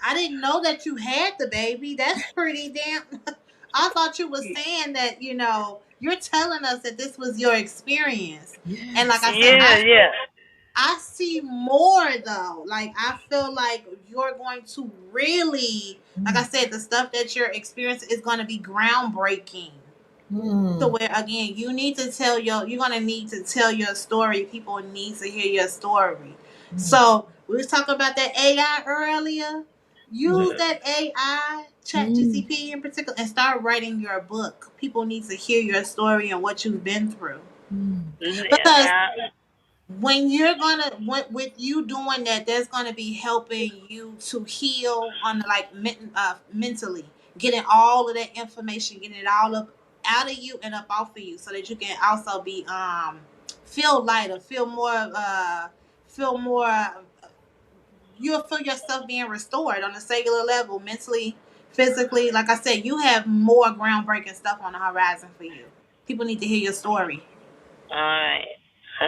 Speaker 3: I didn't know that you had the baby. That's pretty damn. I thought you were saying that you're telling us that this was your experience, and like I
Speaker 1: yes.
Speaker 3: said,
Speaker 6: Yeah, yeah.
Speaker 3: I see more though. Like I feel like you're going to really, like I
Speaker 1: Mm,
Speaker 3: said, the stuff that you're experiencing is going to be groundbreaking. To
Speaker 1: mm,
Speaker 3: where again, you're gonna need to tell your story. People need to hear your story.
Speaker 1: mm,
Speaker 3: So we was talking about that AI earlier. Use
Speaker 6: Mhm.
Speaker 3: that AI, Chat
Speaker 1: mm,
Speaker 3: GCP in particular, and start writing your book. People need to hear your story and what you've been through.
Speaker 1: mm,
Speaker 3: Because
Speaker 6: Yeah,
Speaker 3: when you're gonna with you doing that, there's gonna be helping you to heal on the like mentally, getting all of that information, getting it all up out of you and up off of you, so that you can also be feel lighter, feel more. You'll feel yourself being restored on a cellular level, mentally, physically. Like I said, you have more groundbreaking stuff on the horizon for you. People need to hear your story.
Speaker 6: alright.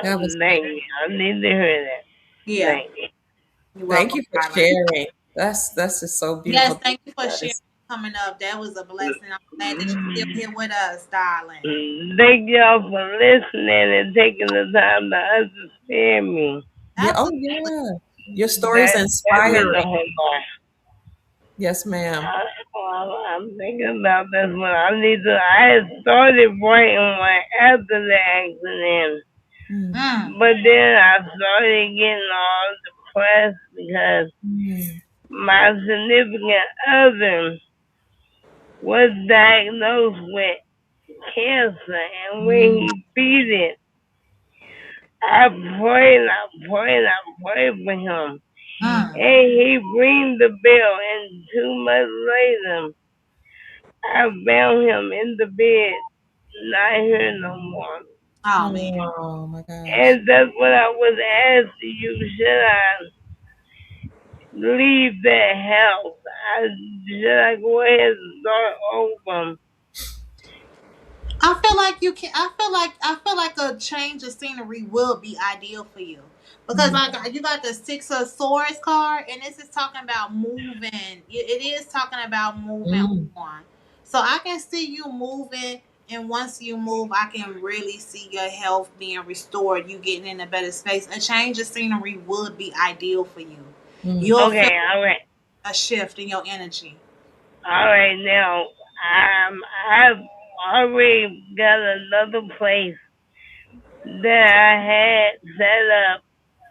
Speaker 1: that was
Speaker 6: Thank you. I need to hear that.
Speaker 3: Yeah,
Speaker 6: Thank you.
Speaker 3: you're
Speaker 1: Thank
Speaker 3: welcome,
Speaker 1: you for
Speaker 3: darling.
Speaker 1: sharing. That's just so
Speaker 3: Yes,
Speaker 1: beautiful.
Speaker 3: thank you for sharing
Speaker 1: Yes.
Speaker 3: coming up. That was a blessing. I'm glad that you're still here with us, darling.
Speaker 6: Thank y'all for listening and taking the time to understand me.
Speaker 1: Yeah. Oh,
Speaker 3: Absolutely.
Speaker 1: yeah. Your story is
Speaker 6: That meant a
Speaker 1: inspiring.
Speaker 6: whole lot.
Speaker 1: Yes, ma'am.
Speaker 6: I'm thinking about this one. I had started writing one after the accident,
Speaker 1: Mm,
Speaker 3: Mm.
Speaker 6: but then I started getting all depressed because
Speaker 1: mm,
Speaker 6: my significant other was diagnosed with cancer, and when
Speaker 1: mm,
Speaker 6: he beat it, I prayed, I prayed, I prayed for him.
Speaker 3: Mm.
Speaker 6: And he rang the bell, and 2 months later, I found him in the bed, not here no more.
Speaker 3: Oh man.
Speaker 1: oh my gosh.
Speaker 6: And that's what I was asking you. Should I leave that house? Should I go ahead and start over?
Speaker 3: I feel like a change of scenery will be ideal for you. Because
Speaker 1: Mm,
Speaker 3: like you got the Six of Swords card, and this is talking about moving. It is talking about moving
Speaker 1: mm,
Speaker 3: on. So I can see you moving, and once you move, I can really see your health being restored, you getting in a better space. A change of scenery would be ideal for you.
Speaker 1: mm,
Speaker 3: You'll feel
Speaker 6: Okay, all right.
Speaker 3: a shift in your energy.
Speaker 6: All right, now, I've already got another place that I had set up,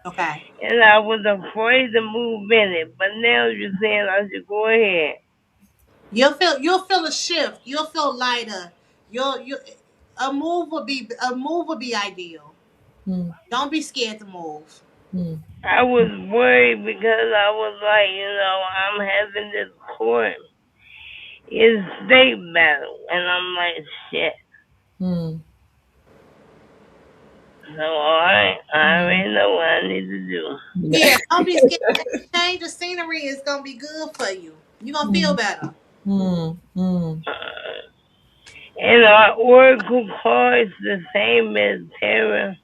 Speaker 3: Okay.
Speaker 6: and I was afraid to move in it. But now you're saying I should go ahead.
Speaker 3: You'll feel a shift. You'll feel lighter. You a move would be ideal.
Speaker 1: mm,
Speaker 3: Don't be scared to move.
Speaker 1: mm.
Speaker 6: I was worried because I was like, I'm having this court in state battle, and I'm like, shit.
Speaker 1: Mm,
Speaker 6: So, alright, I
Speaker 1: mm.
Speaker 6: already know what I need to do.
Speaker 3: Yeah, don't be scared. Change of scenery is gonna be good for you. You're gonna feel
Speaker 1: Mm,
Speaker 3: better.
Speaker 1: mm, mm,
Speaker 6: Uh, and are Oracle cards the same as Terra?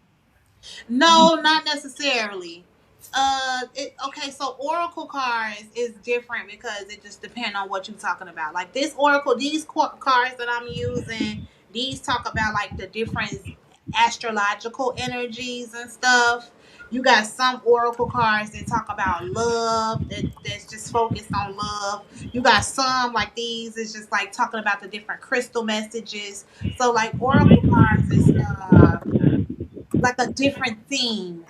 Speaker 3: No, not necessarily. Okay, so oracle cards is different because it just depends on what you're talking about. Like this oracle, these cards that I'm using, these talk about like the different astrological energies and stuff. You got some oracle cards that talk about love, that's just focused on love. You got some like these is just like talking about the different crystal messages. So like oracle cards is like a different theme.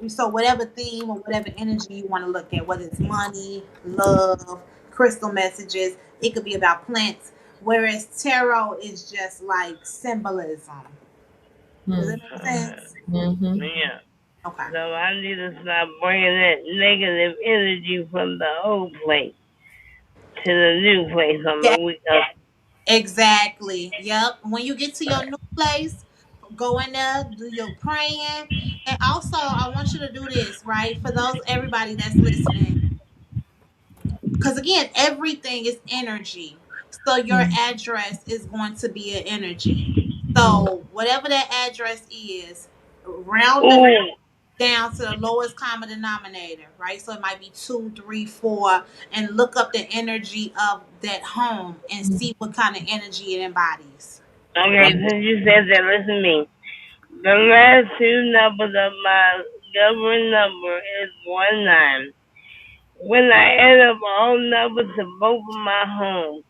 Speaker 3: So whatever theme or whatever energy you want to look at, whether it's money, love, crystal messages, it could be about plants. Whereas tarot is just like symbolism. Does
Speaker 1: mm,
Speaker 3: it make sense?
Speaker 1: mhm.
Speaker 6: Yeah.
Speaker 3: Okay.
Speaker 6: So I need to stop bringing that negative energy from the old place to the new place on
Speaker 3: Yeah,
Speaker 6: the week of.
Speaker 3: exactly. Yep. When you get to your new place, go in there, do your praying. And also I want you to do this, right? For those everybody that's listening, because again, everything is energy. So your
Speaker 1: Mm,
Speaker 3: address is going to be an energy.
Speaker 1: mm,
Speaker 3: So whatever that address is, round the
Speaker 6: Ooh.
Speaker 3: down to the lowest common denominator, right? So it might be 2, 3, 4, and look up the energy of that home and see what kind of energy it embodies.
Speaker 6: Okay, since you said that, listen to me. The last two numbers of my government number is 19. When I add up all numbers to both of my homes,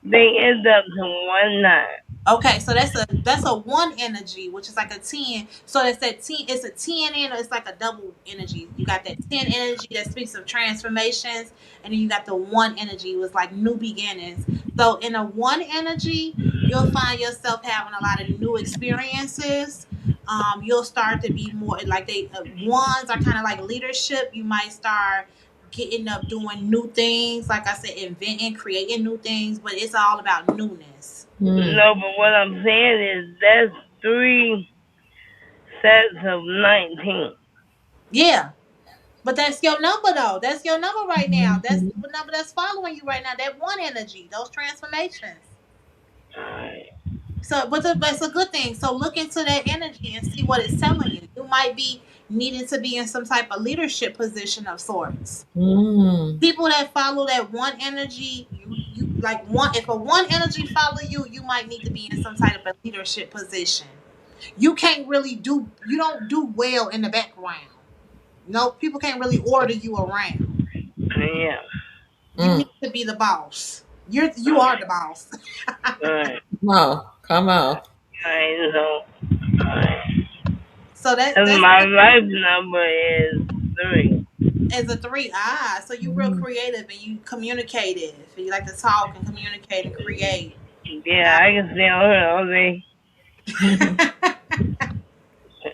Speaker 6: they end up to 19.
Speaker 3: Okay, so that's a one energy, which is like a 10. So it's that 10, it's a 10 in, it's like a double energy. You got that 10 energy that speaks of transformations, and then you got the one energy was like new beginnings. So in a one energy, you'll find yourself having a lot of new experiences. You'll start to be more like they ones are kind of like leadership. You might start getting up doing new things, like I said, inventing, creating new things, but it's all about newness.
Speaker 6: No, but what I'm saying is that's 3 sets of 19.
Speaker 3: Yeah. But that's your number though. That's your number right now. That's the number that's following you right now. That one energy, those transformations. So, but that's a good thing. So look into that energy and see what it's telling you. You might be needing to be in some type of leadership position of sorts. People that follow that one energy, you like one. If a one energy follow you, you might need to be in some type of leadership position. You can't really do. You don't do well in the background. No, people can't really order you around.
Speaker 6: Yeah.
Speaker 3: You need to be the boss. You are the boss.
Speaker 6: Alright.
Speaker 1: Come on.
Speaker 6: Alright, so, alright.
Speaker 3: So
Speaker 6: And
Speaker 3: that's
Speaker 6: my life number is 3.
Speaker 3: as a 3. So you real creative and you communicative. And you like to talk and communicate and create.
Speaker 6: Yeah, I can stay on here all day.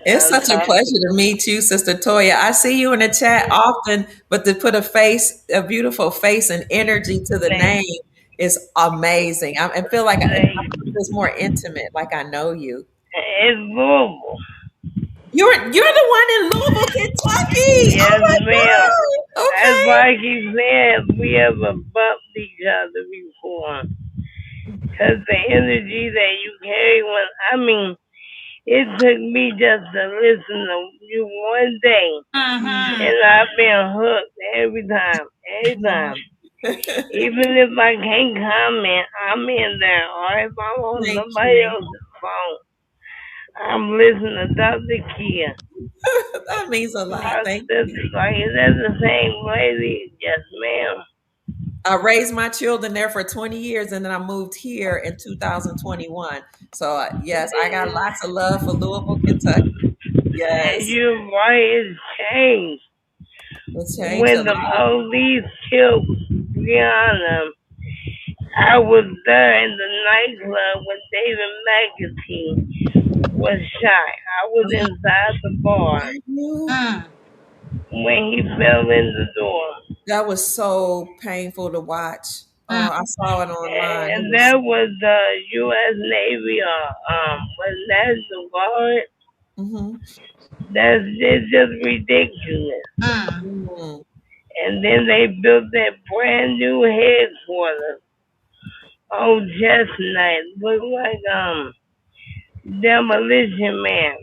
Speaker 1: It's such a pleasure to meet you, Sister Toya. I see you in the chat often, but to put a beautiful face and energy to the name is amazing. I feel like it's more intimate, like I know you.
Speaker 6: It's Louisville.
Speaker 1: You're the one in Louisville, Kentucky.
Speaker 6: Yes,
Speaker 1: Oh my
Speaker 6: ma'am.
Speaker 1: God.
Speaker 6: That's
Speaker 1: Okay.
Speaker 6: why I keep saying we ever bumped each other before. Because the energy that you carry it took me just to listen to you one day.
Speaker 3: Mm-hmm.
Speaker 6: And I've been hooked every time. Every time. Even if I can't comment, I'm in there. Or if I'm on
Speaker 1: Thank
Speaker 6: somebody
Speaker 1: you.
Speaker 6: else's phone, I'm listening to Dr. Kia.
Speaker 1: That means a lot.
Speaker 6: My
Speaker 1: Thank you.
Speaker 6: sister's like, is that the same lady? Yes, ma'am.
Speaker 1: I raised my children there for 20 years and then I moved here in 2021. So, yes, I got lots of love for Louisville, Kentucky.
Speaker 6: And
Speaker 1: Yes,
Speaker 6: you're right, it's changed.
Speaker 1: it's changed a
Speaker 6: When the
Speaker 1: lot.
Speaker 6: police killed Brianna, I was there in the nightclub when David McAtee was shot. I was inside the bar
Speaker 1: Were you?
Speaker 3: Mm.
Speaker 6: when he fell in the door.
Speaker 1: That was so painful to watch. Oh,
Speaker 3: Mm.
Speaker 1: I saw it online. It
Speaker 6: And
Speaker 1: was,
Speaker 6: that was the U.S. Navy, was National Guard.
Speaker 1: mm-hmm.
Speaker 6: It's just ridiculous.
Speaker 3: Mm.
Speaker 1: Mm.
Speaker 6: And then they built that brand new headquarters. Oh, Chestnut look like Demolition Man.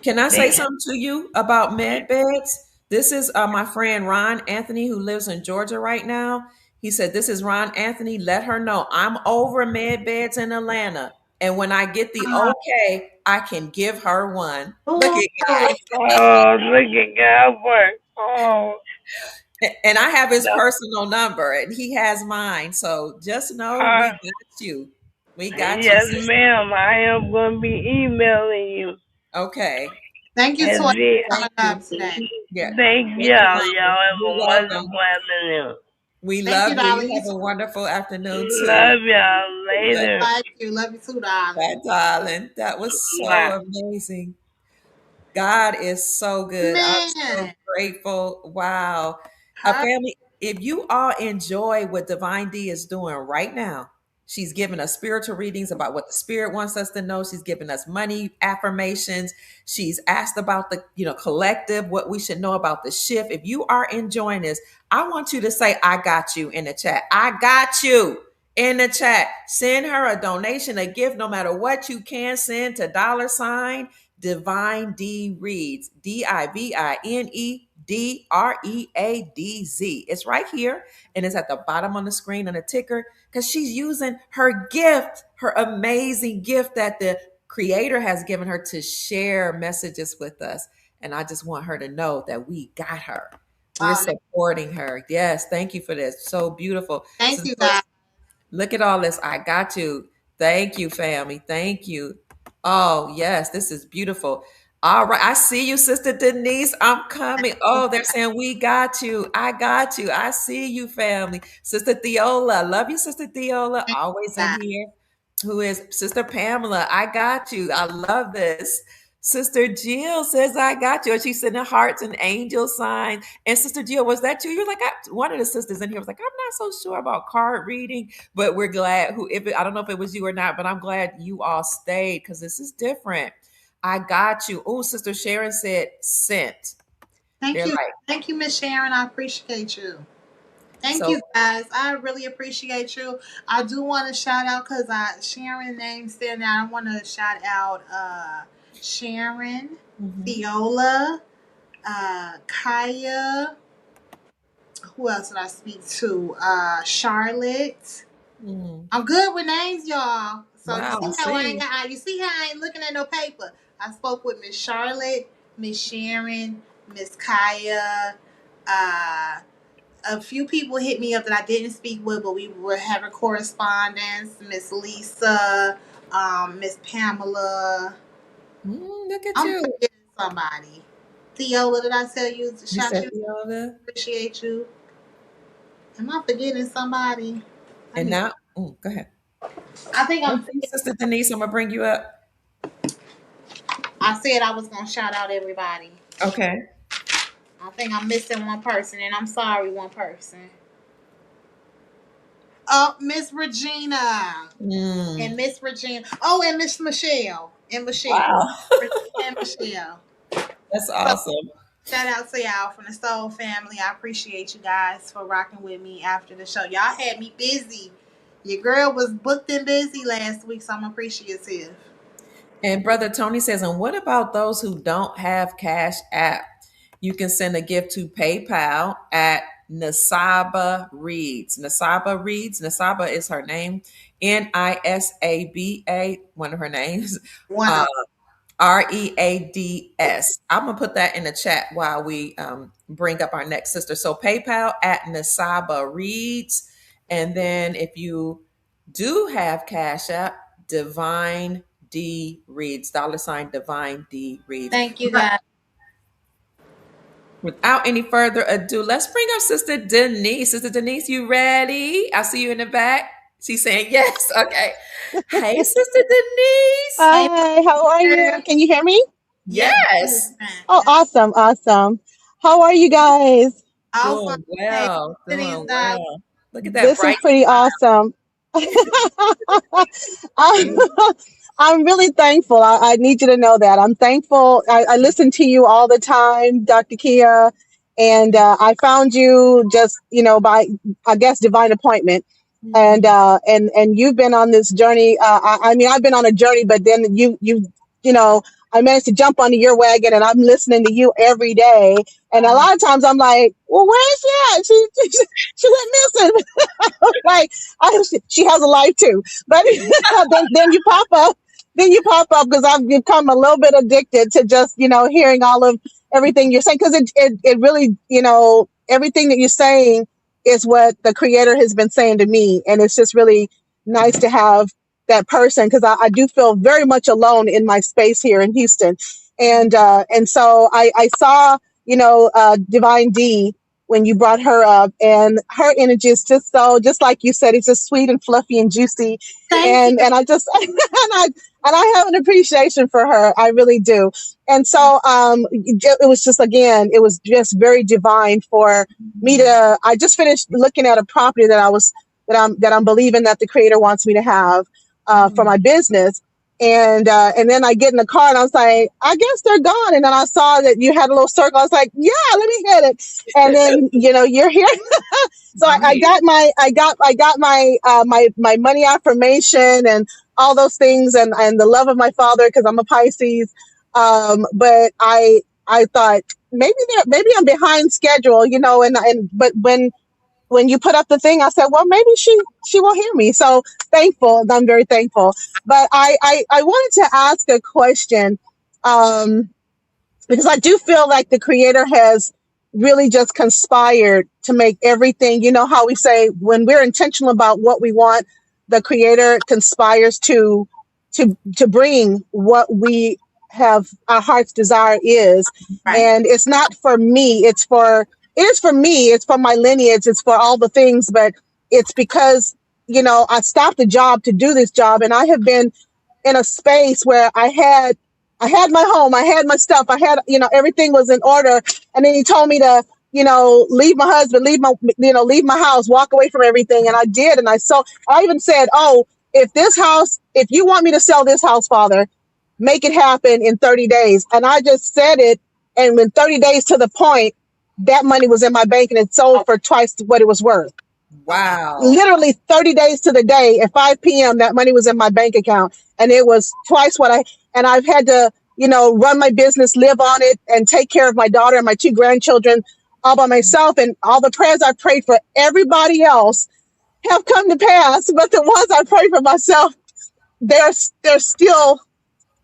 Speaker 1: Can I say
Speaker 6: They,
Speaker 1: something to you about med beds? This is my friend Ron Anthony, who lives in Georgia right now. He said, "This is Ron Anthony. Let her know I'm over med beds in Atlanta. And when I get the okay, I can give her one." Look
Speaker 3: Ooh.
Speaker 1: at God.
Speaker 6: oh, look at God work. Oh,
Speaker 1: And I have his
Speaker 6: no.
Speaker 1: personal number and he has mine. So just know we
Speaker 6: Uh,
Speaker 1: got you. We got you,
Speaker 6: yes,
Speaker 1: sister.
Speaker 6: ma'am. I am going to be emailing you.
Speaker 1: Okay.
Speaker 3: Thank you,
Speaker 6: And
Speaker 3: Toy,
Speaker 6: the,
Speaker 3: for coming up today.
Speaker 1: Yeah.
Speaker 6: thank
Speaker 1: Thank you,
Speaker 6: y'all.
Speaker 1: Mama.
Speaker 6: Y'all have
Speaker 1: You're
Speaker 6: a
Speaker 1: welcome.
Speaker 6: wonderful afternoon.
Speaker 1: We
Speaker 3: Thank you,
Speaker 1: love you.
Speaker 3: darling.
Speaker 1: You
Speaker 3: You
Speaker 1: have
Speaker 3: too.
Speaker 1: a wonderful afternoon too.
Speaker 6: Love y'all later.
Speaker 3: Love you. Love you too, darling.
Speaker 1: Bye, darling. That was so
Speaker 6: Bye.
Speaker 1: amazing. God is so good. I'm so
Speaker 3: Man.
Speaker 1: grateful. Wow. A
Speaker 3: Her.
Speaker 1: family, if you all enjoy what Divine D is doing right now, she's giving us spiritual readings about what the spirit wants us to know. She's giving us money affirmations. She's asked about the, collective, what we should know about the shift. If you are enjoying this, I want you to say, I got you in the chat. I got you in the chat. Send her a donation, a gift, no matter what you can send to $. DivineDReadz, DivineDReadz. It's right here, and it's at the bottom on the screen on the ticker, because she's using her gift, her amazing gift that the creator has given her to share messages with us. And I just want her to know that we got her. We're
Speaker 3: Oh,
Speaker 1: supporting her. Yes, thank you for this. So beautiful.
Speaker 3: thank
Speaker 1: So
Speaker 3: you guys.
Speaker 1: look at all this. I got you. Thank you, family. Thank you. Oh, yes, this is beautiful. All right. I see you, Sister Denise. I'm coming. Oh, they're saying we got you. I got you. I see you, family. Sister Theola. Love you, Sister Theola.
Speaker 3: Thank
Speaker 1: Always
Speaker 3: you
Speaker 1: in
Speaker 3: guys.
Speaker 1: here. Who is Sister Pamela? I got you. I love this. Sister Jill says, I got you. And she's sending hearts and angel signs. And Sister Jill, was that you? You're like, one of the sisters in here was like, I'm not so sure about card reading, but we're glad I don't know if it was you or not, but I'm glad you all stayed because this is different. I got you. Oh, Sister Sharon said sent.
Speaker 3: Thank
Speaker 1: They're
Speaker 3: you.
Speaker 1: like,
Speaker 3: Thank you, Miss Sharon. I appreciate you. Thank
Speaker 1: so
Speaker 3: you guys. I really appreciate you. I do want to shout out because Sharon name stand out. I want to shout out Sharon,
Speaker 1: mhm,
Speaker 3: Viola, Kaya. Who else did I speak to? Charlotte.
Speaker 1: mhm.
Speaker 3: I'm good with names, y'all. So you
Speaker 1: Wow, I
Speaker 3: see how I ain't
Speaker 1: see.
Speaker 3: got, you see how I ain't looking at no paper. I spoke with Miss Charlotte, Miss Sharon, Miss Kaya. Uh, a few people hit me up that I didn't speak with, but we were having correspondence. Miss Lisa, Miss Pamela.
Speaker 1: Look at
Speaker 3: I'm
Speaker 1: you.
Speaker 3: forgetting somebody. Theola, did I tell you to
Speaker 1: You
Speaker 3: shout
Speaker 1: said
Speaker 3: you?
Speaker 1: Fiona.
Speaker 3: Appreciate you. Am I forgetting somebody? I
Speaker 1: And
Speaker 3: need.
Speaker 1: now, go ahead.
Speaker 3: I think I'm.
Speaker 1: Okay, Sister Denise, I'm gonna bring you up.
Speaker 3: I said I was gonna shout out everybody.
Speaker 1: Okay.
Speaker 3: I think I'm missing one person, and I'm sorry, one person. Oh, Miss Regina and
Speaker 1: Mm,
Speaker 3: Miss Regina. Oh, and Miss Michelle and Michelle.
Speaker 1: wow.
Speaker 3: Regina and Michelle.
Speaker 1: That's
Speaker 3: So
Speaker 1: awesome.
Speaker 3: shout out to y'all from the Soul family. I appreciate you guys for rocking with me after the show. Y'all had me busy. Your girl was booked and busy last week, so I'm appreciative.
Speaker 1: And Brother Tony says, and what about those who don't have Cash App? You can send a gift to PayPal at NisabaReadz. NisabaReadz. Nisaba is her name. Nisaba, one of her names.
Speaker 3: One of
Speaker 1: Reads. I'm gonna put that in the chat while we bring up our next sister. So PayPal at NisabaReadz, and then if you do have Cash App, Divine D Reads, $ Divine D Reads.
Speaker 3: thank you guys.
Speaker 1: Without any further ado, let's bring up Sister Denise. Sister Denise, you ready? I see you in the back. She's saying yes. Okay. Hey, Sister Denise.
Speaker 3: Hey,
Speaker 7: Hi, how are you?
Speaker 3: girl.
Speaker 7: Can you hear me?
Speaker 3: Yes,
Speaker 1: Yes.
Speaker 7: Oh, awesome, awesome. How are you guys?
Speaker 3: awesome.
Speaker 1: Doing
Speaker 3: Hey,
Speaker 1: well.
Speaker 3: Denise,
Speaker 1: Doing
Speaker 3: darling.
Speaker 1: well. Look at that
Speaker 7: This is
Speaker 1: bright
Speaker 7: pretty awesome. I'm,
Speaker 1: smile.
Speaker 7: I'm really thankful. I need you to know that. I'm thankful. I listen to you all the time, Dr. Kia, and I found you just, by, I guess, divine appointment. And
Speaker 1: Mm,
Speaker 7: you've been on this journey. I mean, I've been on a journey, but then you know, I managed to jump onto your wagon, and I'm listening to you every day. And a
Speaker 3: Oh,
Speaker 7: lot of times, I'm like, "Well, where is she at? She went missing." Like, she has a life too. But then you pop up. Then you pop up because I've become a little bit addicted to just hearing all of everything you're saying, because it really everything that you're saying is what the creator has been saying to me. And it's just really nice to have that person, because I do feel very much alone in my space here in Houston. And so I saw, Divine D when you brought her up, and her energy is just like you said, it's just sweet and fluffy and juicy.
Speaker 3: thank you.
Speaker 7: And I just, and I have an appreciation for her. I really do. And so, it was just, again, it was just very divine for me to, I just finished looking at a property that I'm believing that the creator wants me to have, for
Speaker 1: mm,
Speaker 7: my business. And then I get in the car and I was like, I guess they're gone. And then I saw that you had a little circle. I was like, yeah, let me hit it. And then, you're here. So
Speaker 1: I'm
Speaker 7: I
Speaker 1: here.
Speaker 7: got my money affirmation and all those things, and the love of my father, because I'm a Pisces. But I thought maybe I'm behind schedule, and but when you put up the thing, I said, well, maybe she will hear me. So thankful. I'm very thankful. But I wanted to ask a question. Um, because I do feel like the creator has really just conspired to make everything, you know how we say when we're intentional about what we want, the creator conspires to bring what we have our heart's desire is.
Speaker 3: Right.
Speaker 7: And it's not for me, it is for me, it's for my lineage, it's for all the things, but it's because, I stopped the job to do this job, and I have been in a space where I had my home, I had my stuff, I had, everything was in order. And then he told me to, leave my husband, leave my house, walk away from everything. And I did. And I even said, oh, if you want me to sell this house, Father, make it happen in 30 days. And I just said it. And when 30 days to the point, that money was in my bank and it sold for twice what it was worth.
Speaker 3: Okay.
Speaker 1: Wow.
Speaker 7: Literally 30 days to the day at 5 p.m. that money was in my bank account, and it was twice and I've had to, run my business, live on it, and take care of my daughter and my two grandchildren all by myself. And all the prayers I prayed for everybody else have come to pass, but the ones I prayed for myself, they're still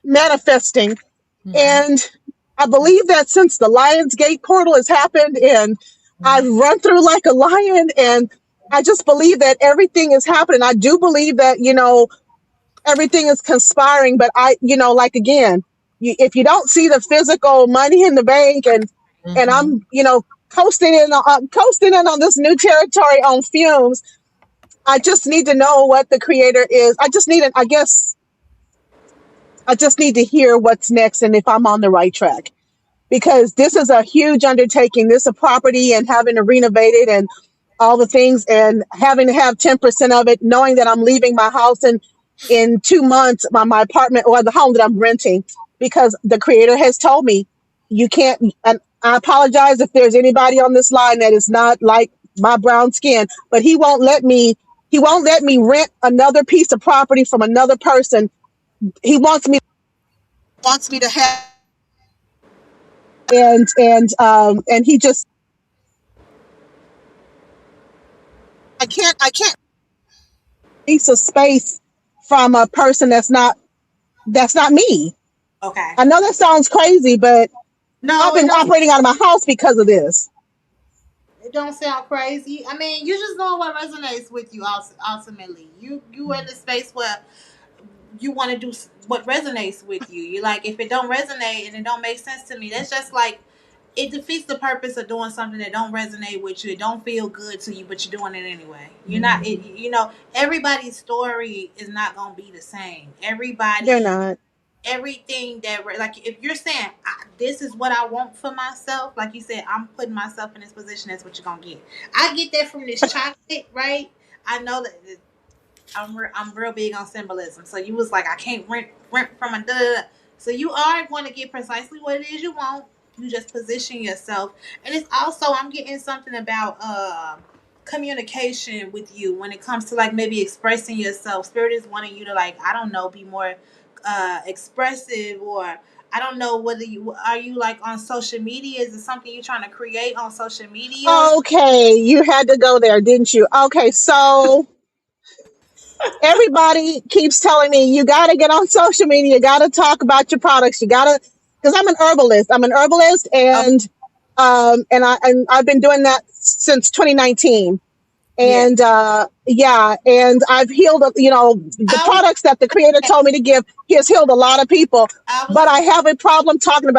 Speaker 7: manifesting.
Speaker 1: Mhm.
Speaker 7: And I believe that since the Lion's Gate portal has happened and I've run through like a lion, and I just believe that everything is happening. I do believe that, everything is conspiring, but like again, if you don't see the physical money in the bank, and
Speaker 1: Mhm.
Speaker 7: I'm, coasting in on this new territory on fumes, I just need to know what the creator is. I just need to hear what's next and if I'm on the right track, because this is a huge undertaking. This is a property, and having to renovate it and all the things, and having to have 10% of it, knowing that I'm leaving my house in 2 months, my apartment or the home that I'm renting, because the creator has told me you can't. And I apologize if there's anybody on this line that is not like my brown skin, but he won't let me rent another piece of property from another person. He wants me to have, and he just, I can't piece of space from a person that's not me.
Speaker 3: Okay.
Speaker 7: I know that sounds crazy, but I've
Speaker 3: No, it
Speaker 7: been
Speaker 3: don't.
Speaker 7: operating out of my house because of this.
Speaker 3: It don't sound crazy. I mean, you just know what resonates with you. Ultimately, you in the space where you want to do what resonates with you. You like if it don't resonate and it don't make sense to me. That's just like it defeats the purpose of doing something that don't resonate with you. It don't feel good to you, but you're doing it anyway. You're not. Everybody's story is not gonna be the same.
Speaker 7: They're
Speaker 3: Everybody,
Speaker 7: not.
Speaker 3: everything that like if you're saying this is what I want for myself, like you said, I'm putting myself in this position. That's what you're gonna get. I get that from this chocolate, right? I know that I'm real big on symbolism. So you was like, I can't rent from a da da da. So you are going to get precisely what it is you want. You just position yourself, and it's also I'm getting something about communication with you when it comes to like maybe expressing yourself. Spirit is wanting you to like I don't know be more expressive, or I don't know whether you are you like on social media. Is it something you're trying to create on social media?
Speaker 7: Okay, you had to go there, didn't you? Okay, so everybody keeps telling me you got to get on social media, you got to talk about your products, you got to, because I'm an herbalist,
Speaker 3: Oh,
Speaker 7: and I've been doing that since 2019.
Speaker 3: yeah.
Speaker 7: And yeah, and I've healed, the
Speaker 3: I was
Speaker 7: products that the creator told me to give, he has healed a lot of people.
Speaker 3: I was
Speaker 7: But I have a problem talking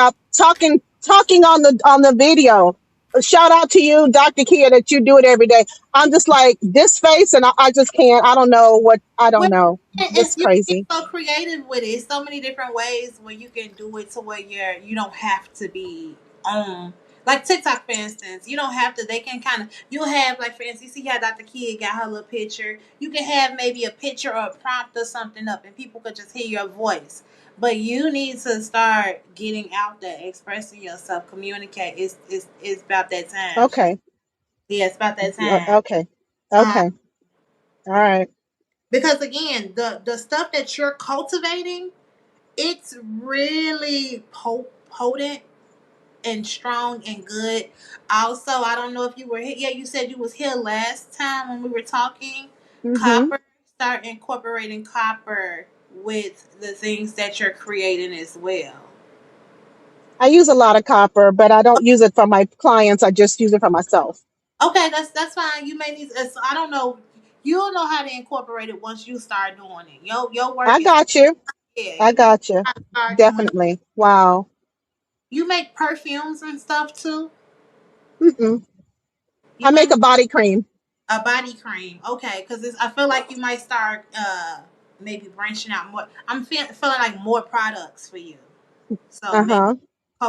Speaker 7: on the video. Shout out to you, Dr. Kia, that you do it every day. I'm just like this face, and I just can't. I don't
Speaker 3: Well,
Speaker 7: know. This
Speaker 3: it's
Speaker 7: is
Speaker 3: you can get
Speaker 7: crazy.
Speaker 3: so creative with it. It's so many different ways where you can do it to where you don't have to be on like TikTok for instance. You don't have to. They can kind of you'll have like for instance, you see how Dr. Kid got her little picture. You can have maybe a picture or a prompt or something up, and people could just hear your voice. But you need to start getting out there, expressing yourself, communicate. It's about that time.
Speaker 7: Okay.
Speaker 3: Yeah, it's about that time.
Speaker 7: Okay.
Speaker 3: Um,
Speaker 7: Okay. All right.
Speaker 3: because again, the stuff that you're cultivating It's really potent and strong and good. Also, I don't know if you were here. Yeah, you said you was here last time when we were talking.
Speaker 7: Hmm.
Speaker 3: Copper. Start incorporating copper with the things that you're creating as well.
Speaker 7: I use a lot of copper, but I don't use it for my clients. I just use it for myself.
Speaker 3: Okay, that's fine. You may need. So I don't know. You'll know how to incorporate it once you start doing it. Your work
Speaker 7: I
Speaker 3: is
Speaker 7: got you.
Speaker 3: yeah.
Speaker 7: I
Speaker 3: You
Speaker 7: got you.
Speaker 3: gotta start doing it.
Speaker 7: Definitely. Wow.
Speaker 3: You make perfumes and stuff too.
Speaker 7: Mm-mm.
Speaker 3: You
Speaker 7: I make
Speaker 3: make
Speaker 7: a body cream.
Speaker 3: a body cream. Okay, because I feel like you might start maybe branching out more. I'm feeling like more products for you. So
Speaker 7: Uh
Speaker 3: maybe
Speaker 7: huh.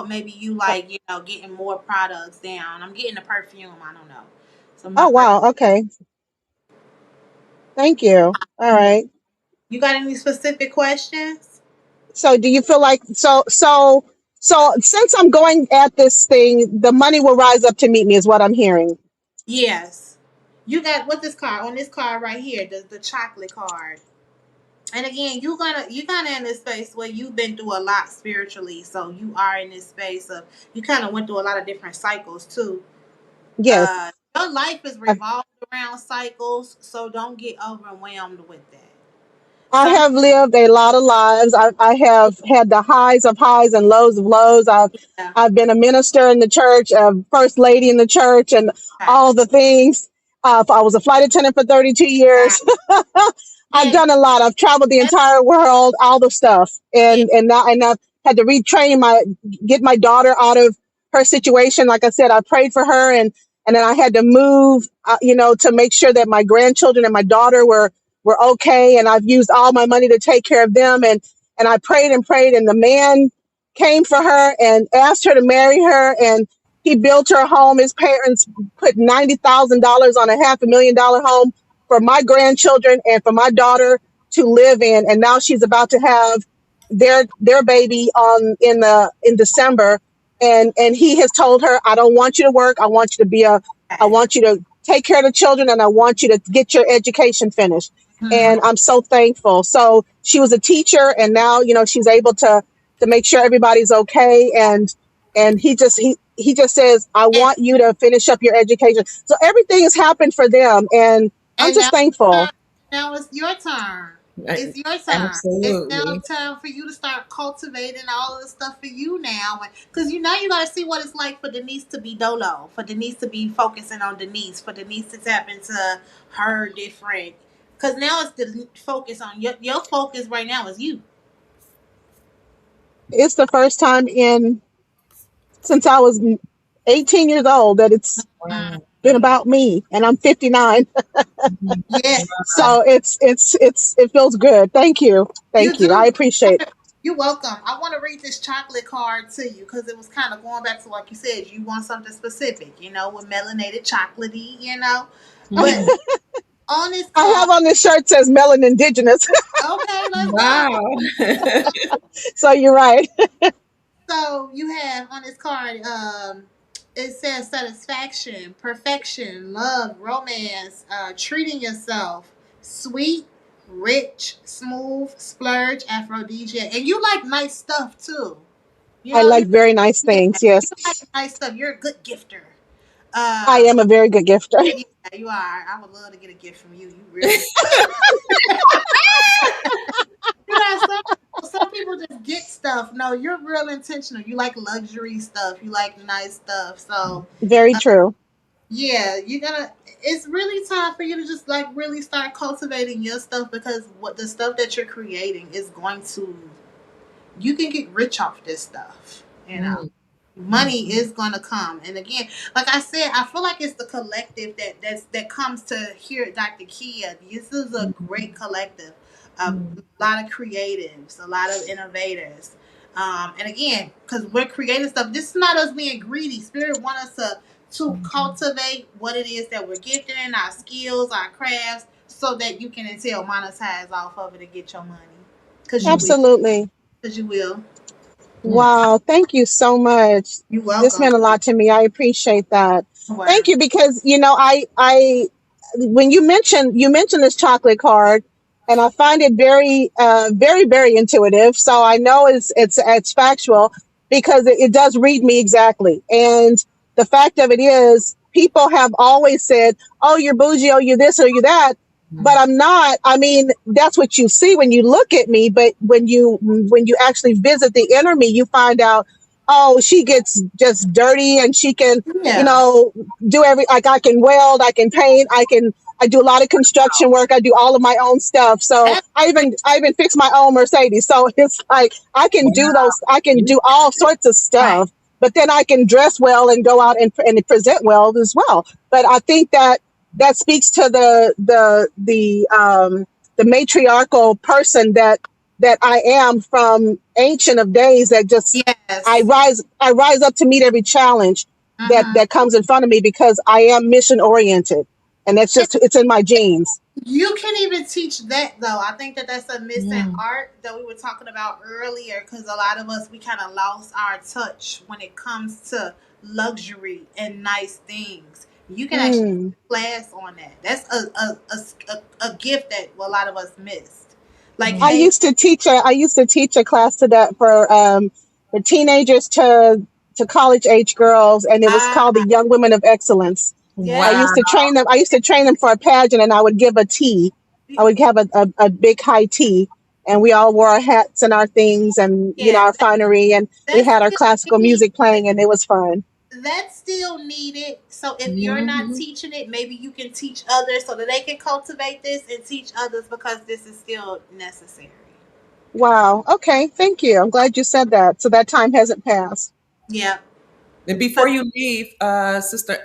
Speaker 3: maybe you like getting more products down. I'm getting a perfume. I don't know. So my
Speaker 7: Oh wow. Okay. Thank you. All
Speaker 3: you
Speaker 7: right.
Speaker 3: you got any specific questions?
Speaker 7: So do you feel like so since I'm going at this thing, the money will rise up to meet me is what I'm hearing.
Speaker 3: Yes. You got what this card on this card right here, the chocolate card. And again, you gonna in this space where you've been through a lot spiritually. So you are in this space of you kind of went through a lot of different cycles too.
Speaker 7: Yes.
Speaker 3: Your life is
Speaker 7: I,
Speaker 3: revolved around cycles, so don't get overwhelmed with that.
Speaker 7: I
Speaker 3: Some
Speaker 7: have lived a lot of lives. I have had the highs of highs and lows of lows.
Speaker 3: yeah,
Speaker 7: I've been a minister in the church, a first lady in the church, and
Speaker 3: okay,
Speaker 7: all the things. I was a flight attendant for 32
Speaker 3: right.
Speaker 7: years. I've
Speaker 3: Yeah,
Speaker 7: done a lot. I've traveled the entire world, all the stuff,
Speaker 3: yeah,
Speaker 7: and I've had to retrain get my daughter out of her situation. Like I said, I prayed for her, and then I had to move, to make sure that my grandchildren and my daughter were okay. And I've used all my money to take care of them, and I prayed and prayed, and the man came for her and asked her to marry her, and he built her a home. His parents put $90,000 on a $500,000 home for my grandchildren and for my daughter to live in, and now she's about to have their baby on in December, and he has told her, I don't want you to work. I
Speaker 3: okay.
Speaker 7: want you to take care of the children, and I want you to get your education finished.
Speaker 3: Mhm.
Speaker 7: And I'm so thankful. So she was a teacher, and now she's able to make sure everybody's okay. And he just says, I
Speaker 3: And,
Speaker 7: want you to finish up your education. So everything has happened for them, and I'm
Speaker 3: and
Speaker 7: just thankful.
Speaker 3: now it's your turn.
Speaker 1: I-
Speaker 3: It's your turn. It's now
Speaker 1: Absolutely.
Speaker 3: time for you to start cultivating all of the stuff for you now, because now you got to see what it's like for Denise to be Dolo, for Denise to be focusing on Denise, for Denise to tap into her different. Because now it's the focus on your focus right now is you.
Speaker 7: It's the first time in since I was 18 years old that it's
Speaker 3: Mm.
Speaker 1: Wow.
Speaker 7: been about me, and I'm 59.
Speaker 1: Mhm.
Speaker 3: Yeah,
Speaker 7: So it feels good. Thank you.
Speaker 3: you
Speaker 7: Thank you. I
Speaker 3: do.
Speaker 7: appreciate it.
Speaker 3: You're welcome. I want to read this chocolate card to you because it was kind of going back to like you said. You want something specific, with melanated chocolatey, But
Speaker 1: Mhm.
Speaker 3: on this
Speaker 7: I
Speaker 3: card,
Speaker 7: have on this shirt says Melon Indigenous.
Speaker 3: okay, let's go.
Speaker 1: Wow.
Speaker 7: So you're right.
Speaker 3: So you have on this card, it says satisfaction, perfection, love, romance, treating yourself, sweet, rich, smooth, splurge, aphrodisiac, and you like nice stuff too.
Speaker 7: I
Speaker 3: You
Speaker 7: like very nice
Speaker 3: yeah,
Speaker 7: things.
Speaker 3: you
Speaker 7: Yes,
Speaker 3: like nice stuff. You're a good gifter.
Speaker 7: I
Speaker 3: Um,
Speaker 7: am a very good gifter.
Speaker 3: yeah, you are. I would love to get a gift from you. You really, some people just get stuff. No, you're real intentional. You like luxury stuff. You like nice stuff. So,
Speaker 7: Very true.
Speaker 3: yeah, you're gonna. It's really time for you to just like really start cultivating your stuff because what the stuff that you're creating is going to. You can get rich off this stuff.
Speaker 1: Mm,
Speaker 3: Money is gonna come. And again, like I said, I feel like it's the collective that comes to hear Dr. Kia. This is a great collective. A
Speaker 1: mm,
Speaker 3: lot of creatives, a lot of innovators. And again, because we're creating stuff, this is not us being greedy. Spirit want us to cultivate what it is that we're gifted in, our skills, our crafts, so that you can until monetize off of it and get your money. Cause you will.
Speaker 7: Absolutely.
Speaker 3: Cause you will.
Speaker 1: mm.
Speaker 7: Wow. Thank you so much.
Speaker 3: You're
Speaker 7: This
Speaker 3: welcome.
Speaker 7: meant a lot to me. I appreciate that.
Speaker 3: Wow.
Speaker 7: Thank you because I when you mentioned this chocolate card, and I find it very, very, very intuitive. So I know it's factual because it does read me exactly. And the fact of it is, people have always said, "Oh, you're bougie. Oh, you're this or you're that." But I'm not. I mean, that's what you see when you look at me. But when you actually visit the inner me, you find out, oh, she gets just dirty, and she can,
Speaker 3: Yeah.
Speaker 7: do like I can weld, I can paint, I do a lot of construction work. I do all of my own stuff. So
Speaker 3: That's
Speaker 7: I even fix my own Mercedes. So it's like I can do all sorts of
Speaker 3: right.
Speaker 7: stuff, but then I can dress well and go out and present well as well. But I think that speaks to the matriarchal person that I am from ancient of days, that just
Speaker 3: Yes.
Speaker 7: I rise up to meet every challenge
Speaker 3: Mm-hmm.
Speaker 7: that comes in front of me, because I am mission oriented, and it's in my genes.
Speaker 3: You can even teach that though. I think that that's a missing
Speaker 1: Mm.
Speaker 3: art that we were talking about earlier, because a lot of us, we kind of lost our touch when it comes to luxury and nice things. You can actually
Speaker 7: Hmm.
Speaker 3: class on that. That's a gift that a lot of us missed. Like,
Speaker 7: I
Speaker 1: Mm.
Speaker 3: hey,
Speaker 7: used to teach a class to that for teenagers to college age girls, and it was called the
Speaker 3: ah,
Speaker 7: Young Women of Excellence. I
Speaker 3: yes,
Speaker 1: Wow.
Speaker 7: used to train them. I used to train them for a pageant, and I would give a tea. I would have a big high tea, and we all wore our hats and our things, and
Speaker 3: yeah,
Speaker 7: our finery, and we
Speaker 3: that's
Speaker 7: had our
Speaker 3: still
Speaker 7: classical
Speaker 3: needed.
Speaker 7: music playing, and it was fun.
Speaker 3: That's still needed. So if you're not
Speaker 1: Mhm.
Speaker 3: teaching it, maybe you can teach others so that they can cultivate this and teach others, because this is still necessary.
Speaker 7: Wow. Okay. Thank you. I'm glad you said that. So that time hasn't passed.
Speaker 3: Yeah.
Speaker 1: And before you leave, Sister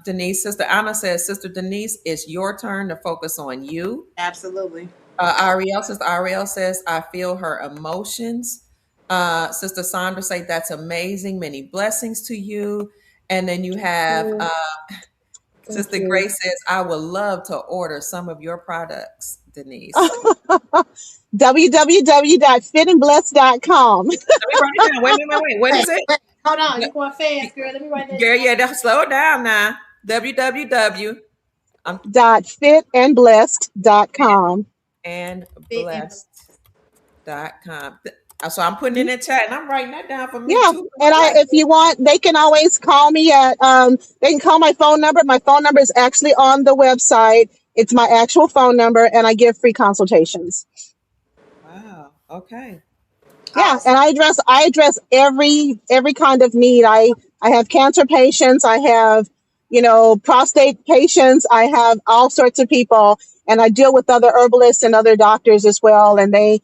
Speaker 1: Denise, Sister Anna says, Sister Denise, it's your turn to focus on you.
Speaker 3: Absolutely.
Speaker 1: Sister Ariel says, I feel her emotions. Sister Sandra say, that's amazing. Many blessings to you. And then you have
Speaker 7: Mm, thank
Speaker 1: Sister
Speaker 7: you.
Speaker 1: Grace says, I would love to order some of your products, Denise.
Speaker 7: www.fitandblessed.com.
Speaker 1: Let me write it down. Wait. What
Speaker 3: Wait,
Speaker 1: is it?
Speaker 3: wait, hold on. You going fast, girl. Let me write that
Speaker 1: Girl,
Speaker 3: down.
Speaker 1: yeah, slow down now. www. I'm
Speaker 7: .fitandblessed.com.
Speaker 1: and
Speaker 3: Fit and
Speaker 1: blessed.com. So I'm putting in the chat and I'm writing that down for me
Speaker 7: Yeah.
Speaker 1: too.
Speaker 7: And
Speaker 1: I like
Speaker 7: if you want, they can always call me at, they can call my phone number. My phone number is actually on the website. It's my actual phone number, and I give free consultations.
Speaker 1: wow. Okay.
Speaker 7: Yeah,
Speaker 3: awesome.
Speaker 7: and I address every kind of need. I have cancer patients, I have, prostate patients, I have all sorts of people, and I deal with other herbalists and other doctors as well, and they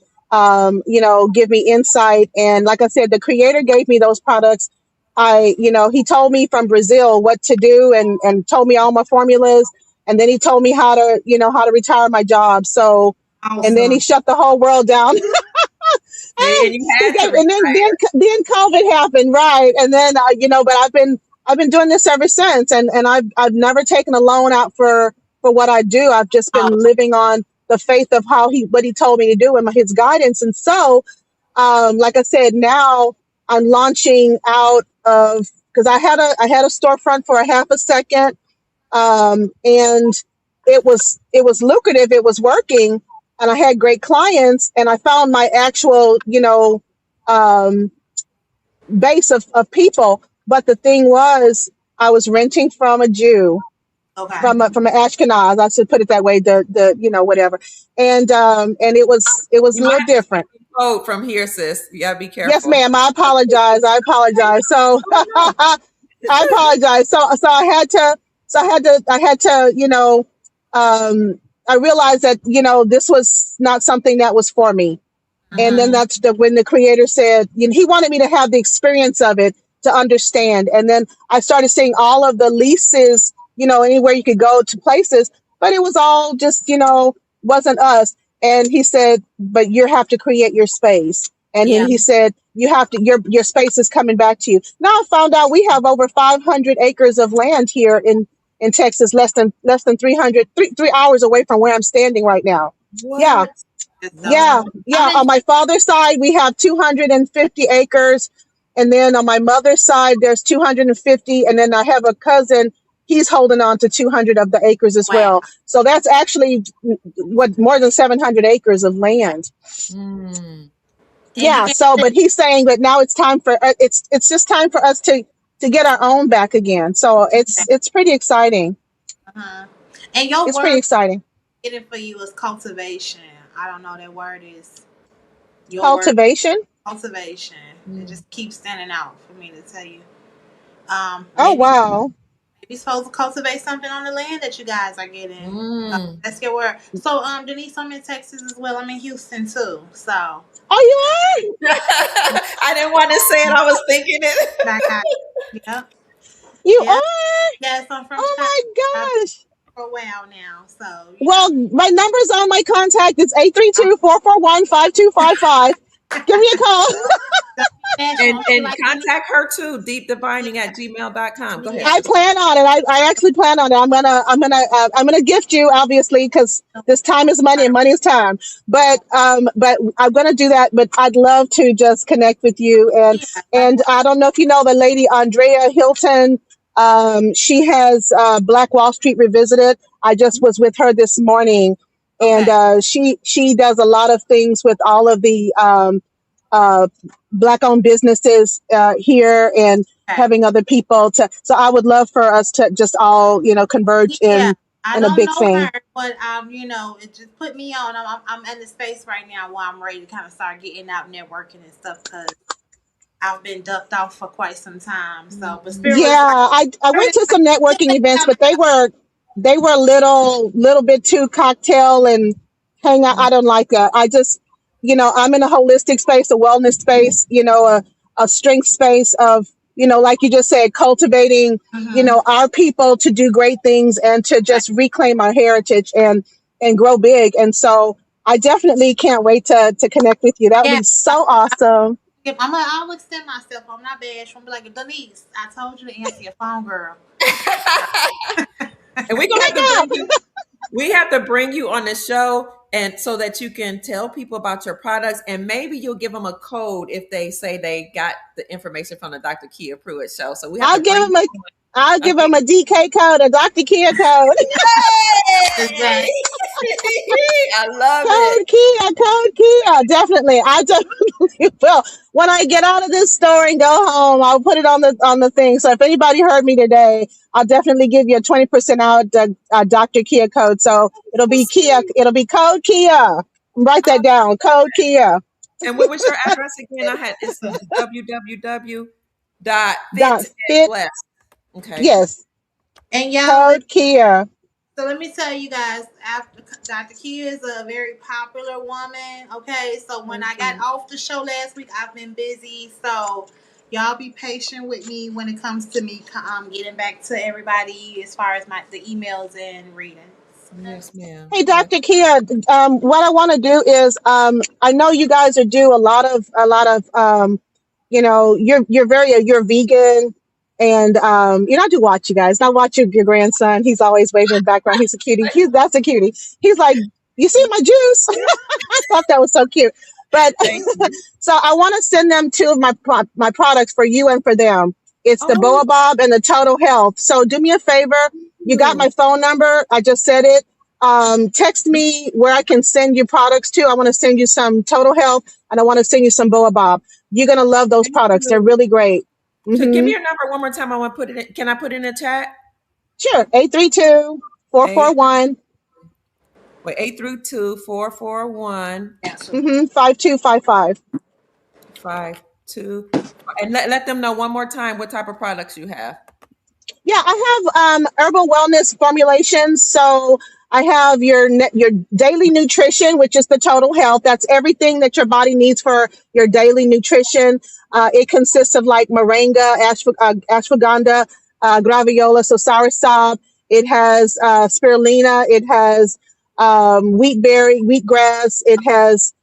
Speaker 7: give me insight. And like I said, the creator gave me those products. He told me from Brazil what to do, and told me all my formulas, and then he told me how to retire my job. So, and then he
Speaker 3: Awesome.
Speaker 7: shut the whole world down.
Speaker 1: See, and you
Speaker 7: He
Speaker 1: had to
Speaker 7: gave, and
Speaker 1: retire.
Speaker 7: then COVID happened, right? And then but I've been doing this ever since, and I've never taken a loan out for what I do. I've just been
Speaker 3: Awesome.
Speaker 7: living on the faith of what he told me to do, and his guidance. And so, like I said, now I'm launching out of, because I had a storefront for a half a second, and it was lucrative, it was working, and I had great clients, and I found my actual um, base of people. But the thing was, I was renting from a Jew,
Speaker 3: Okay.
Speaker 7: from an Ashkenaz, I should put it that way, the whatever. And it was a
Speaker 1: You might
Speaker 7: little
Speaker 1: have to speak
Speaker 7: different.
Speaker 1: in code from here, sis. You gotta be
Speaker 7: Yes,
Speaker 1: careful.
Speaker 7: ma'am. I apologize. So
Speaker 1: Oh no.
Speaker 7: I apologize. So I had to, I realized that, this was not something that was for me. And then
Speaker 3: Mm-hmm.
Speaker 7: that's when the creator said, he wanted me to have the experience of it to understand. And then I started seeing all of the leases, anywhere you could go to places, but it was all just, wasn't us. And he said, but you have to create your space. And then
Speaker 3: Yeah.
Speaker 7: he said, you have to, your space is coming back to you. Now I found out we have over 500 acres of land here in Texas, less than 3 hours away from where I'm standing right now. Yeah.
Speaker 1: What?
Speaker 3: So
Speaker 7: Yeah,
Speaker 1: What?
Speaker 3: I'm
Speaker 7: yeah.
Speaker 3: in.
Speaker 7: On my father's side, we have 250 acres. And then on my mother's side, there's 250. And then I have a cousin he's holding on to 200 of the acres as
Speaker 3: Wow.
Speaker 7: well. So that's actually what, more than 700 acres of land.
Speaker 1: Mm.
Speaker 3: And you
Speaker 7: Yeah.
Speaker 3: can.
Speaker 7: So, but he's saying that now it's time for it's just time for us to get our own back again. So it's pretty exciting.
Speaker 3: Uh-huh. And your
Speaker 7: It's pretty
Speaker 3: word
Speaker 7: exciting.
Speaker 3: getting for you is cultivation. I don't know that word is your word.
Speaker 7: Cultivation.
Speaker 3: Cultivation. It
Speaker 1: Mm.
Speaker 3: just keeps standing out for me to tell you.
Speaker 7: Oh
Speaker 3: Maybe
Speaker 7: wow.
Speaker 3: you're supposed to cultivate something on the land that you guys are getting.
Speaker 1: Mm.
Speaker 3: That's your word. So, Denise, I'm in Texas as well. I'm in Houston too. So,
Speaker 7: Oh, you are.
Speaker 1: I didn't want to say it. I was thinking it.
Speaker 3: I got, yep,
Speaker 7: You
Speaker 3: yeah,
Speaker 7: are.
Speaker 3: yes. I'm from
Speaker 7: Oh
Speaker 3: Chicago.
Speaker 7: my
Speaker 3: I've been
Speaker 7: gosh.
Speaker 3: for a while now. So,
Speaker 7: Well, my number's on my contact. It's 832-441-5255. Give me a call.
Speaker 3: don't be bashful.
Speaker 1: And
Speaker 3: Don't be
Speaker 1: and
Speaker 3: like Denise.
Speaker 1: contact her too, deepdivining@gmail.com. Go ahead,
Speaker 7: I
Speaker 1: sister.
Speaker 7: plan on it. I actually plan on it. I'm gonna gift you, obviously, because this time is money and money is time. But I'm gonna do that. But I'd love to just connect with you, and
Speaker 3: Yeah,
Speaker 7: and
Speaker 3: likewise.
Speaker 7: I don't know if you know the lady Andrea Hilton. She has Black Wall Street Revisited. I just was with her this morning, and
Speaker 3: Okay.
Speaker 7: she does a lot of things with all of the uh, black owned businesses here, and
Speaker 3: Okay.
Speaker 7: having other people to, so I would love for us to just all converge
Speaker 3: Yeah, I
Speaker 7: in a
Speaker 3: don't
Speaker 7: big
Speaker 3: know her,
Speaker 7: thing.
Speaker 3: but it just put me on. I'm in the space right now where I'm ready to kind of start getting out networking and stuff because I've been ducked off for quite some time. So, but Spirit
Speaker 7: Yeah,
Speaker 3: was like,
Speaker 7: I
Speaker 3: turn
Speaker 7: went
Speaker 3: it
Speaker 7: to
Speaker 3: like
Speaker 7: some networking events, but they were a little bit too cocktail and hang out. I don't like that. I just, I'm in a holistic space, a wellness space, a strength space of, like you just said, cultivating,
Speaker 3: mm-hmm.
Speaker 7: our people to do great things and to
Speaker 3: Right.
Speaker 7: just reclaim our heritage and grow big. And so I definitely can't wait to connect with you. That would
Speaker 3: Yeah,
Speaker 7: be so awesome.
Speaker 3: I'll extend myself. I'm not bad. I'm be like Denise. I told you to answer your phone, girl.
Speaker 1: And we're gonna have to bring
Speaker 7: Yeah.
Speaker 1: you. We have to bring you on the show, and so that you can tell people about your products, and maybe you'll give them a code if they say they got the information from the Dr. Kia Pruitt show. So we have
Speaker 7: I'll
Speaker 1: to
Speaker 7: give
Speaker 1: bring
Speaker 7: him a
Speaker 1: you
Speaker 7: I'll
Speaker 1: on.
Speaker 7: give him a DK code, a Dr. Kia code.
Speaker 3: Exactly.
Speaker 1: I love it.
Speaker 7: Code Kia. Definitely. I definitely will. When I get out of this store and go home, I'll put it on the thing. So if anybody heard me today, I'll definitely give you a 20% out Dr. Kia code. So it'll be Kia. It'll be code Kia. Write that down. Code Kia.
Speaker 1: And what was your address again? I had it's www dot fit
Speaker 7: Dot
Speaker 1: and
Speaker 7: fit.
Speaker 1: bless. Okay.
Speaker 7: Yes.
Speaker 3: And y'all,
Speaker 7: Code Kia.
Speaker 3: so let me tell you guys, after Dr. Kia is a very popular woman. Okay, so when I got
Speaker 1: Mhm.
Speaker 3: off the show last week, I've been busy. So y'all be patient with me when it comes to me getting back to everybody as far as the emails and readings. Okay.
Speaker 1: Yes, ma'am.
Speaker 7: Hey,
Speaker 1: Yes.
Speaker 7: Dr. Kia, what I want to do is, I know you guys are do you're vegan, and I do watch you guys. I watch your grandson. He's always waving in the background. He's a cutie. That's a cutie. He's like, you see my juice? I thought that was so cute. But
Speaker 1: Thank you.
Speaker 7: so I want to send them two of my products for you and for them. It's the
Speaker 1: Oh,
Speaker 7: Boabab and the Total Health. So do me a favor. You got my phone number. I just said it. Text me where I can send you products to. I want to send you some Total Health, and I want to send you some Boabab. You're gonna love those
Speaker 1: thank
Speaker 7: products. They're
Speaker 1: you.
Speaker 7: really great.
Speaker 1: So give
Speaker 7: Hmm.
Speaker 1: me your number one more time. I want to put it in. Can I put it in the chat?
Speaker 7: Sure. 832 four four
Speaker 1: Eight
Speaker 7: one
Speaker 1: wait, 832-441-52.
Speaker 3: Answer.
Speaker 7: 5255.
Speaker 1: And let them know one more time what type of products you have.
Speaker 7: Yeah, I have herbal wellness formulations. So I have your daily nutrition, which is the Total Health. That's everything that your body needs for your daily nutrition. It consists of like moringa, ashwagandha, graviola, so soursop. It has spirulina. It has wheatgrass. It has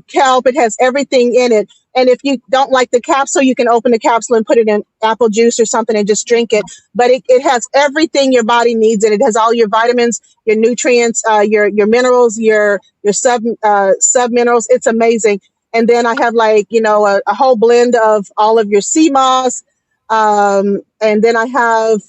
Speaker 7: kelp. It has everything in it. And if you don't like the capsule, you can open the capsule and put it in apple juice or something and just drink it. But it has everything your body needs in it. It has all your vitamins, your nutrients, your minerals, your sub minerals. It's amazing. And then I have like, a whole blend of all of your sea moss. And then I have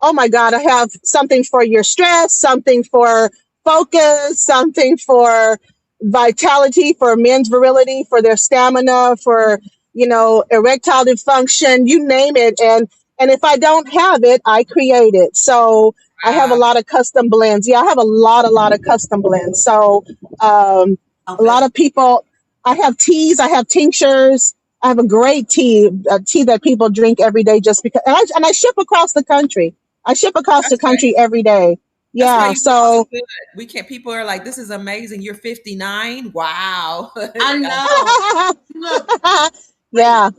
Speaker 7: oh my God, I have something for your stress, something for focus, something for vitality, for men's virility, for their stamina, for, erectile dysfunction, you name it. And if I don't have it, I create it. So I have a
Speaker 1: Wow.
Speaker 7: lot of custom blends. Yeah, I have a lot of custom blends. So a
Speaker 3: Okay.
Speaker 7: lot of people, I have teas, I have tinctures. I have a tea that people drink every day just because, and I ship across the country. I ship across the
Speaker 1: That's why
Speaker 7: country every day.
Speaker 1: that's why
Speaker 7: Yeah.
Speaker 1: you look so
Speaker 7: So,
Speaker 1: good. We can't people are like, this is amazing. You're 59. Wow.
Speaker 3: I know. You look great.
Speaker 7: yeah.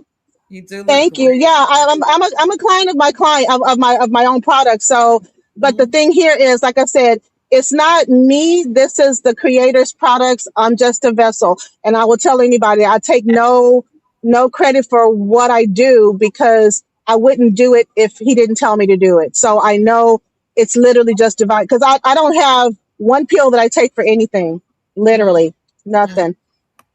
Speaker 1: You do look
Speaker 7: Thank you. Yeah,
Speaker 1: great.
Speaker 7: I'm a client of my client of my own product. So, but the
Speaker 1: Mhm.
Speaker 7: thing here is, like I said, it's not me. This is the creator's products. I'm just a vessel, and I will tell anybody I take no credit for what I do because I wouldn't do it if he didn't tell me to do it. So I know it's literally just divine because I don't have one pill that I take for anything.
Speaker 1: Mhm.
Speaker 7: Literally nothing,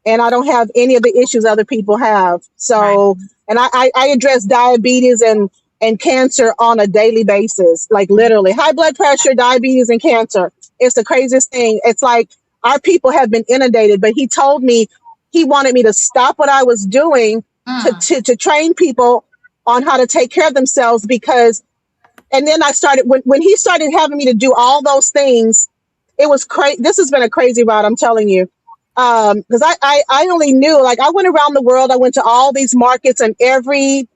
Speaker 7: and I don't have any of the issues other people have.
Speaker 1: Right.
Speaker 7: So, and I address diabetes and cancer on a daily basis, like literally high blood pressure, diabetes, and cancer. It's the craziest thing. It's like our people have been inundated, but he told me he wanted me to stop what I was doing
Speaker 3: Mm.
Speaker 7: to train people on how to take care of themselves because, and then I started, when he started having me to do all those things, it was crazy. This has been a crazy ride, I'm telling you. Because I only knew, like, I went around the world. I went to all these markets in every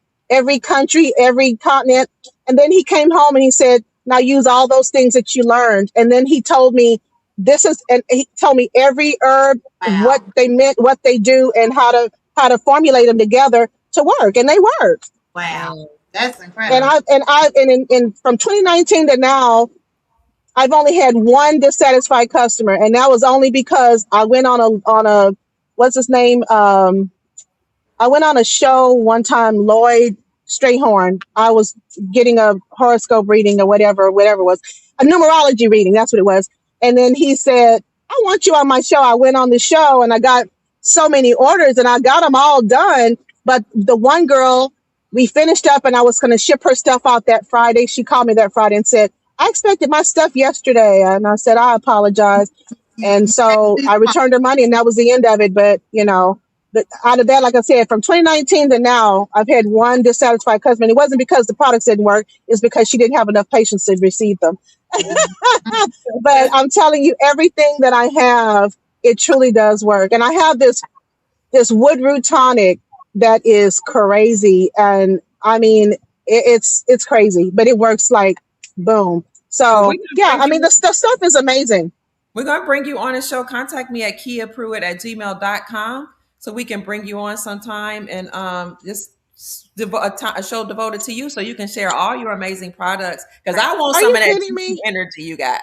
Speaker 7: country, every continent. And then he came home and he said, now use all those things that you learned. And then he told me and he told me every herb, what
Speaker 3: Wow.
Speaker 7: they meant, what they do, and how to formulate them together to work. And they work.
Speaker 3: Wow.
Speaker 1: Wow.
Speaker 3: That's
Speaker 7: And
Speaker 3: incredible.
Speaker 7: in from 2019 to now, I've only had one dissatisfied customer, and that was only because I went on a what's his name? I went on a show one time, Lloyd Strayhorn. I was getting a horoscope reading or whatever it was, a numerology reading. That's what it was. And then he said, "I want you on my show." I went on the show and I got so many orders and I got them all done. But the one girl, we finished up and I was going to ship her stuff out that Friday. She called me that Friday and said, "I expected my stuff yesterday." And I said, "I apologize." And so I returned her money and that was the end of it. But, but out of that, like I said, from 2019 to now, I've had one dissatisfied customer. And it wasn't because the products didn't work, it's because she didn't have enough patience to receive them. But I'm telling you, everything that I have, it truly does work. And I have this wood root tonic that is crazy. And I mean, it's crazy, but it works like boom.
Speaker 1: Well,
Speaker 7: So yeah, I mean, the stuff is amazing.
Speaker 1: we're gonna bring you on a show. Contact me at kiapruitt@gmail.com so we can bring you on sometime and just a show devoted to you so you can share all your amazing products because I want
Speaker 7: Are
Speaker 1: some
Speaker 7: you
Speaker 1: of that
Speaker 7: kidding
Speaker 1: juicy
Speaker 7: me?
Speaker 1: energy you got.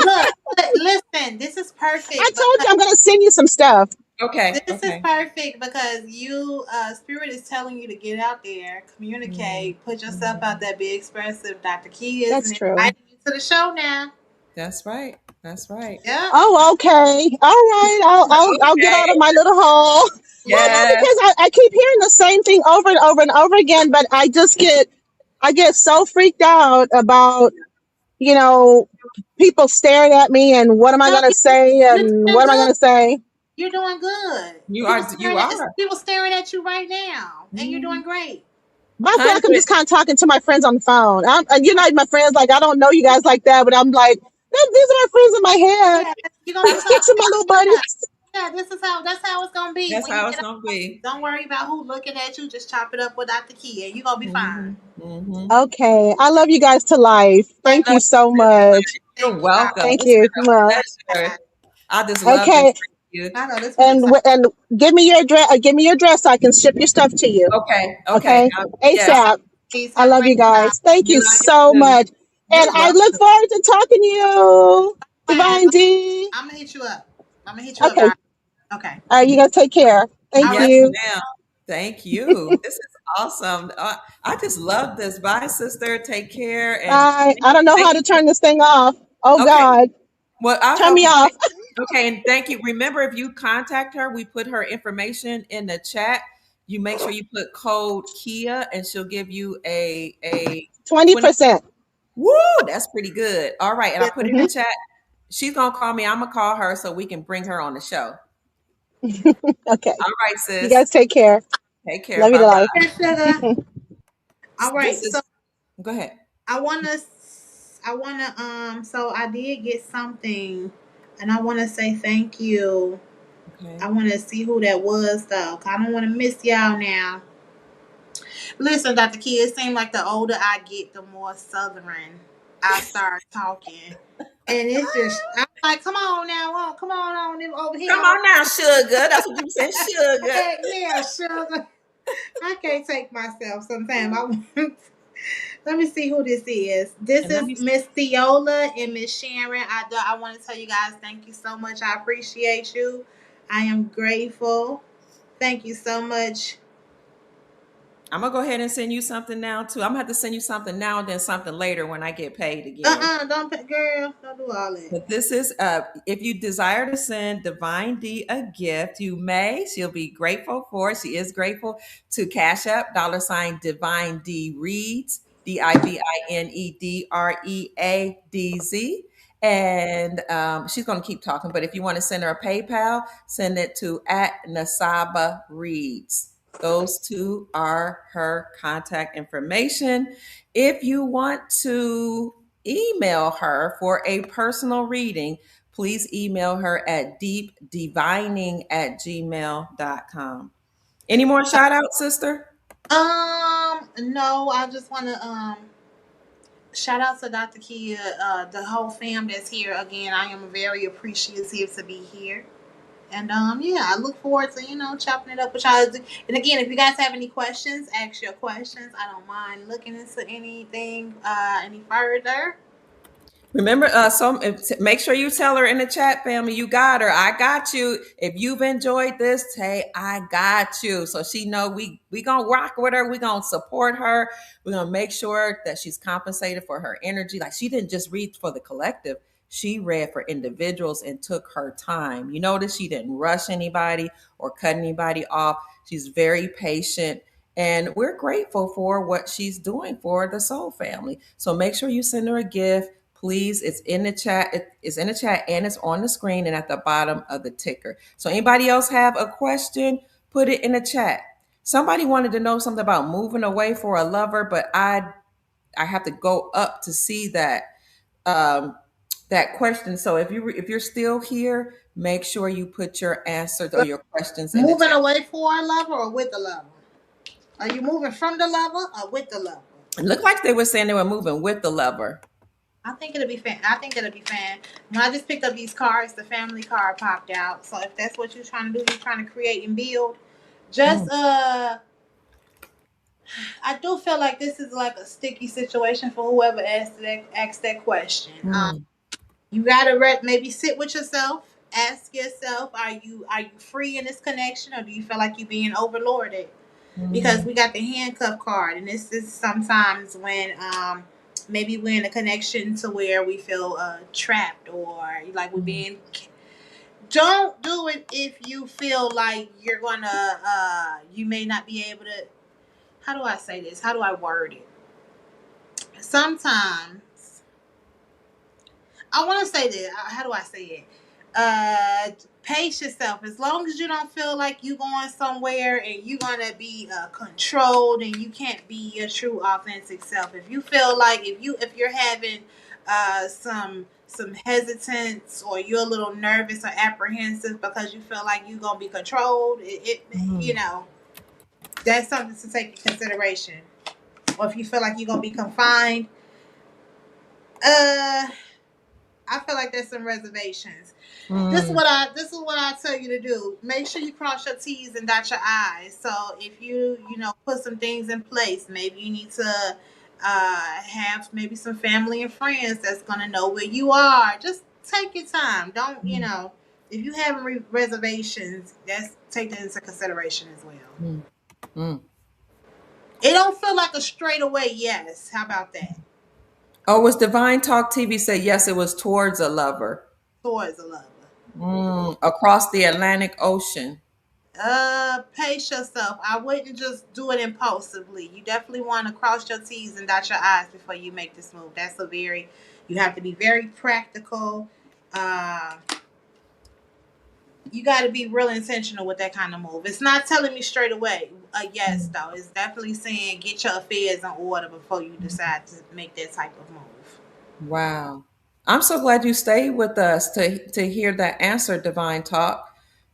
Speaker 3: Look, listen, this is
Speaker 7: I
Speaker 3: perfect
Speaker 7: told
Speaker 3: because
Speaker 7: you I'm gonna send you some stuff.
Speaker 1: Okay,
Speaker 3: this is
Speaker 1: okay.
Speaker 3: perfect because Spirit is telling you to get out there,
Speaker 1: Mhm.
Speaker 3: communicate, put yourself out
Speaker 1: Mhm.
Speaker 3: there, be expressive. Dr. Key is
Speaker 7: That's true.
Speaker 3: inviting you to the show now.
Speaker 1: That's right. That's right.
Speaker 3: Yep.
Speaker 7: Oh, okay. All right. I'll get out of
Speaker 1: Okay.
Speaker 7: my little hole. Well, no,
Speaker 1: Yes.
Speaker 7: because I keep hearing the same thing over and over and over again, but I get so freaked out about, you know, people staring at me and what am I
Speaker 3: No,
Speaker 7: gonna say
Speaker 3: you're
Speaker 7: and
Speaker 3: doing
Speaker 7: what am I
Speaker 3: good.
Speaker 7: gonna say?
Speaker 3: You're doing good.
Speaker 1: You are. You are.
Speaker 3: People staring at you right now, and you're doing
Speaker 1: Mhm.
Speaker 3: great.
Speaker 7: But I feel like I'm
Speaker 1: 100.
Speaker 7: just kind of talking to my friends on the phone. And my friends, like, I don't know you guys like that, but I'm like, these are my friends in my head.
Speaker 3: Yeah, you're gonna be fine.
Speaker 7: These are my little
Speaker 3: Yeah,
Speaker 7: buddies.
Speaker 3: yeah. That's how it's gonna be
Speaker 1: That's
Speaker 3: when you
Speaker 1: how
Speaker 3: get
Speaker 1: it's
Speaker 3: out.
Speaker 1: gonna be.
Speaker 3: Don't worry about who looking at you. Just chop it up with Dr. Key, and you're gonna be fine.
Speaker 1: Mhm. Mhm.
Speaker 7: Okay. I love you guys to life.
Speaker 1: We
Speaker 7: Thank
Speaker 3: Love
Speaker 7: you
Speaker 1: love
Speaker 3: you.
Speaker 7: so
Speaker 1: you
Speaker 7: much.
Speaker 1: too. You're
Speaker 3: Thank you,
Speaker 1: welcome.
Speaker 3: Dr.
Speaker 7: Thank
Speaker 1: It's
Speaker 7: you.
Speaker 1: been
Speaker 7: Mwah.
Speaker 1: a pleasure. I just love this
Speaker 7: Okay.
Speaker 1: with you.
Speaker 3: I know this was
Speaker 7: And
Speaker 3: exciting.
Speaker 7: give me your address. Give me your address so I can ship your stuff to you.
Speaker 1: Okay. Okay.
Speaker 7: Okay.
Speaker 3: All
Speaker 1: Yes.
Speaker 3: right,
Speaker 7: ASAP.
Speaker 3: peace.
Speaker 7: I
Speaker 3: Have a
Speaker 7: love
Speaker 3: great
Speaker 7: you
Speaker 3: time.
Speaker 7: guys. Thank
Speaker 1: You
Speaker 7: you
Speaker 1: love
Speaker 7: so
Speaker 1: you too.
Speaker 7: much. And
Speaker 1: You're
Speaker 7: I
Speaker 1: welcome.
Speaker 7: look forward to talking to you.
Speaker 3: Class,
Speaker 7: Divine D.
Speaker 3: I'm gonna hit you up. I'm gonna hit you up,
Speaker 7: Okay.
Speaker 3: Doc. Okay.
Speaker 7: All right. You guys take care. Thank
Speaker 3: All
Speaker 1: Yes,
Speaker 3: right.
Speaker 7: you.
Speaker 1: ma'am. Thank you. This is awesome. I just love this. Bye, sister. Take care. And
Speaker 7: Bye. I don't know
Speaker 1: thank
Speaker 7: how to turn this thing off. Oh,
Speaker 1: you. Okay.
Speaker 7: God.
Speaker 1: Well, I'll
Speaker 7: Turn
Speaker 1: help
Speaker 7: me
Speaker 1: you.
Speaker 7: off.
Speaker 1: Okay. And thank you. Remember, if you contact her, we put her information in the chat. you make sure you put code Kia, and she'll give you a 20.
Speaker 7: 20%.
Speaker 1: Woo, that's pretty good. All right, and I put it in the
Speaker 7: Hmm.
Speaker 1: chat. She's gonna call me. I'm gonna call her so we can bring her on the show.
Speaker 7: Okay.
Speaker 1: All right,
Speaker 7: You
Speaker 1: sis.
Speaker 7: guys take care.
Speaker 1: Take care.
Speaker 7: Love you
Speaker 1: Bye
Speaker 7: to
Speaker 1: bye.
Speaker 7: life.
Speaker 3: Yes, sugar. All
Speaker 1: This
Speaker 3: right, so
Speaker 1: is. Go ahead.
Speaker 3: I wanna, so I did get something, and I wanna say thank you. I
Speaker 1: Okay.
Speaker 3: wanna see who that was though. 'Cause I don't wanna miss y'all now. Listen, Dr. Key, it seems like the older I get, the more southern I start talking. And it's just, I'm like, come on now, come on over here.
Speaker 1: Come on now, sugar. That's what you said, sugar.
Speaker 3: Heck yeah, sugar. I can't take myself sometimes. Let me see who this is. This
Speaker 1: And let
Speaker 3: is
Speaker 1: me.
Speaker 3: Miss Theola and Miss Sharon. I want to tell you guys thank you so much. I appreciate you. I am grateful. Thank you so much.
Speaker 1: I'm gonna go ahead and send you something now too. I'm gonna have to send you something now and then something later when I get paid again.
Speaker 3: Don't girl, don't do all that.
Speaker 1: But this is if you desire to send Divine D a gift, you may. She'll be grateful for it. She is grateful to Cash App, $ Divine D Reads, DivineDReadz. And she's going to keep talking. But if you want to send her a PayPal, send it to @NisabaReadz. Those two are her contact information. If you want to email her for a personal reading, please email her at deepdivining@gmail.com. Any more shout outs, sister?
Speaker 3: No, I just want to shout out to Dr. Kia, the whole fam that's here. Again, I am very appreciative to be here. And yeah, I look forward to chopping it up with y'all. And again, if you guys have any questions, ask your questions. I don't mind looking into anything any further.
Speaker 1: Remember, make sure you tell her in the chat, family, you got her. I got you. If you've enjoyed this, hey, I got you. So she know we gonna rock with her. We gonna support her. We're gonna make sure that she's compensated for her energy. Like she didn't just read for the collective. She read for individuals and took her time. You notice she didn't rush anybody or cut anybody off. She's very patient. And we're grateful for what she's doing for the Soul family. So make sure you send her a gift. Please, it's in the chat. It's in the chat and it's on the screen and at the bottom of the ticker. So anybody else have a question, put it in the chat. Somebody wanted to know something about moving away for a lover, but I have to go up to see um, that question. So if you're still here, make sure you put your answers or your questions in the
Speaker 3: Moving
Speaker 1: chat.
Speaker 3: away for a lover or with a lover? Are you moving from the lover or with the lover?
Speaker 1: It looked like they were saying they were moving with the lover.
Speaker 3: I think it'll be fan. I think it'll be fan. When I just picked up these cards, the family card popped out. So if that's what you're trying to do, you're trying to create and build. Just I do feel like this is like a sticky situation for whoever asked that question.
Speaker 1: Mm.
Speaker 3: You gotta maybe sit with yourself. Ask yourself: are you free in this connection, or do you feel like you're being overlorded? Because we got the handcuff card, and this is sometimes when maybe we're in a connection to where we feel trapped or like we're being. Don't do it if you feel like you're gonna you may not be able to. How do I say this? How do I word it? Sometimes I want to say this. How do I say it? Pace yourself. As long as you don't feel like you going somewhere and you're gonna be controlled and you can't be your true authentic self. If you feel like if you're having some hesitance or you're a little nervous or apprehensive because you feel like you're gonna be controlled, that's something to take into consideration. Or if you feel like you're gonna be confined, I feel like there's some reservations. This is what I tell you to do. Make sure you cross your T's and dot your I's. So if you put some things in place, maybe you need to have maybe some family and friends that's gonna know where you are. Just take your time. Don't if you have reservations, that's take that into consideration as well. It don't feel like a straightaway yes. How about that?
Speaker 1: Oh, was Divine Talk TV say yes? It was towards a lover.
Speaker 3: Towards a lover.
Speaker 1: Across the Atlantic Ocean.
Speaker 3: Pace yourself. I wouldn't just do it impulsively. You definitely want to cross your T's and dot your I's before you make this move. You have to be very practical. Uh, you got to be real intentional with that kind of move. It's not telling me straight away a yes, though. It's definitely saying get your affairs in order before you decide to make that type of move.
Speaker 1: Wow. I'm so glad you stayed with us to hear that answer, Divine Talk.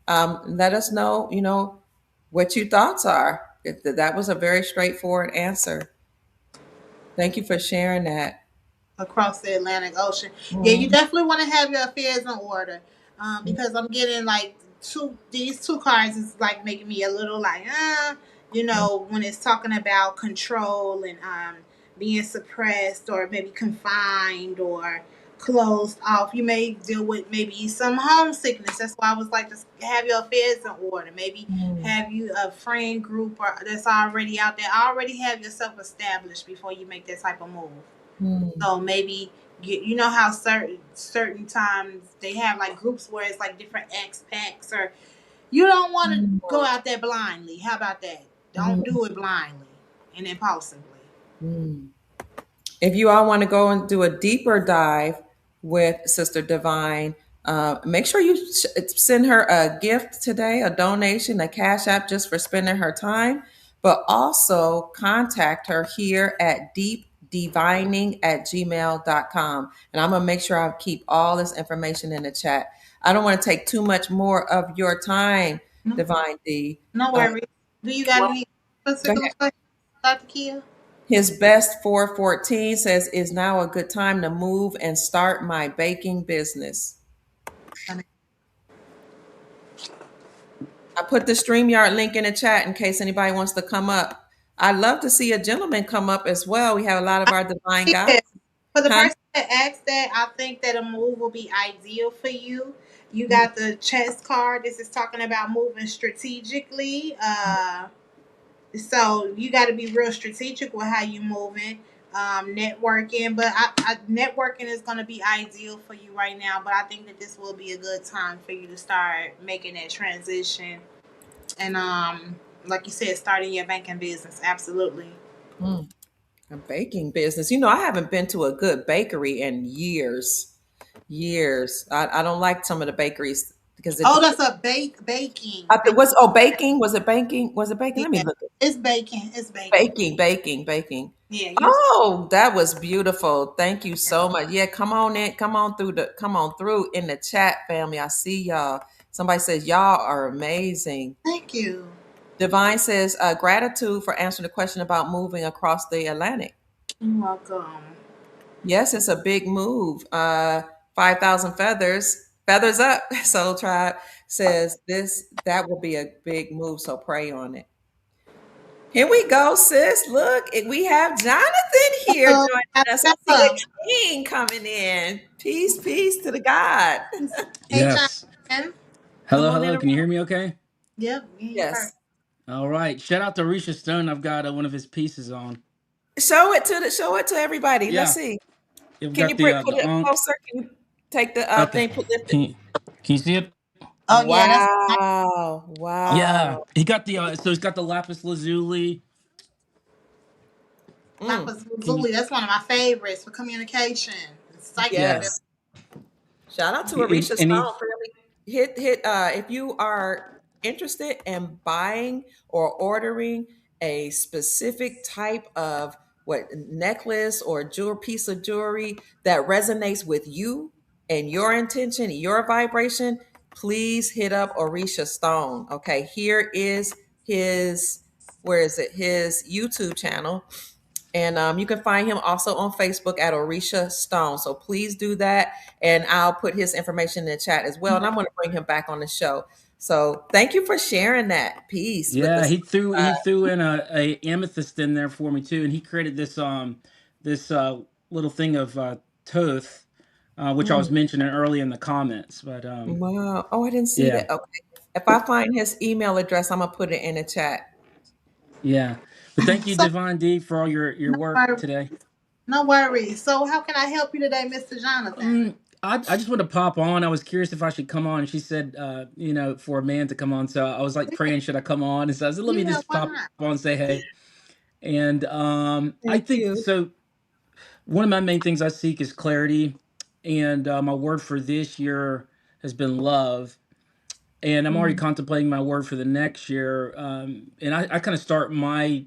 Speaker 1: Let us know, what your thoughts are. That was a very straightforward answer. Thank you for sharing that.
Speaker 3: Across the Atlantic Ocean. Yeah, you
Speaker 1: Mhm.
Speaker 3: definitely want to have your affairs in order. Because I'm getting like these two cards is like making me a little like, when it's talking about control and being suppressed or maybe confined or closed off. You may deal with maybe some homesickness. That's why I was like, just have your affairs in order. Maybe
Speaker 1: Mhm.
Speaker 3: have you a friend group or that's already out there. Already have yourself established before you make that type of move.
Speaker 1: Mhm.
Speaker 3: So maybe you know how certain times they have like groups where it's like different X packs, or you don't want to go out there blindly. How about that? Don't
Speaker 1: Mhm.
Speaker 3: do it blindly and impulsively.
Speaker 1: Mhm. If you all want to go and do a deeper dive with Sister Divine, make sure you send her a gift today, a donation, a cash app just for spending her time, but also contact her here at deepdivining@gmail.com. And I'm going to make sure I keep all this information in the chat. I don't want to take too much more of your time,
Speaker 3: No,
Speaker 1: Divine D.
Speaker 3: no worries. Do you got
Speaker 1: Well,
Speaker 3: any
Speaker 1: go
Speaker 3: particular
Speaker 1: ahead.
Speaker 3: questions, Dr. Kia?
Speaker 1: His best 414 says, is now a good time to move and start my baking business. I put the StreamYard link in the chat in case anybody wants to come up. I'd love to see a gentleman come up as well. We have a lot of our divine guys.
Speaker 3: Yeah. For the
Speaker 1: Huh?
Speaker 3: person that asked that, I think that a move will be ideal for you. You got the chess card. This is talking about moving strategically. So you got to be real strategic with how you moving, networking. But networking is going to be ideal for you right now. But I think that this will be a good time for you to start making that transition. And like you said, starting your banking business. Absolutely.
Speaker 1: Mm, a baking business. I haven't been to a good bakery in years. Years. I don't like some of the bakeries because
Speaker 3: Oh, that's a baking.
Speaker 1: was oh baking? Was it banking? Was it baking? Let me
Speaker 3: Yeah,
Speaker 1: look.
Speaker 3: it's baking. It's baking.
Speaker 1: Baking.
Speaker 3: Yeah, you.
Speaker 1: Oh, that was beautiful. Thank you so much. Yeah, come on in. Come on through in the chat, family. I see y'all. Somebody says y'all are amazing.
Speaker 3: Thank you.
Speaker 1: Divine says, gratitude for answering the question about moving across the Atlantic.
Speaker 3: You're welcome.
Speaker 1: Yes, it's a big move. 5,000 feathers. Feathers up. Soul Tribe says that will be a big move. So pray on it. Here we go, sis. Look, we have Jonathan here
Speaker 3: Hello.
Speaker 1: joining us. I see the king coming in. Peace to the God.
Speaker 3: Hey,
Speaker 8: Yes.
Speaker 3: Jonathan.
Speaker 1: Come
Speaker 8: Hello,
Speaker 1: on in
Speaker 8: hello.
Speaker 1: the
Speaker 8: Can you
Speaker 1: room.
Speaker 8: hear me okay?
Speaker 3: Yep, yeah, you
Speaker 1: Yes.
Speaker 3: perfect.
Speaker 8: All right. Shout out to Risha Stone. I've got one of his pieces on.
Speaker 1: Show it to everybody. Let's
Speaker 8: Yeah.
Speaker 1: see.
Speaker 8: You've
Speaker 1: Can you
Speaker 8: got
Speaker 1: put
Speaker 8: the
Speaker 1: it
Speaker 8: Ankh.
Speaker 1: closer? Can you take the
Speaker 8: Okay.
Speaker 1: thing, lift it?
Speaker 8: Can you see it?
Speaker 3: Oh yeah, that's
Speaker 1: Wow.
Speaker 8: Yeah.
Speaker 1: Wow.
Speaker 8: He got the so he's got the lapis lazuli.
Speaker 1: Mm,
Speaker 3: lapis
Speaker 8: Can you
Speaker 3: lazuli. That's one of my favorites for communication. It's psychic
Speaker 8: yeah.
Speaker 3: ability.
Speaker 1: yes. Shout out to
Speaker 8: And,
Speaker 1: Arisha
Speaker 8: and he
Speaker 1: Stone for really hit if you are interested in buying or ordering a specific type of what necklace or jewel piece of jewelry that resonates with you and your intention, your vibration, please hit up Orisha Stone. Okay, here is his where is it? His YouTube channel. And you can find him also on Facebook at Orisha Stone. So please do that. And I'll put his information in the chat as well. And I'm going to bring him back on the show. So thank you for sharing that piece with
Speaker 8: yeah,
Speaker 1: us.
Speaker 8: he threw in a amethyst in there for me too, and he created this little thing of Toth, which I was
Speaker 1: Mm,
Speaker 8: mentioning early in the comments. But
Speaker 1: wow. Oh, I didn't see
Speaker 8: yeah,
Speaker 1: that. Okay. If I find his email address, I'm going to put it in the chat.
Speaker 8: yeah. But thank you,
Speaker 3: So
Speaker 8: Divine D, for all your
Speaker 3: no
Speaker 8: work
Speaker 3: worries.
Speaker 8: today.
Speaker 3: No worries. So how can I help you today, Mr. Jonathan?
Speaker 8: I just want to pop on. I was curious if I should come on. She said, for a man to come on. So I was like praying, should I come on? And so I said, let me
Speaker 3: Yeah,
Speaker 8: just
Speaker 3: why
Speaker 8: pop
Speaker 3: not?
Speaker 8: on and say hey. And I
Speaker 1: Thank
Speaker 8: think
Speaker 1: you.
Speaker 8: so. One of my main things I seek is clarity. And my word for this year has been love. And I'm already
Speaker 1: Mm,
Speaker 8: contemplating my word for the next year. And I kind of start my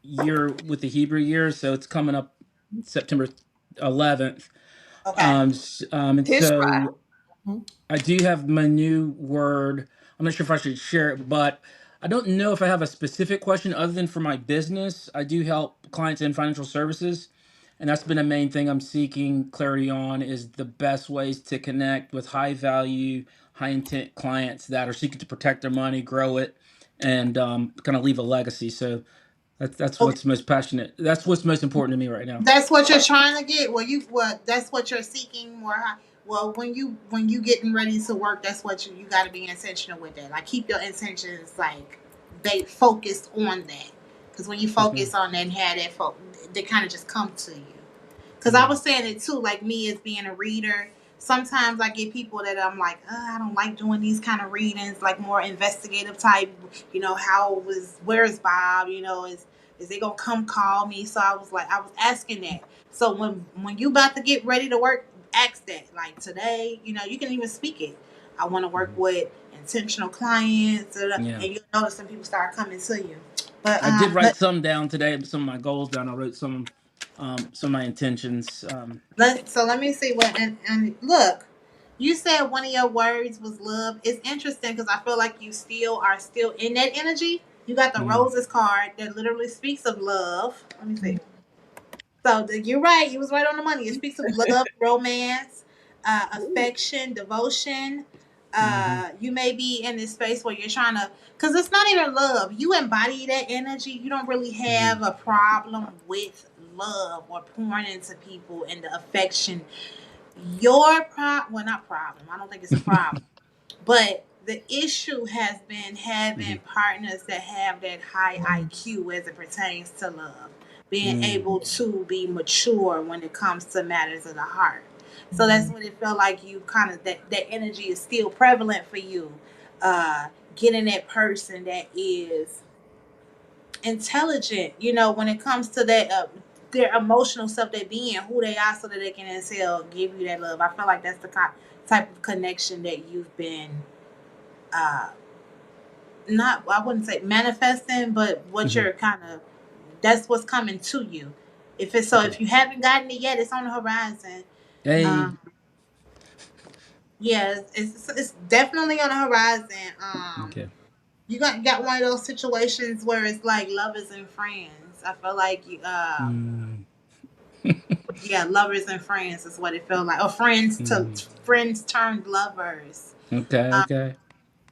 Speaker 8: year with the Hebrew year. So it's coming up September 11th.
Speaker 3: Okay.
Speaker 8: And
Speaker 1: Tishri.
Speaker 8: so I do have my new word. I'm not sure if I should share it, but I don't know if I have a specific question other than for my business. I do help clients in financial services, and that's been a main thing I'm seeking clarity on is the best ways to connect with high value, high intent clients that are seeking to protect their money, grow it, and kind of leave a legacy. So that's
Speaker 3: Okay.
Speaker 8: what's most passionate. That's what's most important to me right now.
Speaker 3: That's what you're trying to get. That's what you're seeking more. Well, when you getting ready to work, that's what you got to be intentional with that. Like keep your intentions like they focused on that. Because when you
Speaker 8: Yes,
Speaker 3: focus
Speaker 8: ma'am.
Speaker 3: on that and have that they kind of just come to you. Because I
Speaker 8: Mm,
Speaker 3: was saying it too, like me as being a reader. Sometimes I get people that I'm like, I don't like doing these kind of readings, like more investigative type. Where's Bob? Is they gonna come call me? So I was asking that. So when you about to get ready to work, ask that. Like today, you can even speak it. I want to work
Speaker 8: mhm.
Speaker 3: with intentional clients, and
Speaker 8: Yeah.
Speaker 3: you'll notice some people start coming to you. But
Speaker 8: I did write some down today, some of my goals down. I wrote some of my intentions.
Speaker 3: let me see what and look. You said one of your words was love. It's interesting because I feel like you still in that energy. You got the
Speaker 8: Mm,
Speaker 3: roses card that literally speaks of love. Let me see. So you're right. You was right on the money. It speaks of love, romance, affection, devotion.
Speaker 8: hmm
Speaker 3: You may be in this space where you're trying to, because it's not even love. You embody that energy. You don't really
Speaker 8: hmm
Speaker 3: have a problem with love or pouring into people and the affection. Well, not problem. I don't think it's a problem. But the issue has been
Speaker 8: hmm
Speaker 3: having partners that have that high IQ as it pertains to love, being
Speaker 8: mm,
Speaker 3: able to be mature when it comes to matters of the heart. So that's
Speaker 1: mhm,
Speaker 3: what it felt like you kind of that energy is still prevalent for you. Getting that person that is intelligent, when it comes to that their emotional stuff, they being who they are so that they can still give you that love. I feel like that's the type of connection that you've been uh not I wouldn't say manifesting, but what
Speaker 8: hmm
Speaker 3: you're kind of that's what's coming to you.
Speaker 8: Okay.
Speaker 3: If you haven't gotten it yet, it's on the horizon.
Speaker 8: Hey.
Speaker 3: Um, yeah, it's definitely on the horizon.
Speaker 8: Okay.
Speaker 3: You got one of those situations where it's like lovers and friends. I feel like
Speaker 8: Mm,
Speaker 3: yeah, lovers and friends is what it felt like, or
Speaker 8: mm.
Speaker 3: friends turned lovers.
Speaker 8: Okay.
Speaker 3: Um,
Speaker 8: Okay.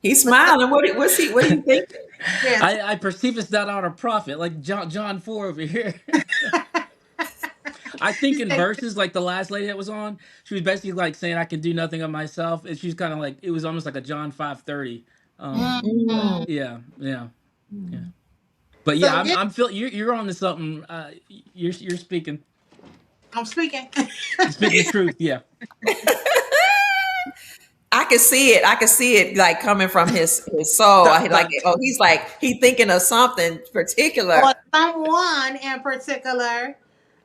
Speaker 1: He's
Speaker 3: but so,
Speaker 1: smiling. What do you think?
Speaker 3: yeah,
Speaker 8: I perceive it's not on a prophet, like John 4 over here. I think
Speaker 3: you
Speaker 8: in
Speaker 3: say,
Speaker 8: verses like the last lady that was on, she was basically like saying I can do nothing of myself, and she's kind of like it was almost like a John 5:30. But
Speaker 3: mm,
Speaker 1: Mm,
Speaker 8: yeah.
Speaker 1: mm.
Speaker 8: But
Speaker 3: so
Speaker 8: yeah,
Speaker 3: get
Speaker 8: I'm feel you're on to something. You're
Speaker 3: I'm speaking.
Speaker 8: speaking the truth. Yeah.
Speaker 1: I can see it. I can see it like coming from his soul. I like
Speaker 8: Doc,
Speaker 1: it. Oh, he thinking of something particular.
Speaker 3: Or someone in particular.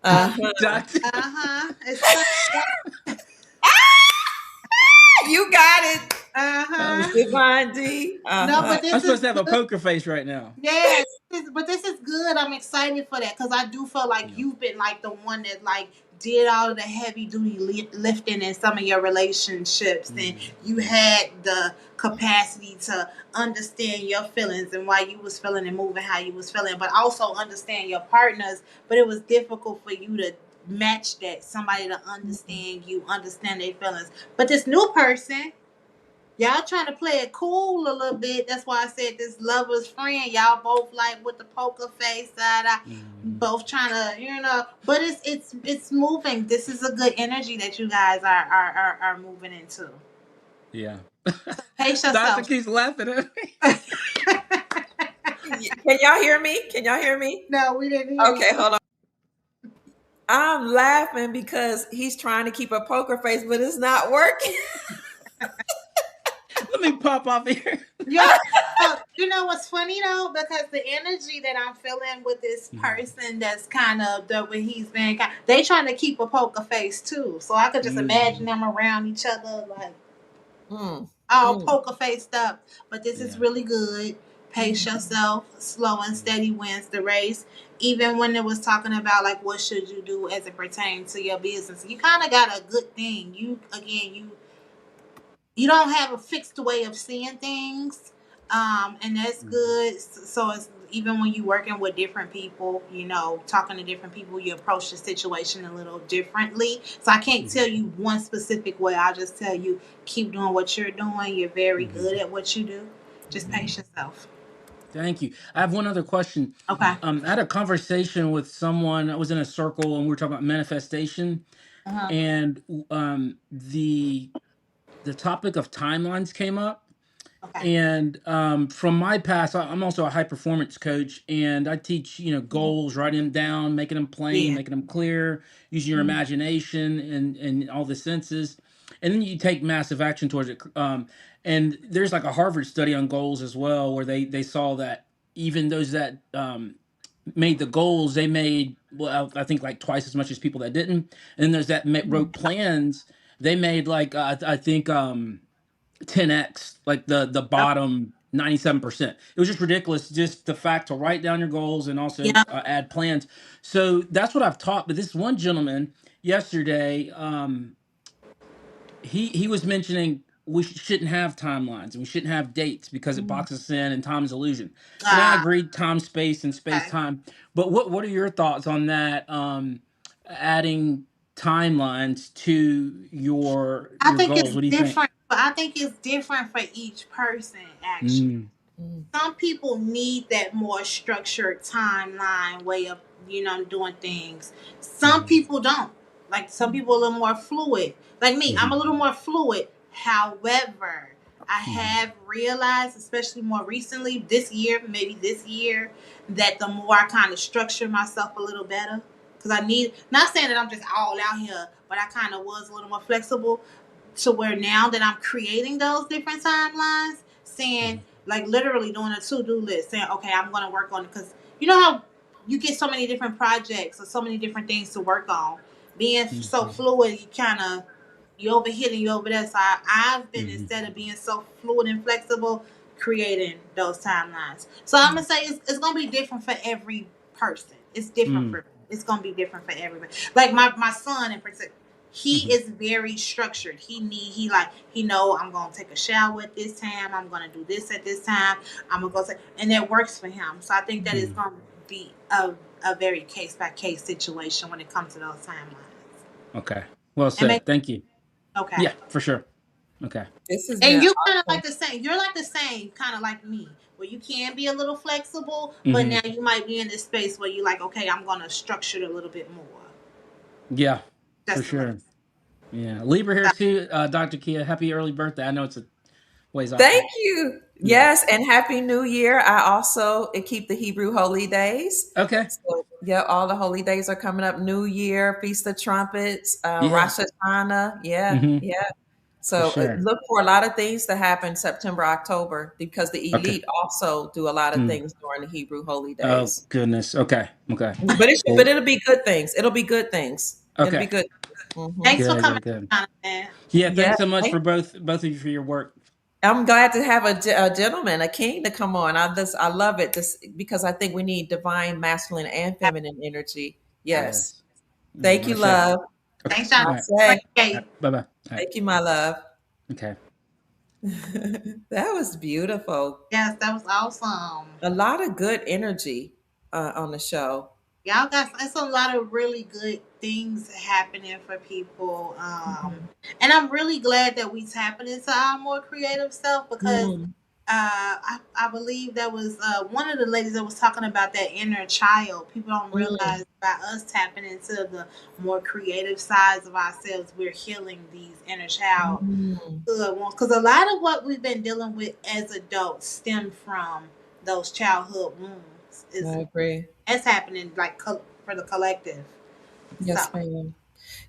Speaker 3: Uh
Speaker 1: Uh-huh.
Speaker 8: doc,
Speaker 3: it's someone.
Speaker 1: You got it.
Speaker 3: Uh huh.
Speaker 1: Divine D.
Speaker 3: No,
Speaker 1: Uh-huh.
Speaker 3: but
Speaker 8: I'm
Speaker 3: this is
Speaker 8: supposed to have a
Speaker 3: good.
Speaker 8: poker face right now.
Speaker 3: Yeah, but this is good. I'm excited for that because I do feel like
Speaker 8: Yeah.
Speaker 3: you've been like the one that like did all of the heavy duty lifting in some of your relationships, and you
Speaker 8: Yeah.
Speaker 3: had the capacity to understand your feelings and why you was feeling and moving how you was feeling, but also understand your partners. But it was difficult for you to match that somebody to understand you, understand their feelings. But this new person. Y'all trying to play it cool a little bit. That's why I said this lover's friend. Y'all both like with the poker face side eye,
Speaker 8: Mhm.
Speaker 3: both trying to, But it's moving. This is a good energy that you guys are moving into.
Speaker 8: Yeah.
Speaker 3: So pace
Speaker 8: Doctor
Speaker 3: yourself.
Speaker 8: keeps laughing at me.
Speaker 1: Can y'all hear me? Can y'all hear me?
Speaker 3: No, we didn't hear you.
Speaker 1: Okay, hold on. I'm laughing because he's trying to keep a poker face, but it's not working.
Speaker 8: Let me pop off here.
Speaker 3: Yeah. Oh, you know what's funny though? Because the energy that I'm feeling with this person that's kind of the way he's been, they trying to keep a poker face too. So I could just imagine them around each other like
Speaker 1: Mm,
Speaker 3: all
Speaker 1: mm,
Speaker 3: poker faced up. But this is
Speaker 8: Yeah.
Speaker 3: really good. Pace yourself. Slow and steady wins the race. Even when it was talking about like what should you do as it pertains to your business, you kind of got a good thing. You don't have a fixed way of seeing things, and that's good. So it's even when you're working with different people, talking to different people, you approach the situation a little differently. So I can't tell you one specific way. I'll just tell you keep doing what you're doing. You're very good at what you do. Just pace yourself.
Speaker 8: Thank you. I have one other question.
Speaker 3: Okay.
Speaker 8: I had a conversation with someone. I was in a circle and we were talking about manifestation,
Speaker 3: Uh-huh.
Speaker 8: and the topic of timelines came up.
Speaker 3: Okay.
Speaker 8: And from my past, I'm also a high performance coach, and I teach goals, writing them down, making them plain,
Speaker 3: Yeah.
Speaker 8: making them clear, using your imagination and all the senses, and then you take massive action towards it. And there's like a Harvard study on goals as well, where they saw that even those that made the goals, they made, well, I think like twice as much as people that didn't. And then there's that wrote plans, they made like I think 10x, like the bottom 97%. It was just ridiculous, just the fact to write down your goals and also
Speaker 3: Yeah.
Speaker 8: add plans. So that's what I've taught. But this one gentleman yesterday, he was mentioning we shouldn't have timelines and we shouldn't have dates because it boxes us in and time's illusion. And I
Speaker 3: Ah.
Speaker 8: agree, time, space, and space
Speaker 3: Okay.
Speaker 8: time. But what are your thoughts on that? Adding timelines to
Speaker 3: I
Speaker 8: your
Speaker 3: think it's
Speaker 8: goals. What do you think?
Speaker 3: different, but I think it's different for each person, actually.
Speaker 8: Mm,
Speaker 1: mm,
Speaker 3: Some people need that more structured timeline way of doing things. Some
Speaker 8: mhm,
Speaker 3: people don't. Like some people are a little more fluid. Like me, I'm a
Speaker 8: mhm,
Speaker 3: little more fluid. However, I
Speaker 8: mhm,
Speaker 3: have realized, especially more recently, maybe this year, that the more I kind of structure myself a little better, because I need, not saying that I'm just all out here, but I kind of was a little more flexible to where now that I'm creating those different timelines, saying
Speaker 8: mhm,
Speaker 3: like literally doing a to-do list, saying, okay, I'm going to work on it, because you know how you get so many different projects or so many different things to work on. Being so
Speaker 8: mhm,
Speaker 3: fluid, you over here and you over there. So I've been,
Speaker 8: mhm,
Speaker 3: instead of being so fluid and flexible, creating those timelines. So I'm gonna say it's gonna be different for every person. It's different
Speaker 8: mm,
Speaker 3: for, it's gonna be different for everybody. Like my son in particular, he
Speaker 8: mhm,
Speaker 3: is very structured. He know I'm gonna take a shower at this time. I'm gonna do this at this time. I'm gonna go say, and that works for him. So I think that it's
Speaker 8: mhm.
Speaker 3: gonna be a very case by case situation when it comes to those timelines.
Speaker 8: Okay. Well
Speaker 3: And make
Speaker 8: said. Thank you.
Speaker 3: okay.
Speaker 8: Yeah, for sure. Okay.
Speaker 1: this has been
Speaker 3: And you kind of
Speaker 1: awesome.
Speaker 3: like the same. You're like the same, kind of like me, where you can be a little flexible, but
Speaker 8: Hmm.
Speaker 3: now you might be in this space where you're like, okay, I'm gonna structure it a little bit more.
Speaker 8: Yeah, for
Speaker 3: That's the way.
Speaker 8: sure. Yeah. Libra here too, Dr. Kia. Happy early birthday. I know it's a ways off,
Speaker 1: Thank
Speaker 8: but
Speaker 1: you.
Speaker 8: yeah.
Speaker 1: Yes, and Happy New Year. I also keep the Hebrew holy days.
Speaker 8: Okay.
Speaker 1: So, yeah, all the holy days are coming up. New Year, Feast of Trumpets,
Speaker 8: Yeah.
Speaker 1: Rosh Hashanah. Yeah,
Speaker 8: Hmm.
Speaker 1: yeah.
Speaker 8: For
Speaker 1: So
Speaker 8: sure.
Speaker 1: look for a lot of things to happen September, October, because the
Speaker 8: Okay.
Speaker 1: elite also do a lot of
Speaker 8: Mm.
Speaker 1: things during the Hebrew holy
Speaker 8: Oh
Speaker 1: days.
Speaker 8: goodness. Okay. Okay.
Speaker 1: But
Speaker 8: Well,
Speaker 1: it'll be good things. It'll be good things. It'll be
Speaker 8: okay.
Speaker 1: good. Hmm.
Speaker 3: Thanks for
Speaker 8: Good,
Speaker 3: coming,
Speaker 8: good, good.
Speaker 3: Jonathan.
Speaker 8: Yeah,
Speaker 1: Yeah.
Speaker 8: thanks so much for both of you for your work.
Speaker 1: I'm glad to have a gentleman, a king to come on. I love it this because I think we need divine masculine and feminine energy. Yes.
Speaker 8: Yes.
Speaker 1: Thank you,
Speaker 8: Well said.
Speaker 1: love.
Speaker 8: Okay.
Speaker 3: Thanks,
Speaker 8: All
Speaker 3: Jonathan.
Speaker 8: right.
Speaker 1: I say.
Speaker 8: All
Speaker 3: Appreciate
Speaker 8: right. Bye bye. All right.
Speaker 1: Thank you, my love.
Speaker 8: Okay.
Speaker 1: That was beautiful.
Speaker 3: Yes, that was awesome.
Speaker 1: A lot of good energy on the show.
Speaker 3: Y'all got, it's a lot of really good things happening for people.
Speaker 1: Mhm.
Speaker 3: And I'm really glad that we tapping into our more creative self, because
Speaker 1: Mm.
Speaker 3: I believe that was one of the ladies that was talking about that inner child. People don't
Speaker 1: Mm.
Speaker 3: realize by us tapping into the more creative sides of ourselves, we're healing these inner child
Speaker 1: Mm.
Speaker 3: good ones. Because a lot of what we've been dealing with as adults stem from those childhood wounds.
Speaker 1: I agree.
Speaker 3: It's happening like for the collective. So,
Speaker 1: Yes, ma'am.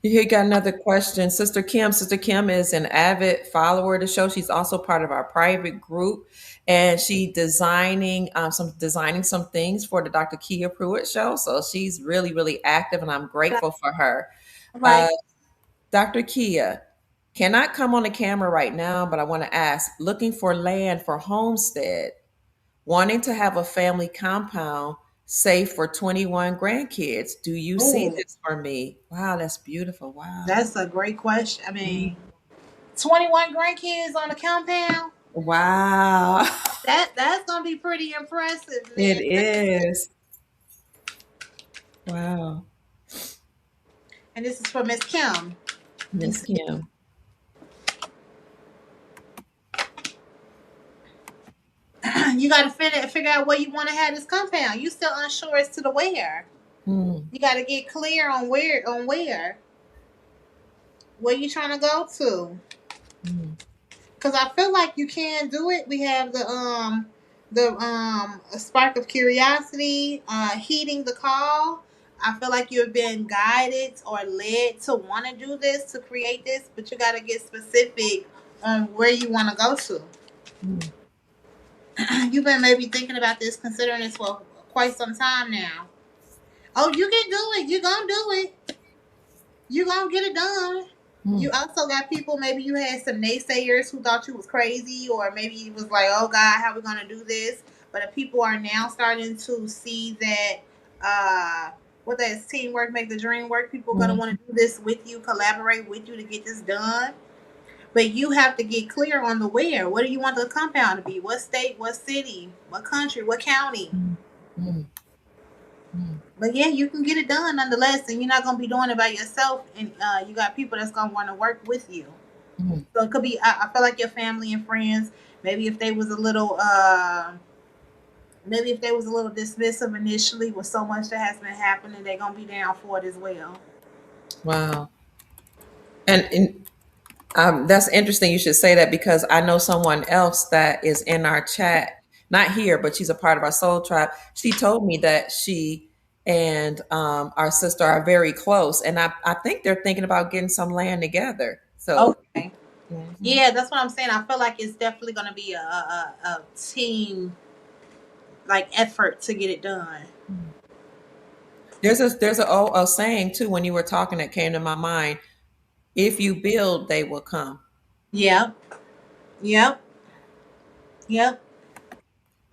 Speaker 1: You got another question. Sister Kim. Sister Kim is an avid follower of the show. She's also part of our private group, and she designing some things for the Dr. Kia Pruitt show. So she's really, really active, and I'm grateful for her. Uh,
Speaker 3: right.
Speaker 1: Dr. Kia cannot come on the camera right now, but I want to ask: looking for land for homestead, wanting to have a family compound safe for 21 grandkids. Do you see
Speaker 3: Oh,
Speaker 1: this for me? Wow, that's beautiful. Wow.
Speaker 3: that's a great question. I
Speaker 1: Mm.
Speaker 3: mean, 21 grandkids on a compound.
Speaker 1: Wow.
Speaker 3: That's gonna be pretty impressive,
Speaker 1: It
Speaker 3: man.
Speaker 1: is. Wow.
Speaker 3: And this is for Miss Kim.
Speaker 1: Miss Kim.
Speaker 3: You got to figure out where you want to have this compound. You still unsure as to the where.
Speaker 1: Mm,
Speaker 3: You got to get clear on where you trying to go to.
Speaker 1: mm,
Speaker 3: Because I feel like you can do it. We have the a spark of curiosity, heeding the call. I feel like you've been guided or led to want to do this, to create this, but you got to get specific on where you want to go to.
Speaker 1: mm,
Speaker 3: You've been maybe thinking about this, considering this for quite some time now. Oh, you can do it. You're going to do it. You're going to get it done. You
Speaker 1: mm,
Speaker 3: also got people, maybe you had some naysayers who thought you was crazy, or maybe it was like, oh God, how we going to do this? But if people are now starting to see that, what that is, teamwork make the dream work. People are going to
Speaker 1: mm,
Speaker 3: want to do this with you, collaborate with you to get this done. But you have to get clear on the where. What do you want the compound to be? What state? What city? What country? What county?
Speaker 1: mm, mm, mm,
Speaker 3: But yeah, you can get it done nonetheless, and you're not gonna be doing it by yourself. And you got people that's gonna want to work with you.
Speaker 1: mm,
Speaker 3: So it could be. I feel like your family and friends. Maybe if they was a little, maybe if they was a little dismissive initially, with so much that has been happening, they're gonna be down for it as well.
Speaker 1: wow. And that's interesting. You should say that because I know someone else that is in our chat, not here, but she's a part of our soul tribe. She told me that she and our sister are very close, and I think they're thinking about getting some land together. So,
Speaker 3: Okay.
Speaker 1: mhm,
Speaker 3: Yeah, that's what I'm saying. I feel like it's definitely gonna be a team like effort to get it done.
Speaker 1: mhm. There's a saying too when you were talking that came to my mind. If you build, they will come.
Speaker 3: Yep. Yep. Yep.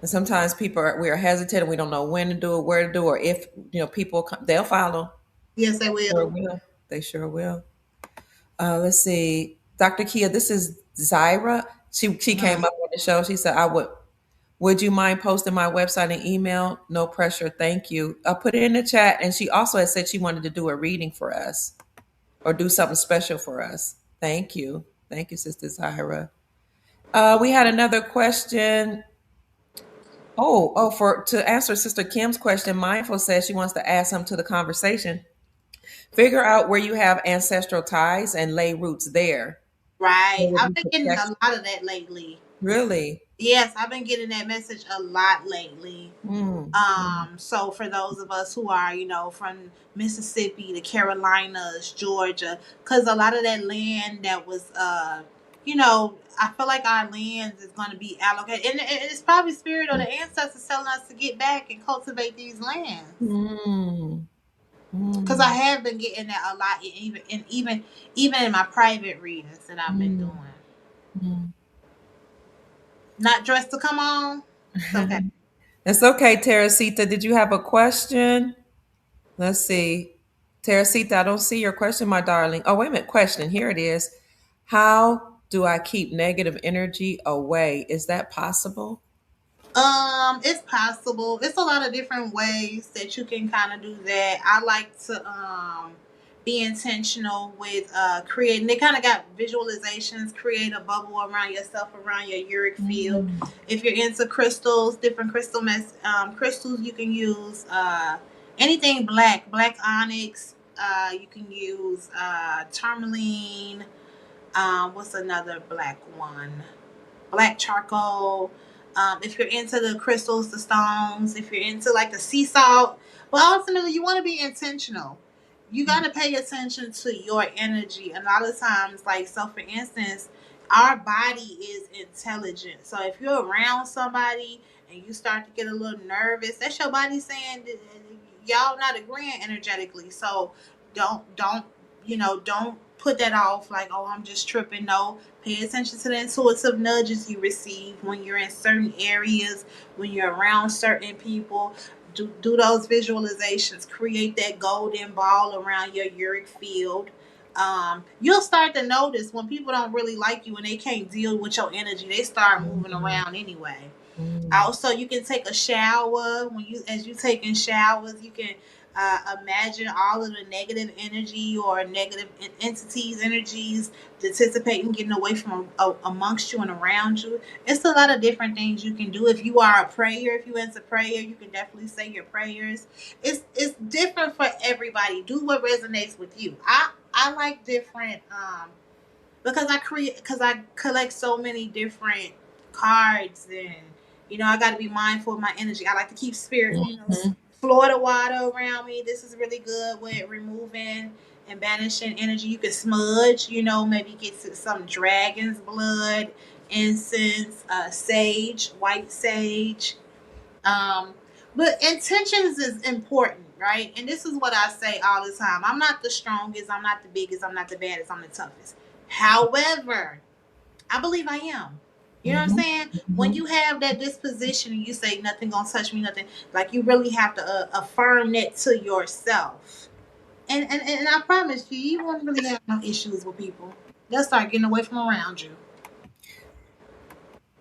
Speaker 1: And sometimes we are hesitant and we don't know when to do it, where to do, or if people come, they'll follow.
Speaker 3: Yes, they
Speaker 1: Sure
Speaker 3: will.
Speaker 1: will. They sure will. Let's see, Dr. Kia. This is Zyra. She came
Speaker 3: Mhm.
Speaker 1: up on the show. She said, "I would. Would you mind posting my website and email? No pressure. Thank you. I'll put it in the chat." And she also had said she wanted to do a reading for us or do something special for us. Thank you. Thank you, Sister Zyra. We had another question. For to answer Sister Kim's question, Mindful says she wants to add something to the conversation. Figure out where you have ancestral ties and lay roots there. There
Speaker 3: Right.
Speaker 1: will
Speaker 3: I've
Speaker 1: be
Speaker 3: been getting a
Speaker 1: protection.
Speaker 3: lot of that lately.
Speaker 1: Really?
Speaker 3: Yes, I've been getting that message a lot lately.
Speaker 1: Mm, mm,
Speaker 3: So for those of us who are, from Mississippi, the Carolinas, Georgia, because a lot of that land that was, I feel like our lands is going to be allocated, and it's probably spirit or the ancestors telling us to get back and cultivate these lands.
Speaker 1: mm,
Speaker 3: Because I
Speaker 1: mm,
Speaker 3: have been getting that a lot, even in my private readings that I've been doing.
Speaker 1: mm, mm.
Speaker 3: Not dressed to come on. It's okay.
Speaker 1: It's okay, Teresita. Did you have a question? Let's see. Teresita, I don't see your question, my darling. Oh, wait a minute. Question. Here it is. How do I keep negative energy away? Is that possible?
Speaker 3: It's possible. It's a lot of different ways that you can kind of do that. I like to be intentional with creating. They kind of got visualizations. Create a bubble around yourself, around your uric field.
Speaker 1: Mm,
Speaker 3: If you're into crystals, different crystals you can use. Anything black onyx. You can use tourmaline. What's another black one? Black charcoal. If you're into the crystals, the stones, if you're into like the sea salt, but ultimately you want to be intentional. you got to pay attention to your energy. A lot of times, like, so for instance, our body is intelligent. So if you're around somebody and you start to get a little nervous, that's your body saying that y'all not agreeing energetically. So don't don't put that off like, oh, I'm just tripping. No, pay attention to the intuitive nudges you receive when you're in certain areas, when you're around certain people. Do those visualizations, create that golden ball around your uric field. You'll start to notice when people don't really like you and they can't deal with your energy, they start moving
Speaker 1: Mm,
Speaker 3: around anyway.
Speaker 1: mm,
Speaker 3: Also, you can take a shower. When you, as you taking showers, you can imagine all of the negative energy or negative entities, energies anticipating getting away from amongst you and around you. It's a lot of different things you can do. If you are a prayer, if you into prayer, you can definitely say your prayers. It's different for everybody. Do what resonates with you. I like different because I collect so many different cards, and I got to be mindful of my energy. I like to keep spirit,
Speaker 1: mhm.
Speaker 3: Florida water around me. This is really good with removing and banishing energy. You can smudge, maybe get some dragon's blood, incense, sage, white sage. um but intentions is important, right? And this is what I say all the time: I'm not the strongest, I'm not the biggest, I'm not the baddest, I'm the toughest. However, I believe I am. You know what I'm
Speaker 1: Mhm,
Speaker 3: saying? When
Speaker 1: mhm.
Speaker 3: you have that disposition and you say nothing gonna touch me, nothing, like, you really have to affirm that to yourself. And I promise you, you won't really have no issues with people. They'll start getting away from around you.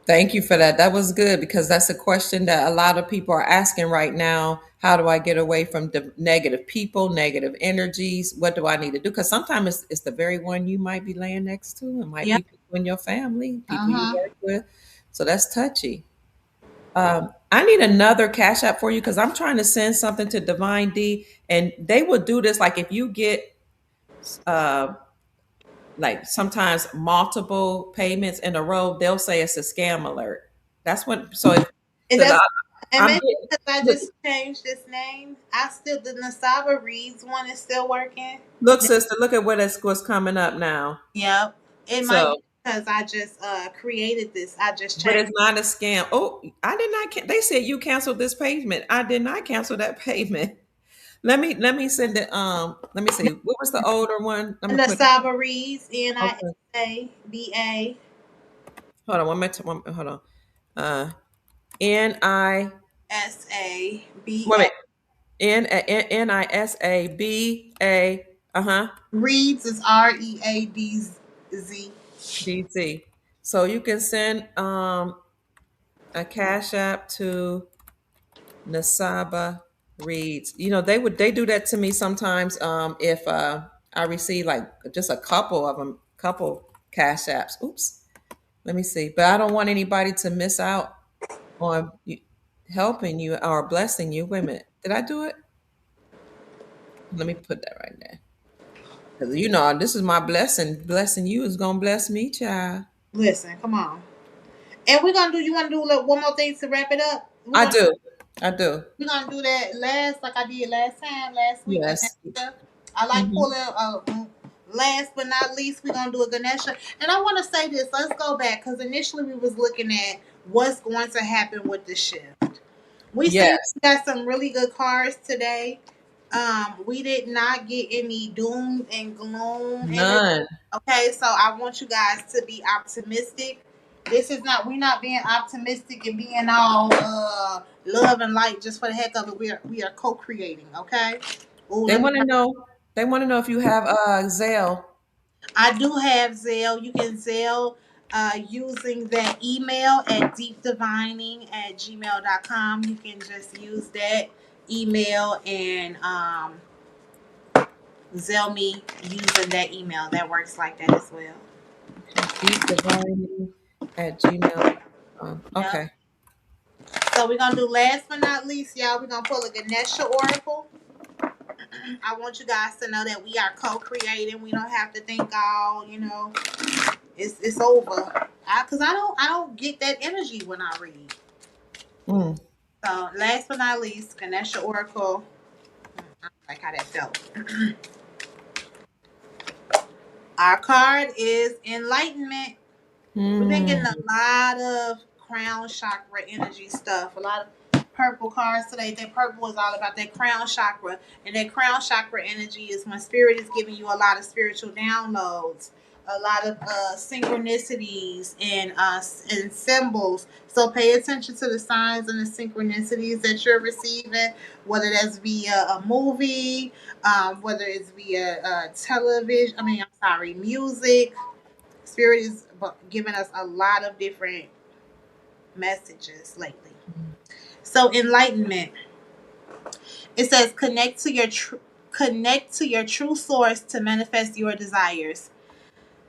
Speaker 1: Thank you for that. That was good because that's a question that a lot of people are asking right now. How do I get away from the negative people, negative energies? What do I need to do? Because sometimes it's the very one you might be laying next to. It might
Speaker 3: Yeah.
Speaker 1: be people in your family, people you
Speaker 3: Uh-huh.
Speaker 1: work with. So that's touchy. I need another cash app for you because I'm trying to send something to Divine D, and they will do this. Like if you get uh, like sometimes multiple payments in a row, they'll say it's a scam alert. That's what. So if
Speaker 3: And
Speaker 1: because
Speaker 3: that's and
Speaker 1: I'm
Speaker 3: maybe
Speaker 1: getting
Speaker 3: because I
Speaker 1: look,
Speaker 3: just changed this name, I still, the NisabaReadz one is still working.
Speaker 1: look, sister, look at what's coming up now.
Speaker 3: Yep. It might
Speaker 1: So,
Speaker 3: be because I just created this. I just
Speaker 1: but
Speaker 3: changed.
Speaker 1: it's not a scam. Oh, I did not. They said you canceled this payment. I did not cancel that payment. Let me send it. Let me see. What was the older one? Let me put.
Speaker 3: NisabaReadz,
Speaker 1: Okay.
Speaker 3: NISABA
Speaker 1: Hold on. One minute. Hold on. Uh, N-I. Wait,
Speaker 3: SABA.
Speaker 1: wait. NISABA. Uh-huh.
Speaker 3: Reads is READZ.
Speaker 1: DC. So you can send a cash app to Nasaba Reads. They do that to me sometimes. If I receive like just a couple of them, couple cash apps. Oops. Let me see. But I don't want anybody to miss out on helping you or blessing you. Wait a minute. Did I do it? Let me put that right there. Because this is my blessing. Blessing you is gonna bless me, child.
Speaker 3: Listen, come on. And we're gonna do. You want to do like one more thing to wrap it up? We're
Speaker 1: I
Speaker 3: gonna
Speaker 1: do. I do.
Speaker 3: we're gonna do that last, like I did last week.
Speaker 1: Yes.
Speaker 3: Ganesha. I like
Speaker 1: Hmm.
Speaker 3: pulling. Last but not least, we're gonna do a Ganesha. And I want to say this. Let's go back because initially we was looking at what's going to happen with the shift. We seen
Speaker 1: Yes.
Speaker 3: we got some really good cards today. We did not get any doom and gloom energy.
Speaker 1: None.
Speaker 3: Okay, so I want you guys to be optimistic. This is not, we're not being optimistic and being all love and light just for the heck of it. We are co-creating, okay? Oh,
Speaker 1: They
Speaker 3: let me,
Speaker 1: want to know. They want to know if you have Zelle.
Speaker 3: I do have Zelle. You can Zelle using that email at deepdivining@gmail.com. You can just use that email and Zelle me using that email. That works like that as well.
Speaker 1: DeepDivining at gmail.com.
Speaker 3: Yep.
Speaker 1: Okay.
Speaker 3: So we're gonna do last but not least, y'all. We're gonna pull a Ganesha Oracle. I want you guys to know that we are co-creating. We don't have to think all, it's over. Cause I don't get that energy when I read.
Speaker 1: Mm.
Speaker 3: So last but not least, Ganesha Oracle. Like how that felt. Our card is enlightenment. We've been getting
Speaker 1: Hmm.
Speaker 3: a lot of crown chakra energy stuff. A lot of purple cards today. That purple is all about that crown chakra. And that crown chakra energy is when spirit is giving you a lot of spiritual downloads, a lot of synchronicities and symbols. So pay attention to the signs and the synchronicities that you're receiving, whether that's via a movie, whether it's via television. I'm sorry, music. Spirit is giving us a lot of different messages lately. So enlightenment. It says connect to your true source to manifest your desires.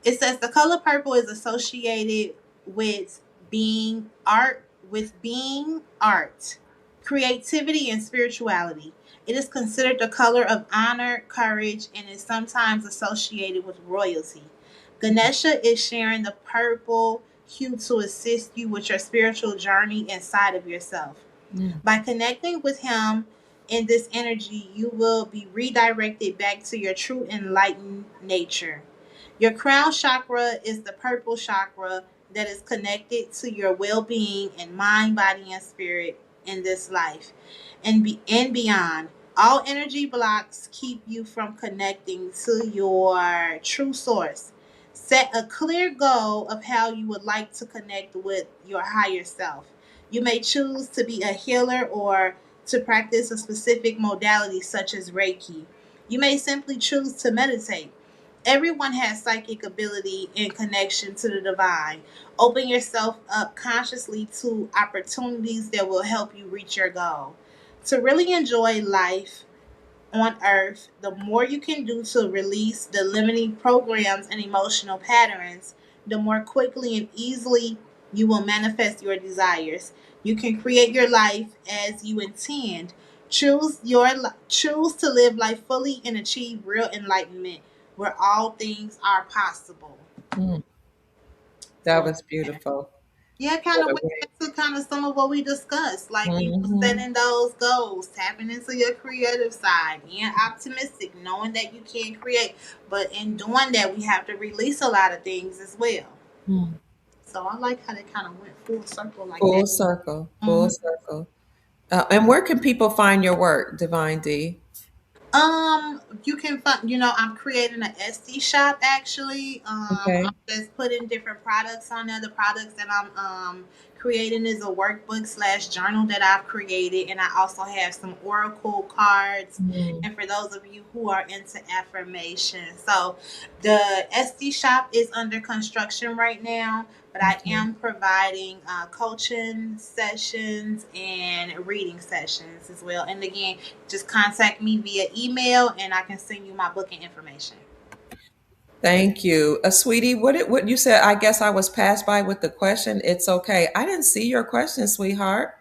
Speaker 3: It says the color purple is associated with being art, creativity, and spirituality. It is considered the color of honor, courage, and is sometimes associated with royalty. Ganesha is sharing the purple hue to assist you with your spiritual journey inside of yourself.
Speaker 1: Mm.
Speaker 3: By connecting with him in this energy, you will be redirected back to your true enlightened nature. Your crown chakra is the purple chakra that is connected to your well being and mind, body, and spirit in this life and beyond. All energy blocks keep you from connecting to your true source. Set a clear goal of how you would like to connect with your higher self. You may choose to be a healer or to practice a specific modality such as Reiki. You may simply choose to meditate. Everyone has psychic ability in connection to the divine. Open yourself up consciously to opportunities that will help you reach your goal. To really enjoy life on earth, the more you can do to release the limiting programs and emotional patterns, the more quickly and easily you will manifest your desires. You can create your life as you intend. Choose to live life fully and achieve real enlightenment where all things are possible.
Speaker 1: Mm. That
Speaker 3: So
Speaker 1: was beautiful.
Speaker 3: yeah, kind
Speaker 1: What
Speaker 3: of
Speaker 1: a
Speaker 3: went
Speaker 1: way.
Speaker 3: into kind of some of what we discussed, like
Speaker 1: Hmm.
Speaker 3: setting those goals, tapping into your creative side, being optimistic, knowing that you can create. But in doing that, we have to release a lot of things as well.
Speaker 1: Mm.
Speaker 3: So I like how they kind of went full circle like that.
Speaker 1: Full circle. Full
Speaker 3: Mhm.
Speaker 1: circle. And where can people find your work, Divine D?
Speaker 3: You can find, I'm creating an SD shop actually. I'm
Speaker 1: Okay.
Speaker 3: just putting different products on there. The products that I'm creating is a workbook slash journal that I've created, and I also have some oracle cards.
Speaker 1: Mm.
Speaker 3: And for those of you who are into affirmation, so the SD shop is under construction right now, but I
Speaker 1: Okay.
Speaker 3: am providing coaching sessions and reading sessions as well. And again, just contact me via email and I can send you my booking information.
Speaker 1: Thank you. Sweetie, what you said, I guess I was passed by with the question. It's okay. I didn't see your question, sweetheart.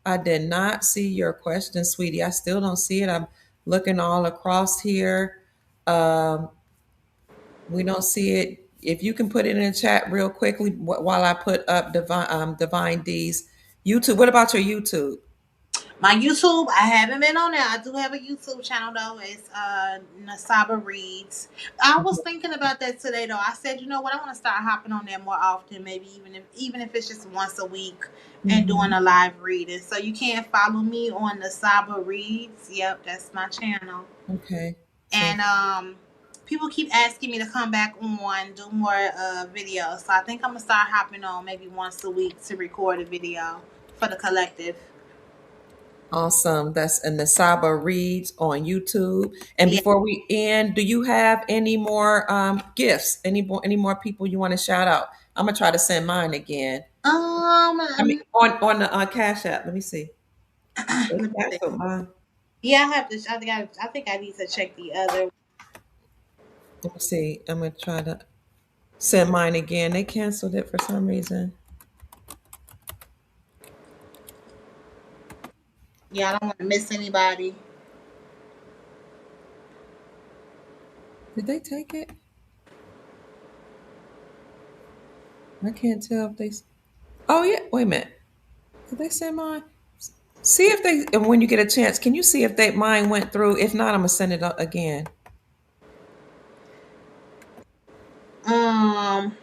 Speaker 1: I did not see your question, sweetie. I still don't see it. I'm looking all across here. Um, we don't see it. If you can put it in the chat real quickly while I put up Divine D's YouTube. What about your YouTube?
Speaker 3: My YouTube, I haven't been on there. I do have a YouTube channel though. It's NisabaReadz. I was thinking about that today though. I said, you know what, I want to start hopping on there more often, maybe even if it's just once a week and doing
Speaker 1: Mhm.
Speaker 3: a live reading. So you can follow me on NisabaReadz. Yep, that's my channel.
Speaker 1: Okay. So
Speaker 3: And people keep asking me to come back on, do more videos. So I think I'm gonna start hopping on maybe once a week to record a video for the collective.
Speaker 1: awesome. That's a Nasaba Reads on YouTube. And
Speaker 3: Yeah.
Speaker 1: before we end, do you have any more gifts? Any more people you want to shout out? I'm gonna try to send mine again. I mean,
Speaker 3: Um,
Speaker 1: on the Cash App. Let me see. They
Speaker 3: let me see.
Speaker 1: canceled mine.
Speaker 3: Yeah, I have to. I think I need to check the other.
Speaker 1: Let me see. I'm gonna try to send mine again. They canceled it for some reason.
Speaker 3: Yeah, I don't want to miss anybody.
Speaker 1: Did they take it? I can't tell if they. Oh yeah. Wait a minute. Did they send mine? See if they, and when you get a chance, can you see if they mine went through? If not, I'm gonna send it again.
Speaker 3: Um,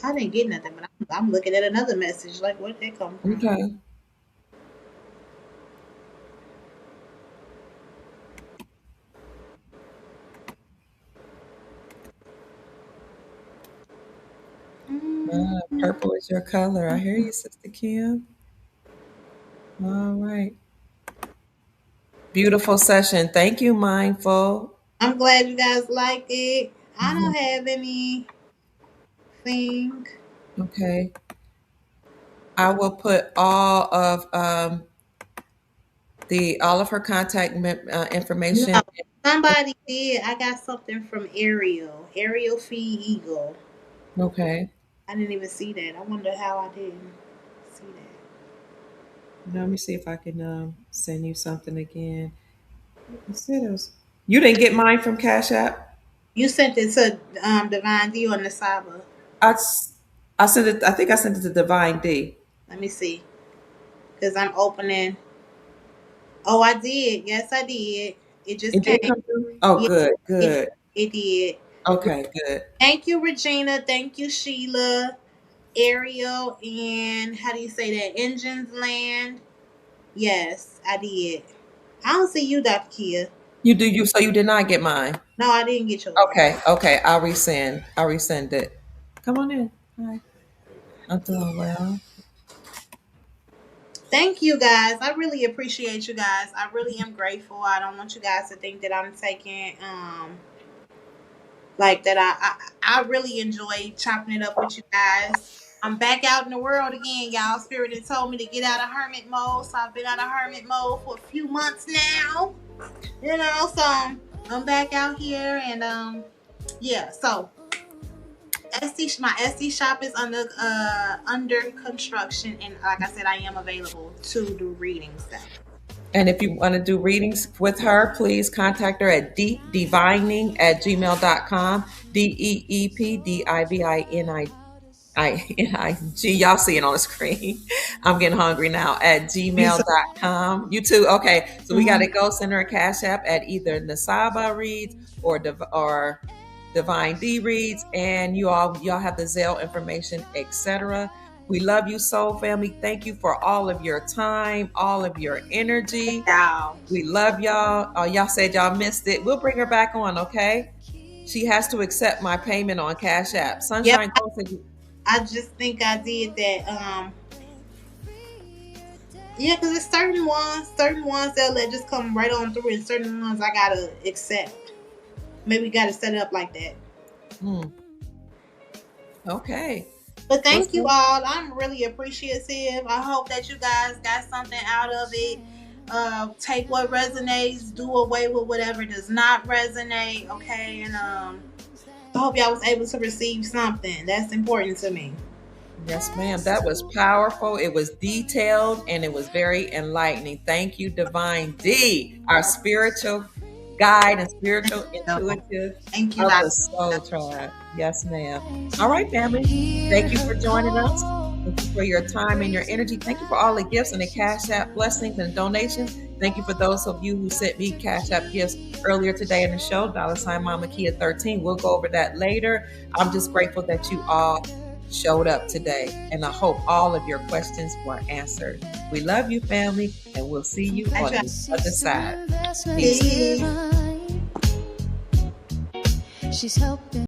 Speaker 3: I didn't get nothing, but I'm looking at another message. Like, where did that come from?
Speaker 1: Okay.
Speaker 3: Mm,
Speaker 1: Purple is your color. I hear you, Sister Kim. All right. Beautiful session. Thank you, Mindful.
Speaker 3: I'm glad you guys like it. I
Speaker 1: Mhm.
Speaker 3: don't have anything.
Speaker 1: Okay. I will put all of her contact
Speaker 3: No,
Speaker 1: information.
Speaker 3: somebody did. I got something from Ariel. Ariel Fee Eagle.
Speaker 1: Okay.
Speaker 3: I didn't even see that. I wonder how I didn't see that.
Speaker 1: Let me see if I can send you something again. I said it was. You didn't get mine from Cash App.
Speaker 3: You sent it to Divine D or Nisaba.
Speaker 1: I s- I sent it. I think I sent it to Divine D.
Speaker 3: Let me see. Because I'm opening. Oh, I did. Yes, I did. It just
Speaker 1: It did
Speaker 3: came.
Speaker 1: come through. Oh,
Speaker 3: Yeah,
Speaker 1: good,
Speaker 3: it,
Speaker 1: good.
Speaker 3: it did.
Speaker 1: Okay, good.
Speaker 3: Thank you, Regina. Thank you, Sheila. Ariel. And how do you say that? Engines Land. Yes, I did. I don't see you, Dr. Kia.
Speaker 1: You do you. So you did not get mine.
Speaker 3: No, I didn't get yours.
Speaker 1: Okay, okay. I'll resend. I'll resend it. Come on in. Hi. I'm doing well.
Speaker 3: Thank you guys. I really appreciate you guys. I really am grateful. I don't want you guys to think that I'm taking like that I really enjoy chopping it up with you guys. I'm back out in the world again, y'all. Spirit has told me to get out of hermit mode. So I've been out of hermit mode for a few months now. You know, so I'm back out here and yeah, so my Etsy shop is under construction, and like I said, I am available to do readings though.
Speaker 1: And if you want to do readings with her, please contact her at deepdivining@gmail.com. DeepDiving. Y'all see it on the screen. I'm getting hungry now at
Speaker 3: You so-
Speaker 1: gmail.com. You too. Okay. So we got to
Speaker 3: Mhm.
Speaker 1: go send her a cash app at either NisabaReadz or Divine D Reads. And y'all have the Zelle information, etc. We love you, Soul Family. Thank you for all of your time, all of your energy.
Speaker 3: Y'all.
Speaker 1: We love y'all. Oh, y'all said y'all missed it. We'll bring her back on, okay? She has to accept my payment on Cash App.
Speaker 3: Yep,
Speaker 1: Sunshine Coast said
Speaker 3: I just think I did that. Yeah, because it's certain ones that let just come right on through, and certain ones I gotta accept. Maybe gotta set it up like that.
Speaker 1: Hmm. Okay.
Speaker 3: But thank you
Speaker 1: Listen,
Speaker 3: all. I'm really appreciative. I hope that you guys got something out of it. Take what resonates, do away with whatever does not resonate. Okay, and I hope y'all was able to receive something. That's important to me.
Speaker 1: yes, ma'am. That was powerful. It was detailed and it was very enlightening. Thank you, Divine D, our spiritual guide and spiritual
Speaker 3: So,
Speaker 1: intuitive
Speaker 3: thank you,
Speaker 1: of
Speaker 3: Dr.
Speaker 1: the Soul Tribe. Yes, ma'am. All right, family. Thank you for joining us. Thank you for your time and your energy. Thank you for all the gifts and the Cash App blessings and donations. Thank you for those of you who sent me Cash App gifts earlier today in the show. $ Mama Kia 13. We'll go over that later. I'm just grateful that you all showed up today, and I hope all of your questions were answered. We love you, family, and we'll see you on the other side. Peace.
Speaker 3: Peace.
Speaker 2: She's helping.